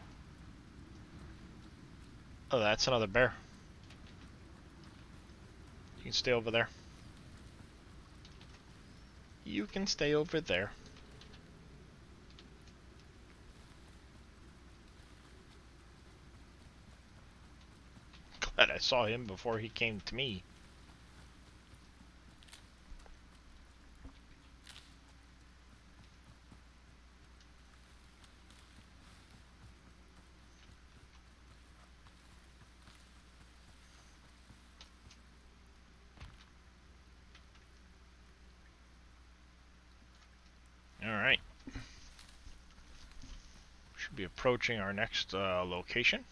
Oh, that's another bear. You can stay over there. You can stay over there. Glad I saw him before he came to me. Alright. Should be approaching our next location.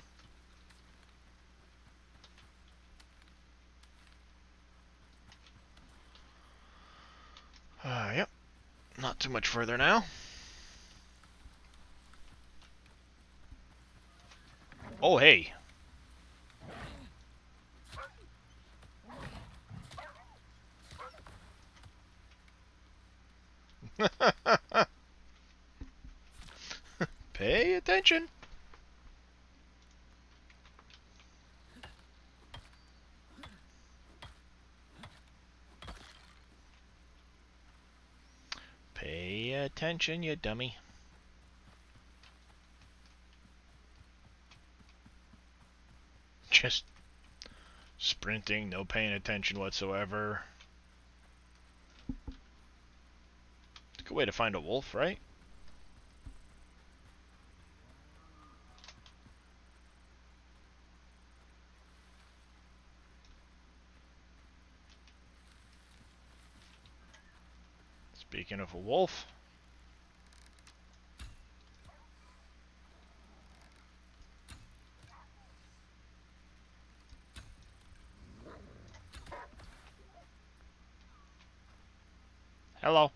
Yep. Not too much further now. Oh, hey. Pay attention. Pay attention, you dummy. Just sprinting, no paying attention whatsoever. It's a good way to find a wolf, right? Speaking of a wolf, hello.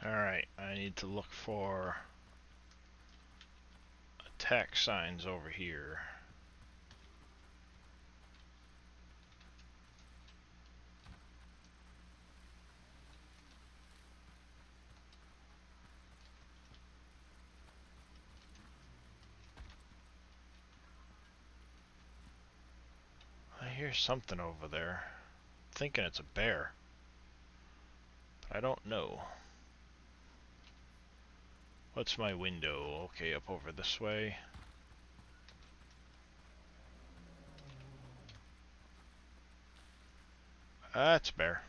Alright, I need to look for attack signs over here. I hear something over there. I'm thinking it's a bear, but I don't know. What's my window? Okay, up over this way. That's a bear.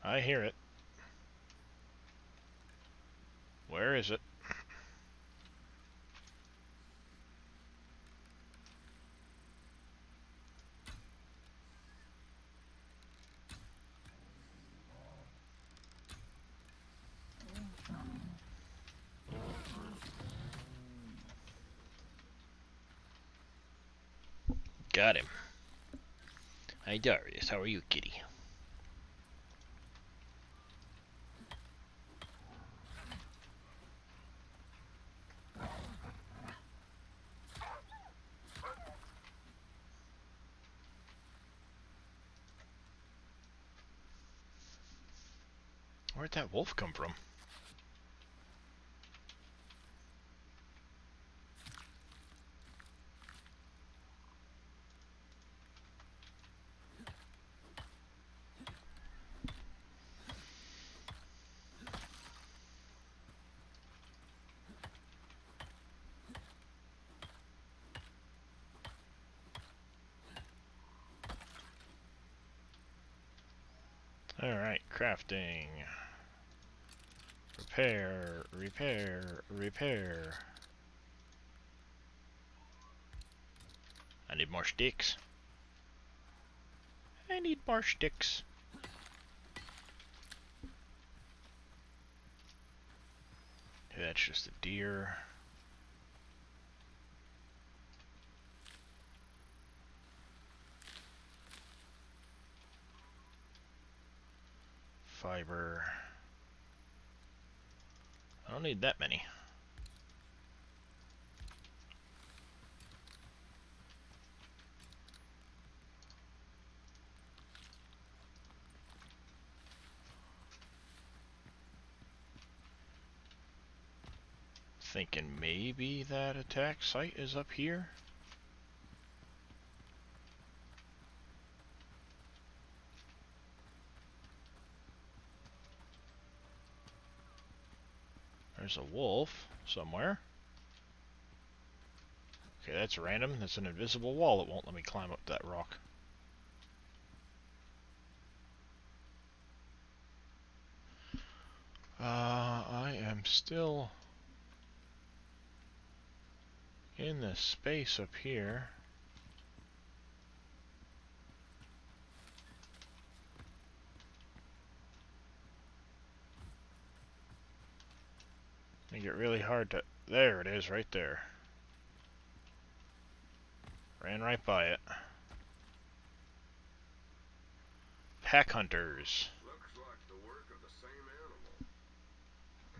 I hear it. Where is it? Got him. Hi Darius, how are you, kitty? Where'd that wolf come from? Alright, crafting. Repair, repair, repair. I need more sticks. I need more sticks. That's just a deer. Fiber. I don't need that many. Thinking maybe that attack site is up here. There's a wolf somewhere. Okay, that's random. That's an invisible wall. It won't let me climb up that rock. I am still in this space up here. Make it really hard to... There it is, right there. Ran right by it. Pack hunters. Looks like the work of the same animal.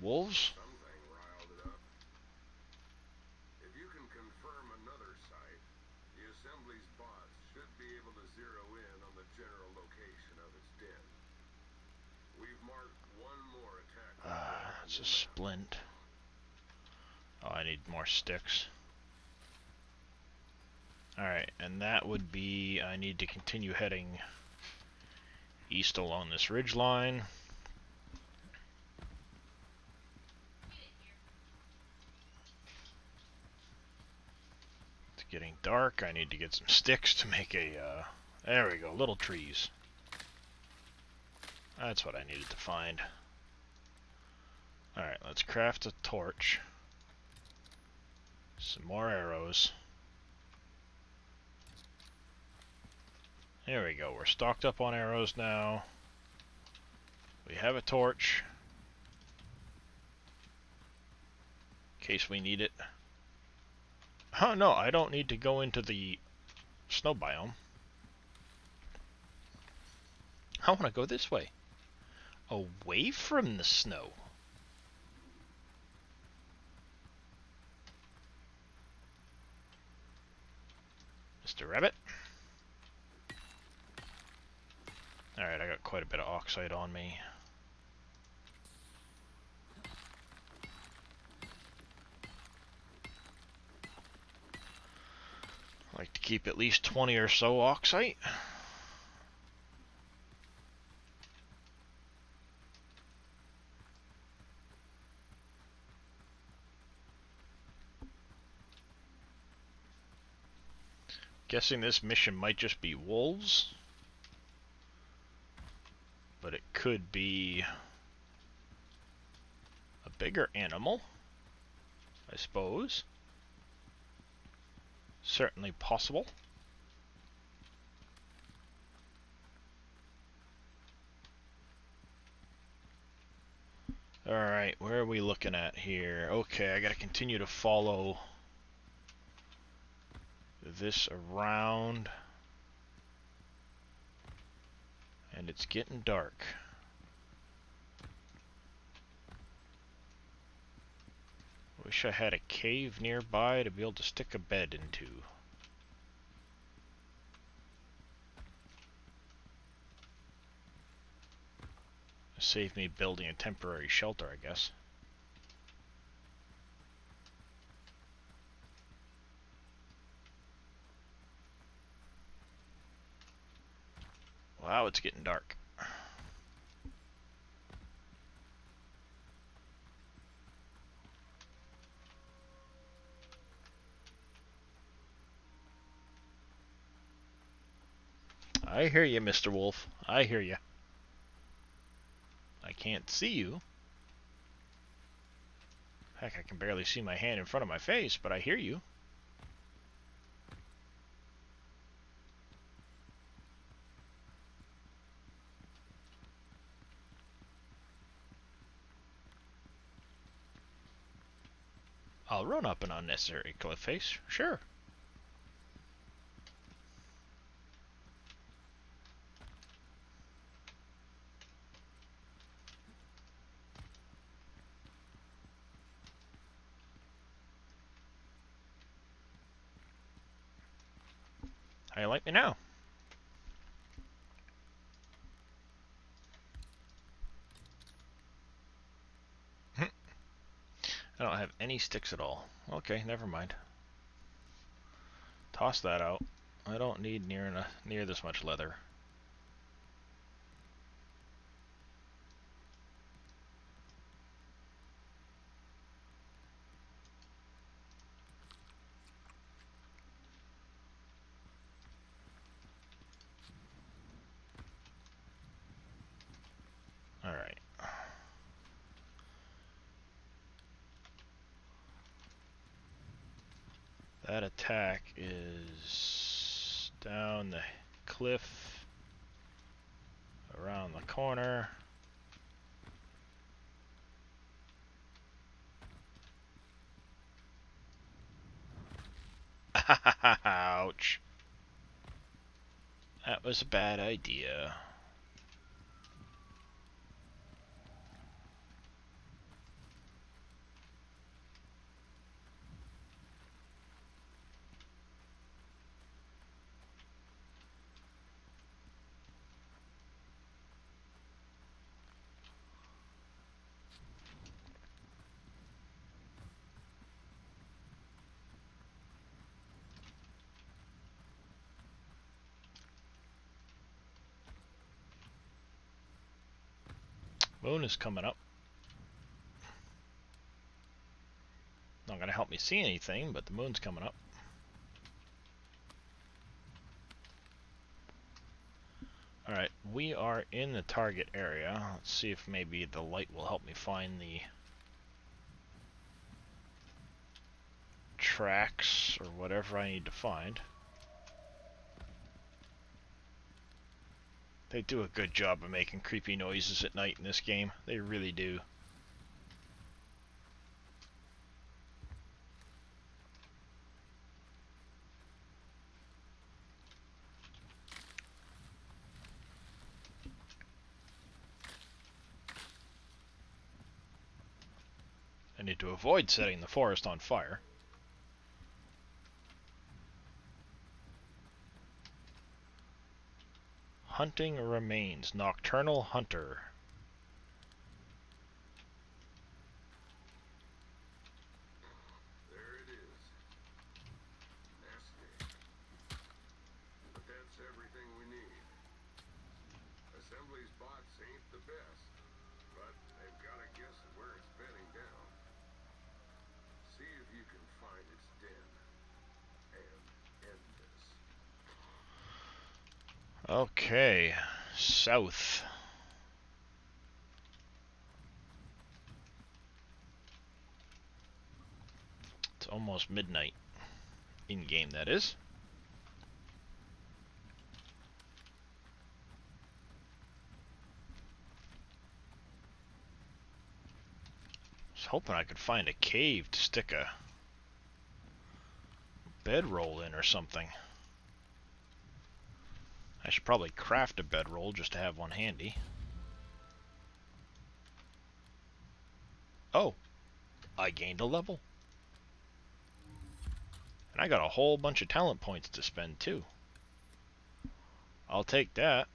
Wolves? Something riled it up. If you can confirm another site, the assembly's bots should be able to zero in on the general location of its den. We've marked one more attack. It's a splint. Oh, I need more sticks. Alright, and that would be... I need to continue heading east along this ridge line. It's getting dark. I need to get some sticks to make a... there we go, little trees. That's what I needed to find. Alright, let's craft a torch. Some more arrows. There we go, we're stocked up on arrows now. We have a torch. In case we need it. Oh no, I don't need to go into the snow biome. I want to go this way. Away from the snow. Mr. Rabbit. Alright, I got quite a bit of oxide on me. I like to keep at least 20 or so oxite. Guessing this mission might just be wolves. But it could be a bigger animal, I suppose. Certainly possible. Alright, where are we looking at here? Okay, I gotta continue to follow this around. And it's getting dark. Wish I had a cave nearby to be able to stick a bed into. Save me building a temporary shelter, I guess. Wow, it's getting dark. I hear you, Mr. Wolf. I hear you. I can't see you. Heck, I can barely see my hand in front of my face, but I hear you. I'll run up an unnecessary cliff face, sure. How you like me now? I don't have any sticks at all. Okay, never mind. Toss that out. I don't need near this much leather. Alright. That attack is down the cliff, around the corner. Ouch. That was a bad idea. Moon is coming up. Not gonna help me see anything, but the moon's coming up. Alright, we are in the target area. Let's see if maybe the light will help me find the tracks or whatever I need to find. They do a good job of making creepy noises at night in this game. They really do. I need to avoid setting the forest on fire. Hunting remains. Nocturnal hunter. There it is. Nasty. But that's everything we need. Assembly's bots ain't the best, but they've got a guess at where it's bedding down. See if you can find its den and end this. Okay, south. It's almost midnight. In-game, that is. I was hoping I could find a cave to stick a bedroll in or something. I should probably craft a bedroll just to have one handy. Oh, I gained a level. And I got a whole bunch of talent points to spend too. I'll take that.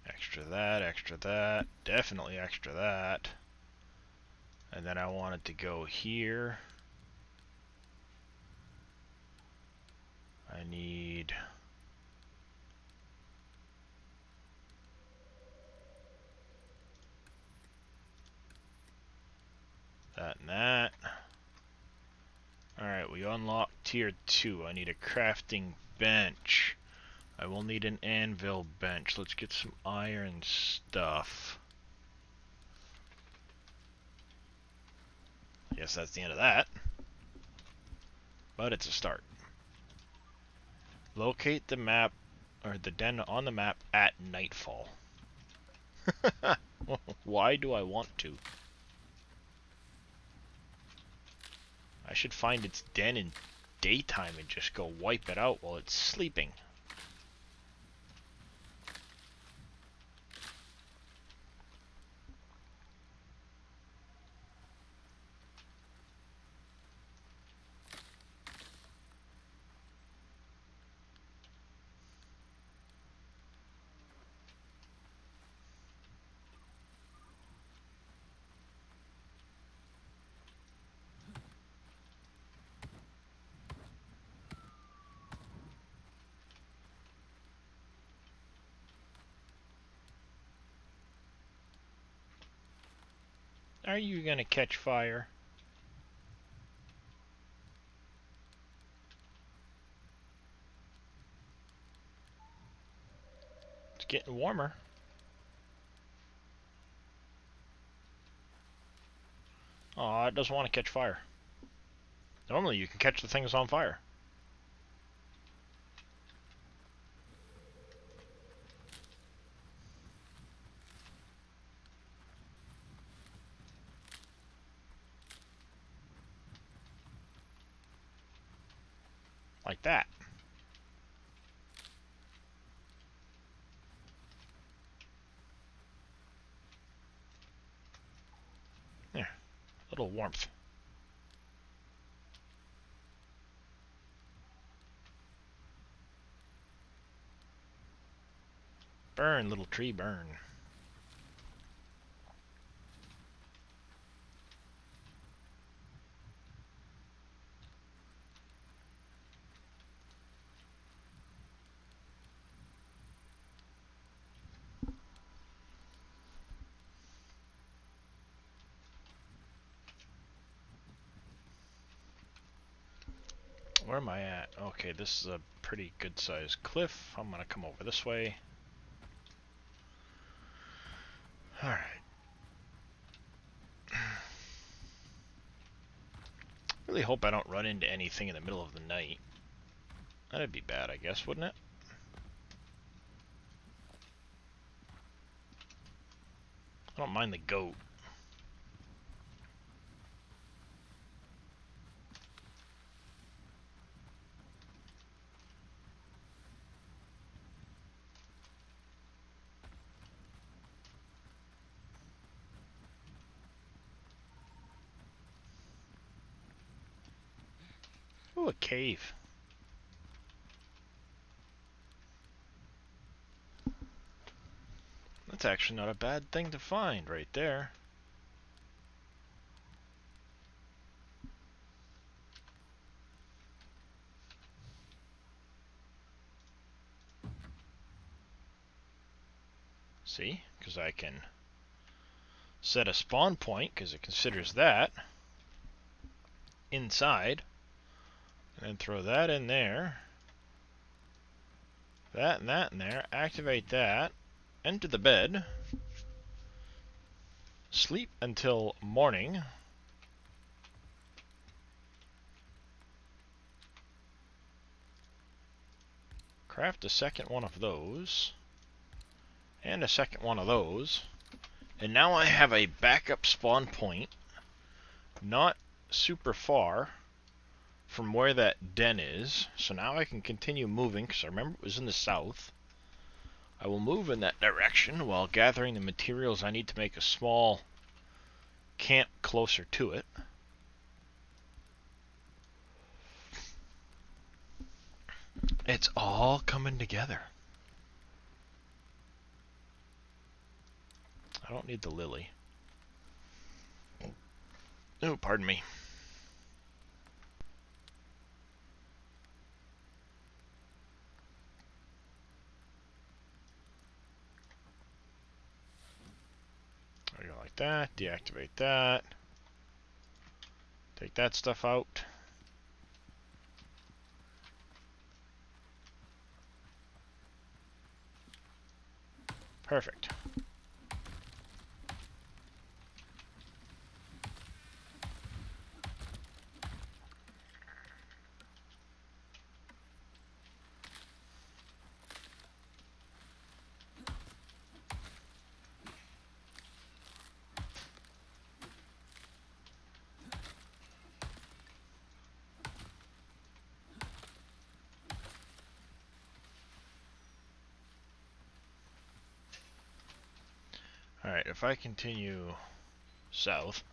Extra that, definitely extra that. And then I wanted to go here. I need that and that. Alright, we unlocked tier 2. I need a crafting bench. I will need an anvil bench. Let's get some iron stuff. I guess that's the end of that. But it's a start. Locate the map, or the den on the map at nightfall. Why do I want to? I should find its den in daytime and just go wipe it out while it's sleeping. Are you gonna catch fire? It's getting warmer. Aw, it doesn't want to catch fire. Normally you can catch the things on fire. Like that. There. Little warmth. Burn, little tree, burn. Where am I at? Okay, this is a pretty good sized cliff. I'm gonna come over this way. Alright. Really hope I don't run into anything in the middle of the night. That'd be bad, I guess, wouldn't it? I don't mind the goat. Ooh, a cave. That's actually not a bad thing to find right there. See? Because I can set a spawn point, because it considers that inside. And then throw that in there. That and that in there. Activate that. Enter the bed. Sleep until morning. Craft a second one of those. And a second one of those. And now I have a backup spawn point. Not super far from where that den is. So now I can continue moving, because I remember it was in the south. I will move in that direction while gathering the materials I need to make a small camp closer to it. It's all coming together. I don't need the lily. Oh, pardon me. There you go, like that. Deactivate that. Take that stuff out. Perfect. Alright, if I continue south,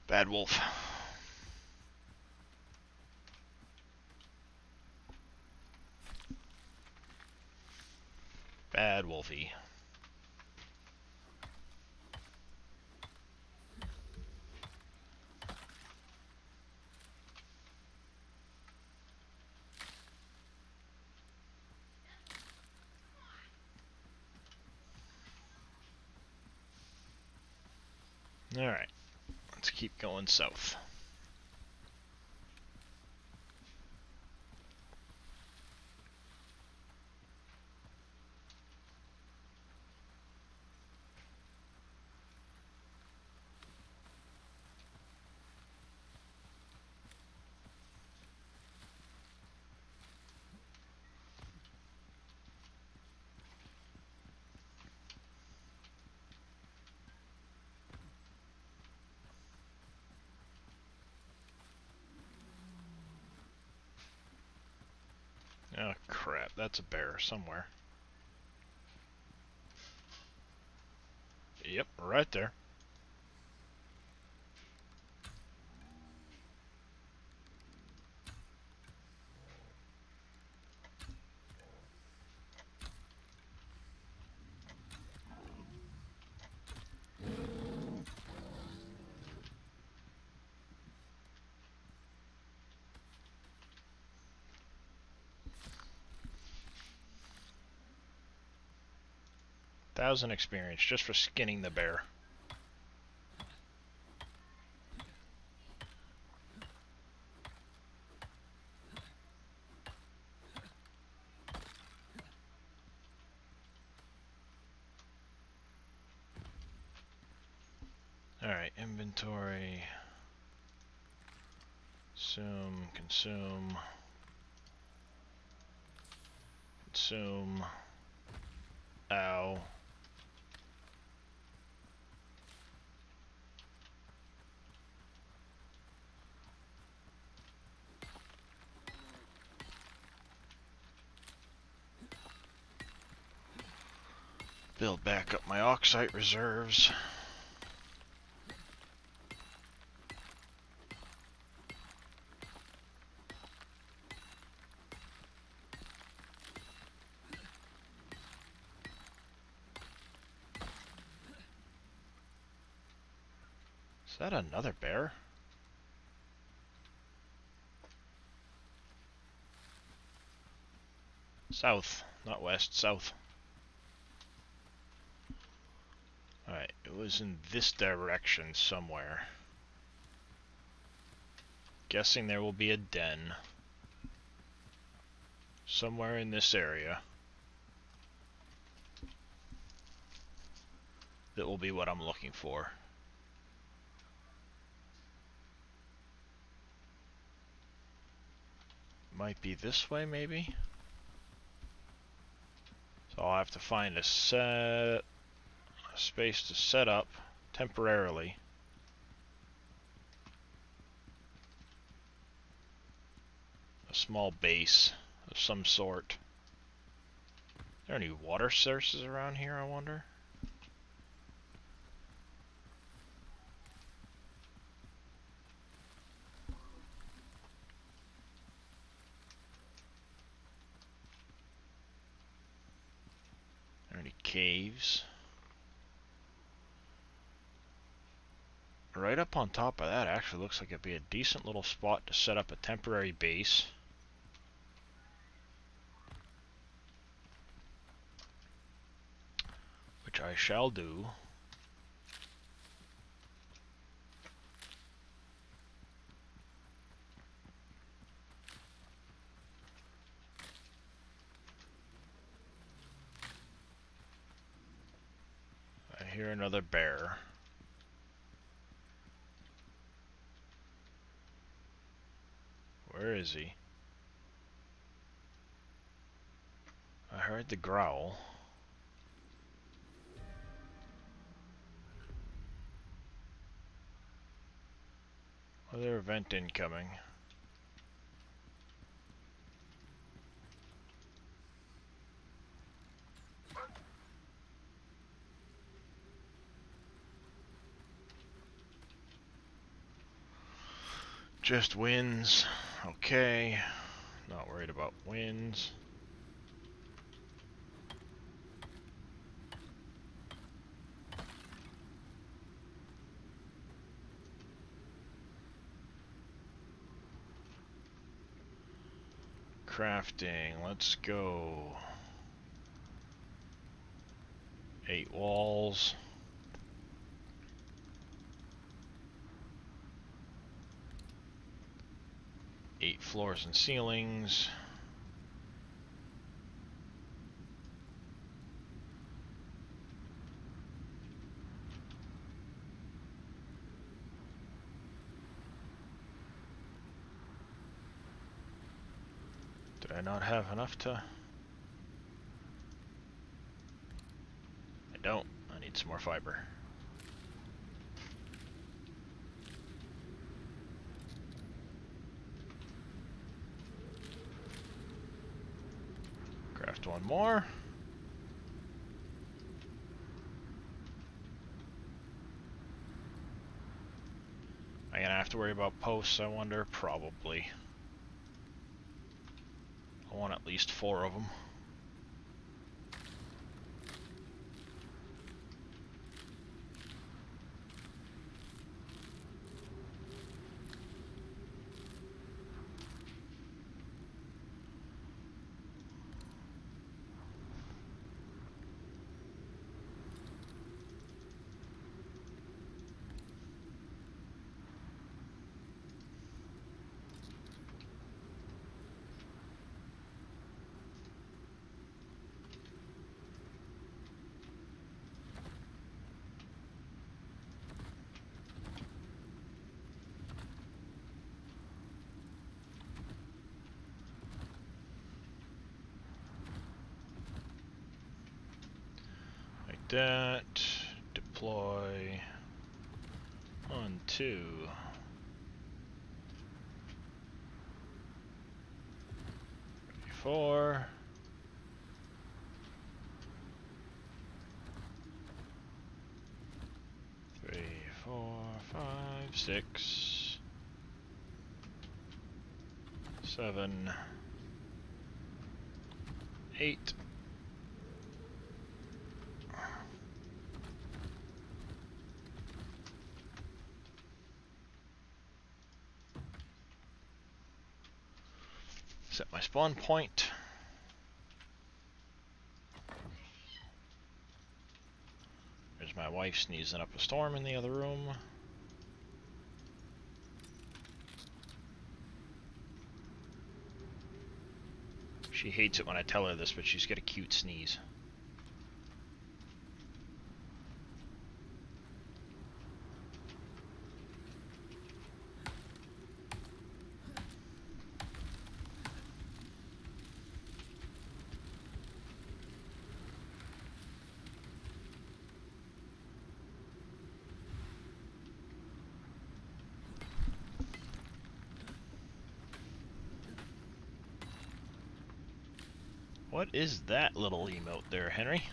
bad wolf. Bad wolfie. Alright, let's keep going south. crap, that's a bear somewhere. Yep, right there. $1,000 experience just for skinning the bear. Alright, inventory. Consume. Ow. Build back up my oxide reserves. Is that another bear? South, not west, south. Alright, it was in this direction somewhere. Guessing there will be a den. Somewhere in this area. That will be what I'm looking for. Might be this way, maybe? So I'll have to find a space to set up temporarily. A small base of some sort. Are there any water sources around here, I wonder? Are there any caves? Right up on top of that actually looks like it'd be a decent little spot to set up a temporary base. Which I shall do. I hear another bear. Where is he? I heard the growl. Other event incoming. Just winds. Okay. Not worried about winds. Crafting. Let's go. 8 walls. 8 floors and ceilings. Did I not have enough to... I don't. I need some more fiber. one more. Am I gonna have to worry about posts, I wonder? Probably. I want at least 4 of them. Like that. Deploy. 1, 2. 4. 3, 4, 5, 6, 7, 8. Set my spawn point. There's my wife sneezing up a storm in the other room. She hates it when I tell her this, but she's got a cute sneeze. What is that little emote there, Henry?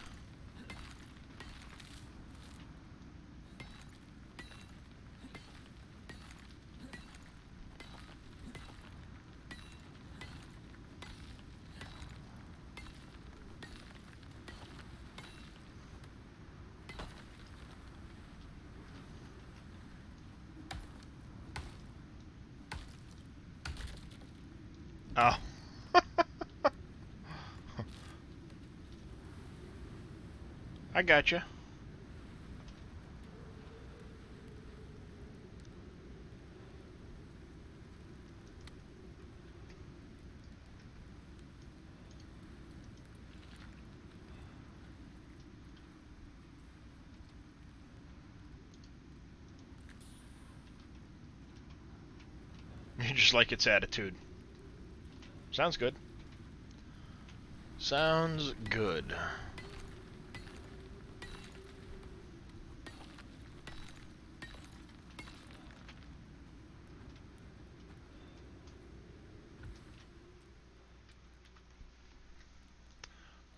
Oh. I gotcha. You just like its attitude. Sounds good. Sounds good.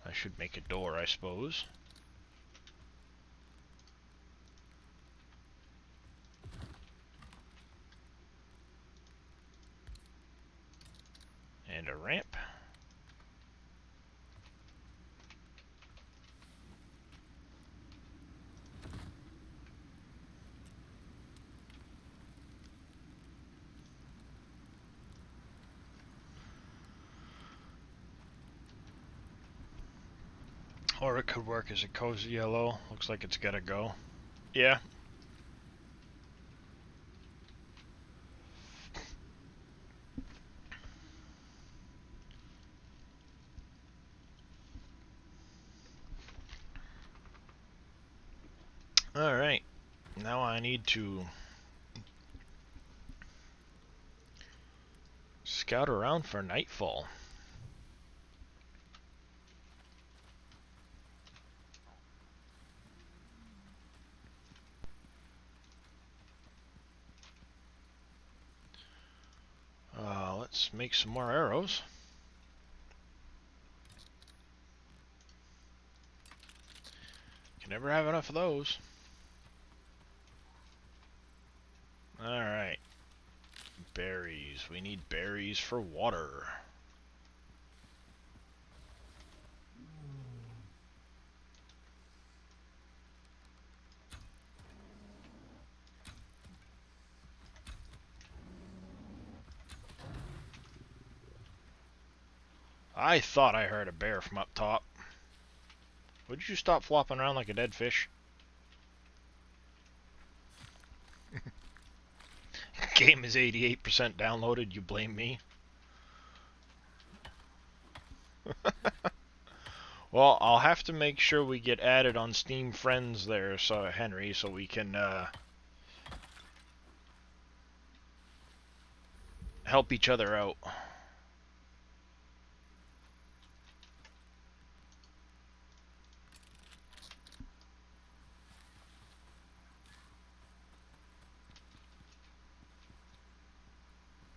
I should make a door, I suppose. And a ramp. Or it could work as a cozy yellow. Looks like it's gotta go. Yeah. Alright. Now I need to scout around for nightfall. Let's make some more arrows. Never have enough of those. Alright. Berries. We need berries for water. I thought I heard a bear from up top. Would you stop flopping around like a dead fish? Game is 88% downloaded, you blame me? Well, I'll have to make sure we get added on Steam Friends there, so Henry, so we can help each other out.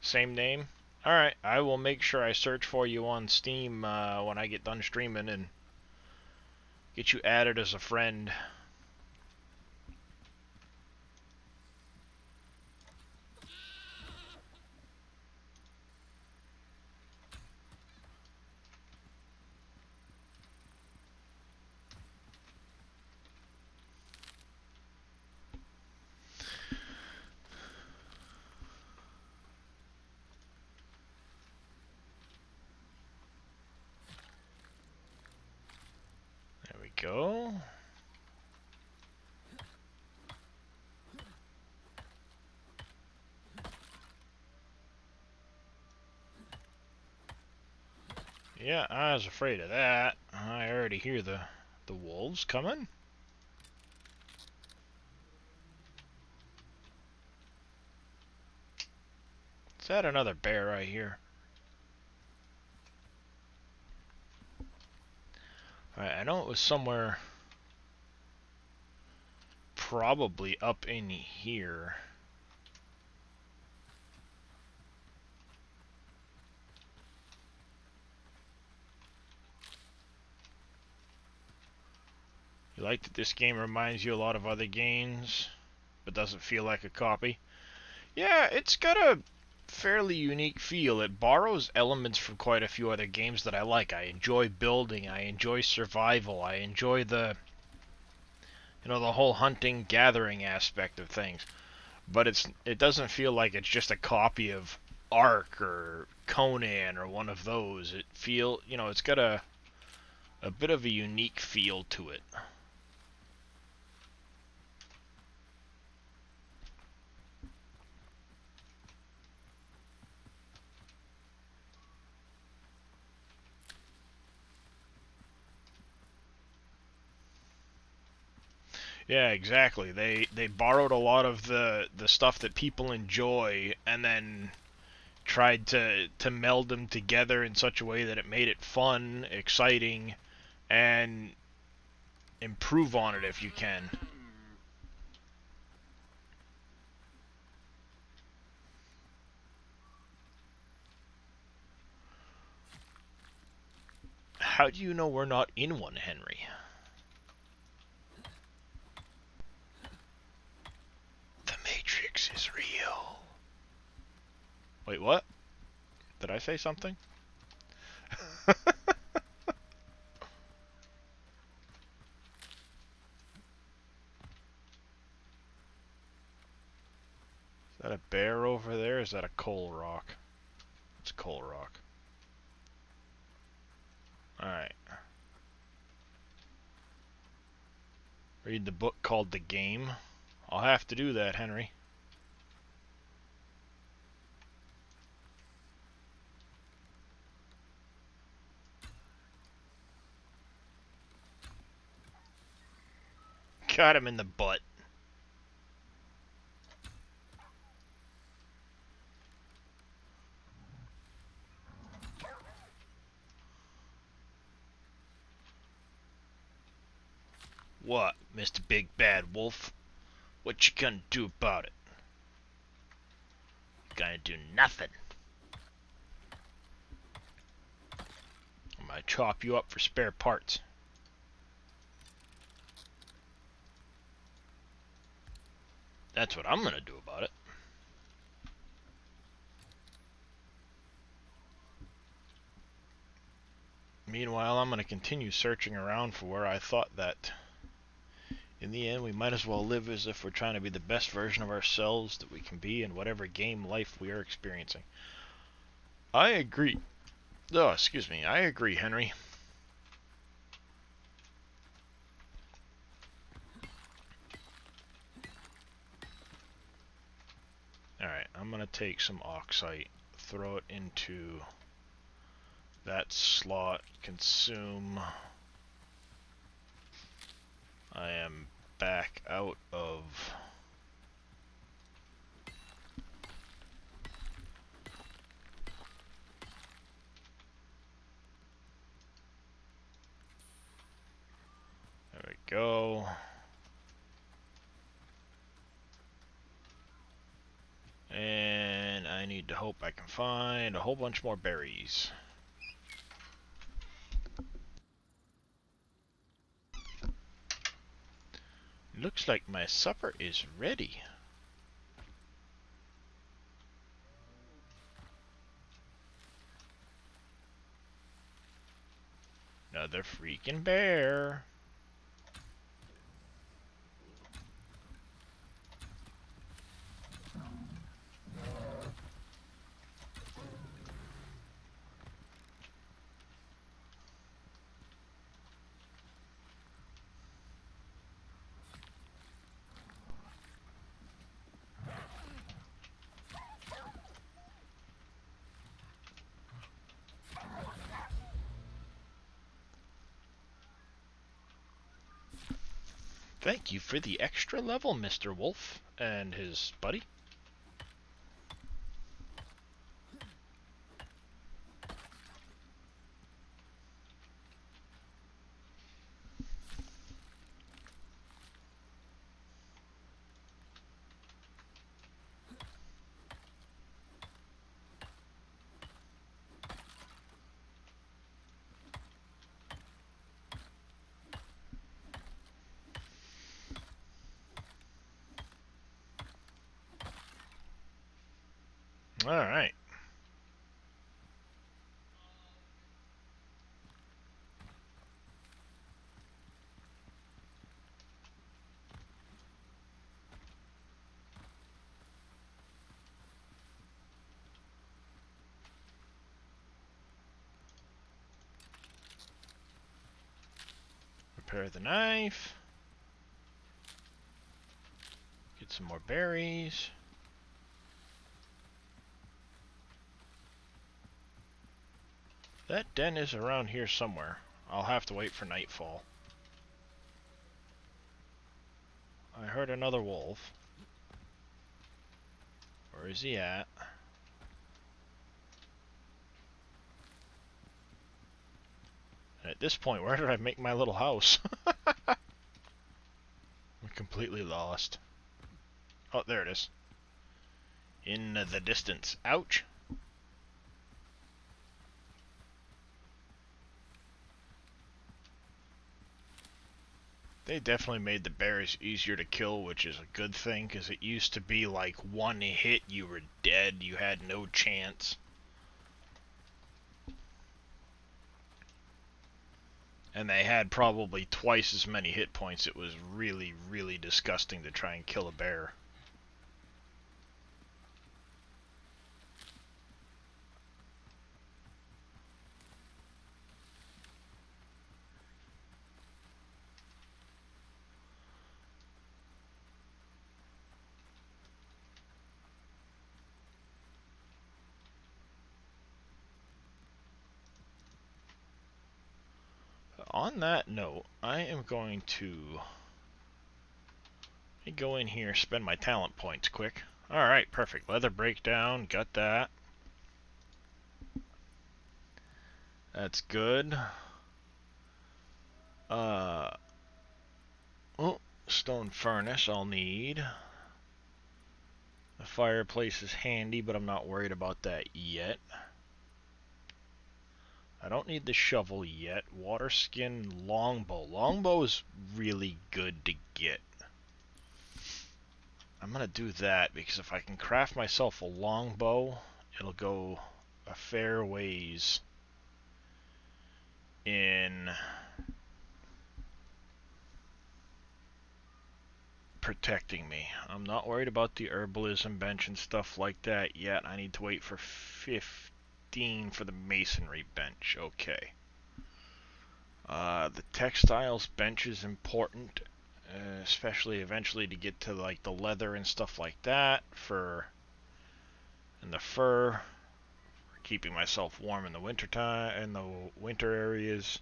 Same name? Alright, I will make sure I search for you on Steam when I get done streaming and get you added as a friend. There we go. Yeah, I was afraid of that. I already hear the wolves coming. Is that another bear I hear? Alright, I know it was somewhere probably up in here. You like that this game reminds you a lot of other games, but doesn't feel like a copy? Yeah, it's got a fairly unique feel. It borrows elements from quite a few other games that I like. I enjoy building, I enjoy survival, I enjoy the the whole hunting gathering aspect of things. But it doesn't feel like it's just a copy of Ark or Conan or one of those. It's got a bit of a unique feel to it. Yeah, exactly. They borrowed a lot of the stuff that people enjoy and then tried to meld them together in such a way that it made it fun, exciting, and improve on it if you can. How do you know we're not in one, Henry? The Matrix is real. Wait, what? Did I say something? Is that a bear over there? Or is that a coal rock? It's coal rock. Alright. Read the book called The Game. I'll have to do that, Henry. Got him in the butt. What, Mr. Big Bad Wolf? What you gonna do about it? Gonna do nothing. I'm gonna chop you up for spare parts. That's what I'm gonna do about it. Meanwhile, I'm gonna continue searching around for where I thought that in the end we might as well live as if we're trying to be the best version of ourselves that we can be in whatever game life we are experiencing. I agree. Oh, excuse me. I agree, Henry. Alright, I'm gonna take some oxite, throw it into that slot, consume. I am back out of... There we go. And I need to hope I can find a whole bunch more berries. Looks like my supper is ready. Another freaking bear. Thank you for the extra level, Mr. Wolf and his buddy. Alright. Repair the knife. Get some more berries. That den is around here somewhere. I'll have to wait for nightfall. I heard another wolf. Where is he at? And at this point, where did I make my little house? I'm completely lost. Oh, there it is. In the distance. Ouch. They definitely made the bears easier to kill, which is a good thing, because it used to be like one hit, you were dead, you had no chance. And they had probably twice as many hit points. It was really, really disgusting to try and kill a bear. On that note, I am going to go in here, spend my talent points quick. Alright, perfect. Leather breakdown, got that. That's good. Oh, stone furnace I'll need. The fireplace is handy, but I'm not worried about that yet. I don't need the shovel yet. Water skin longbow. Longbow is really good to get. I'm gonna do that because if I can craft myself a longbow, it'll go a fair ways in protecting me. I'm not worried about the herbalism bench and stuff like that yet. I need to wait for 15 for the masonry bench. Okay. The textiles bench is important, especially eventually to get to like the leather and stuff like that and the fur, keeping myself warm in the winter time, in the winter areas.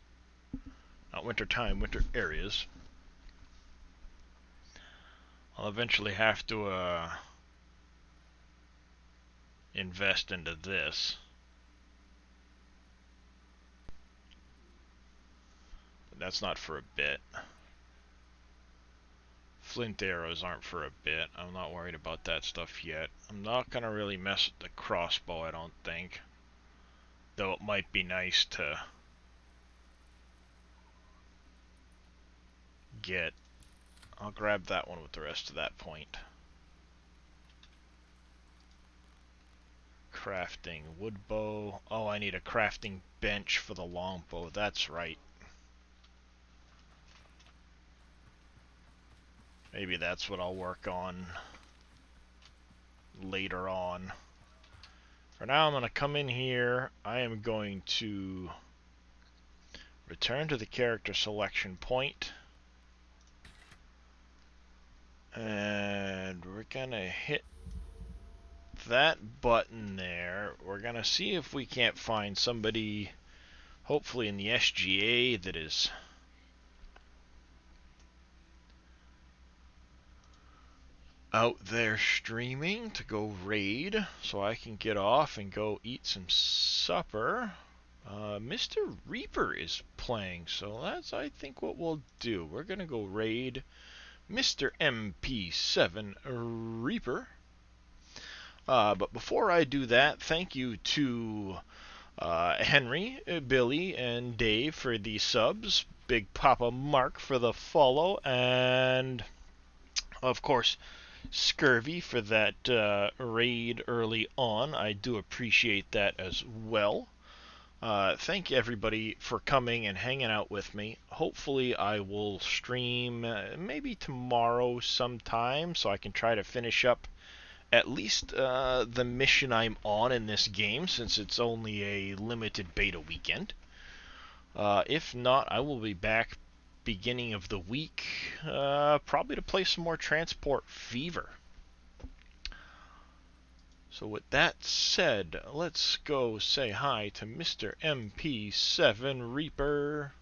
Not winter time, winter areas. I'll eventually have to invest into this. But that's not for a bit. Flint arrows aren't for a bit. I'm not worried about that stuff yet. I'm not gonna really mess with the crossbow, I don't think. Though it might be nice to get. I'll grab that one with the rest of that point. Crafting wood bow. Oh, I need a crafting bench for the longbow. That's right. Maybe that's what I'll work on later on. For now, I'm going to come in here. I am going to return to the character selection point. And we're going to hit that button there. We're going to see if we can't find somebody, hopefully in the SGA, that is out there streaming to go raid, so I can get off and go eat some supper. Mr. Reaper is playing, so that's, I think, what we'll do. We're gonna go raid Mr. MP7 Reaper. But before I do that, thank you to Henry, Billy, and Dave for the subs. Big Papa Mark for the follow, and of course Scurvy for that raid early on. I do appreciate that as well. Thank everybody for coming and hanging out with me. Hopefully I will stream maybe tomorrow sometime so I can try to finish up at least the mission I'm on in this game, since it's only a limited beta weekend. If not, I will be back beginning of the week, probably to play some more Transport Fever. So with that said, let's go say hi to Mr. MP7 Reaper.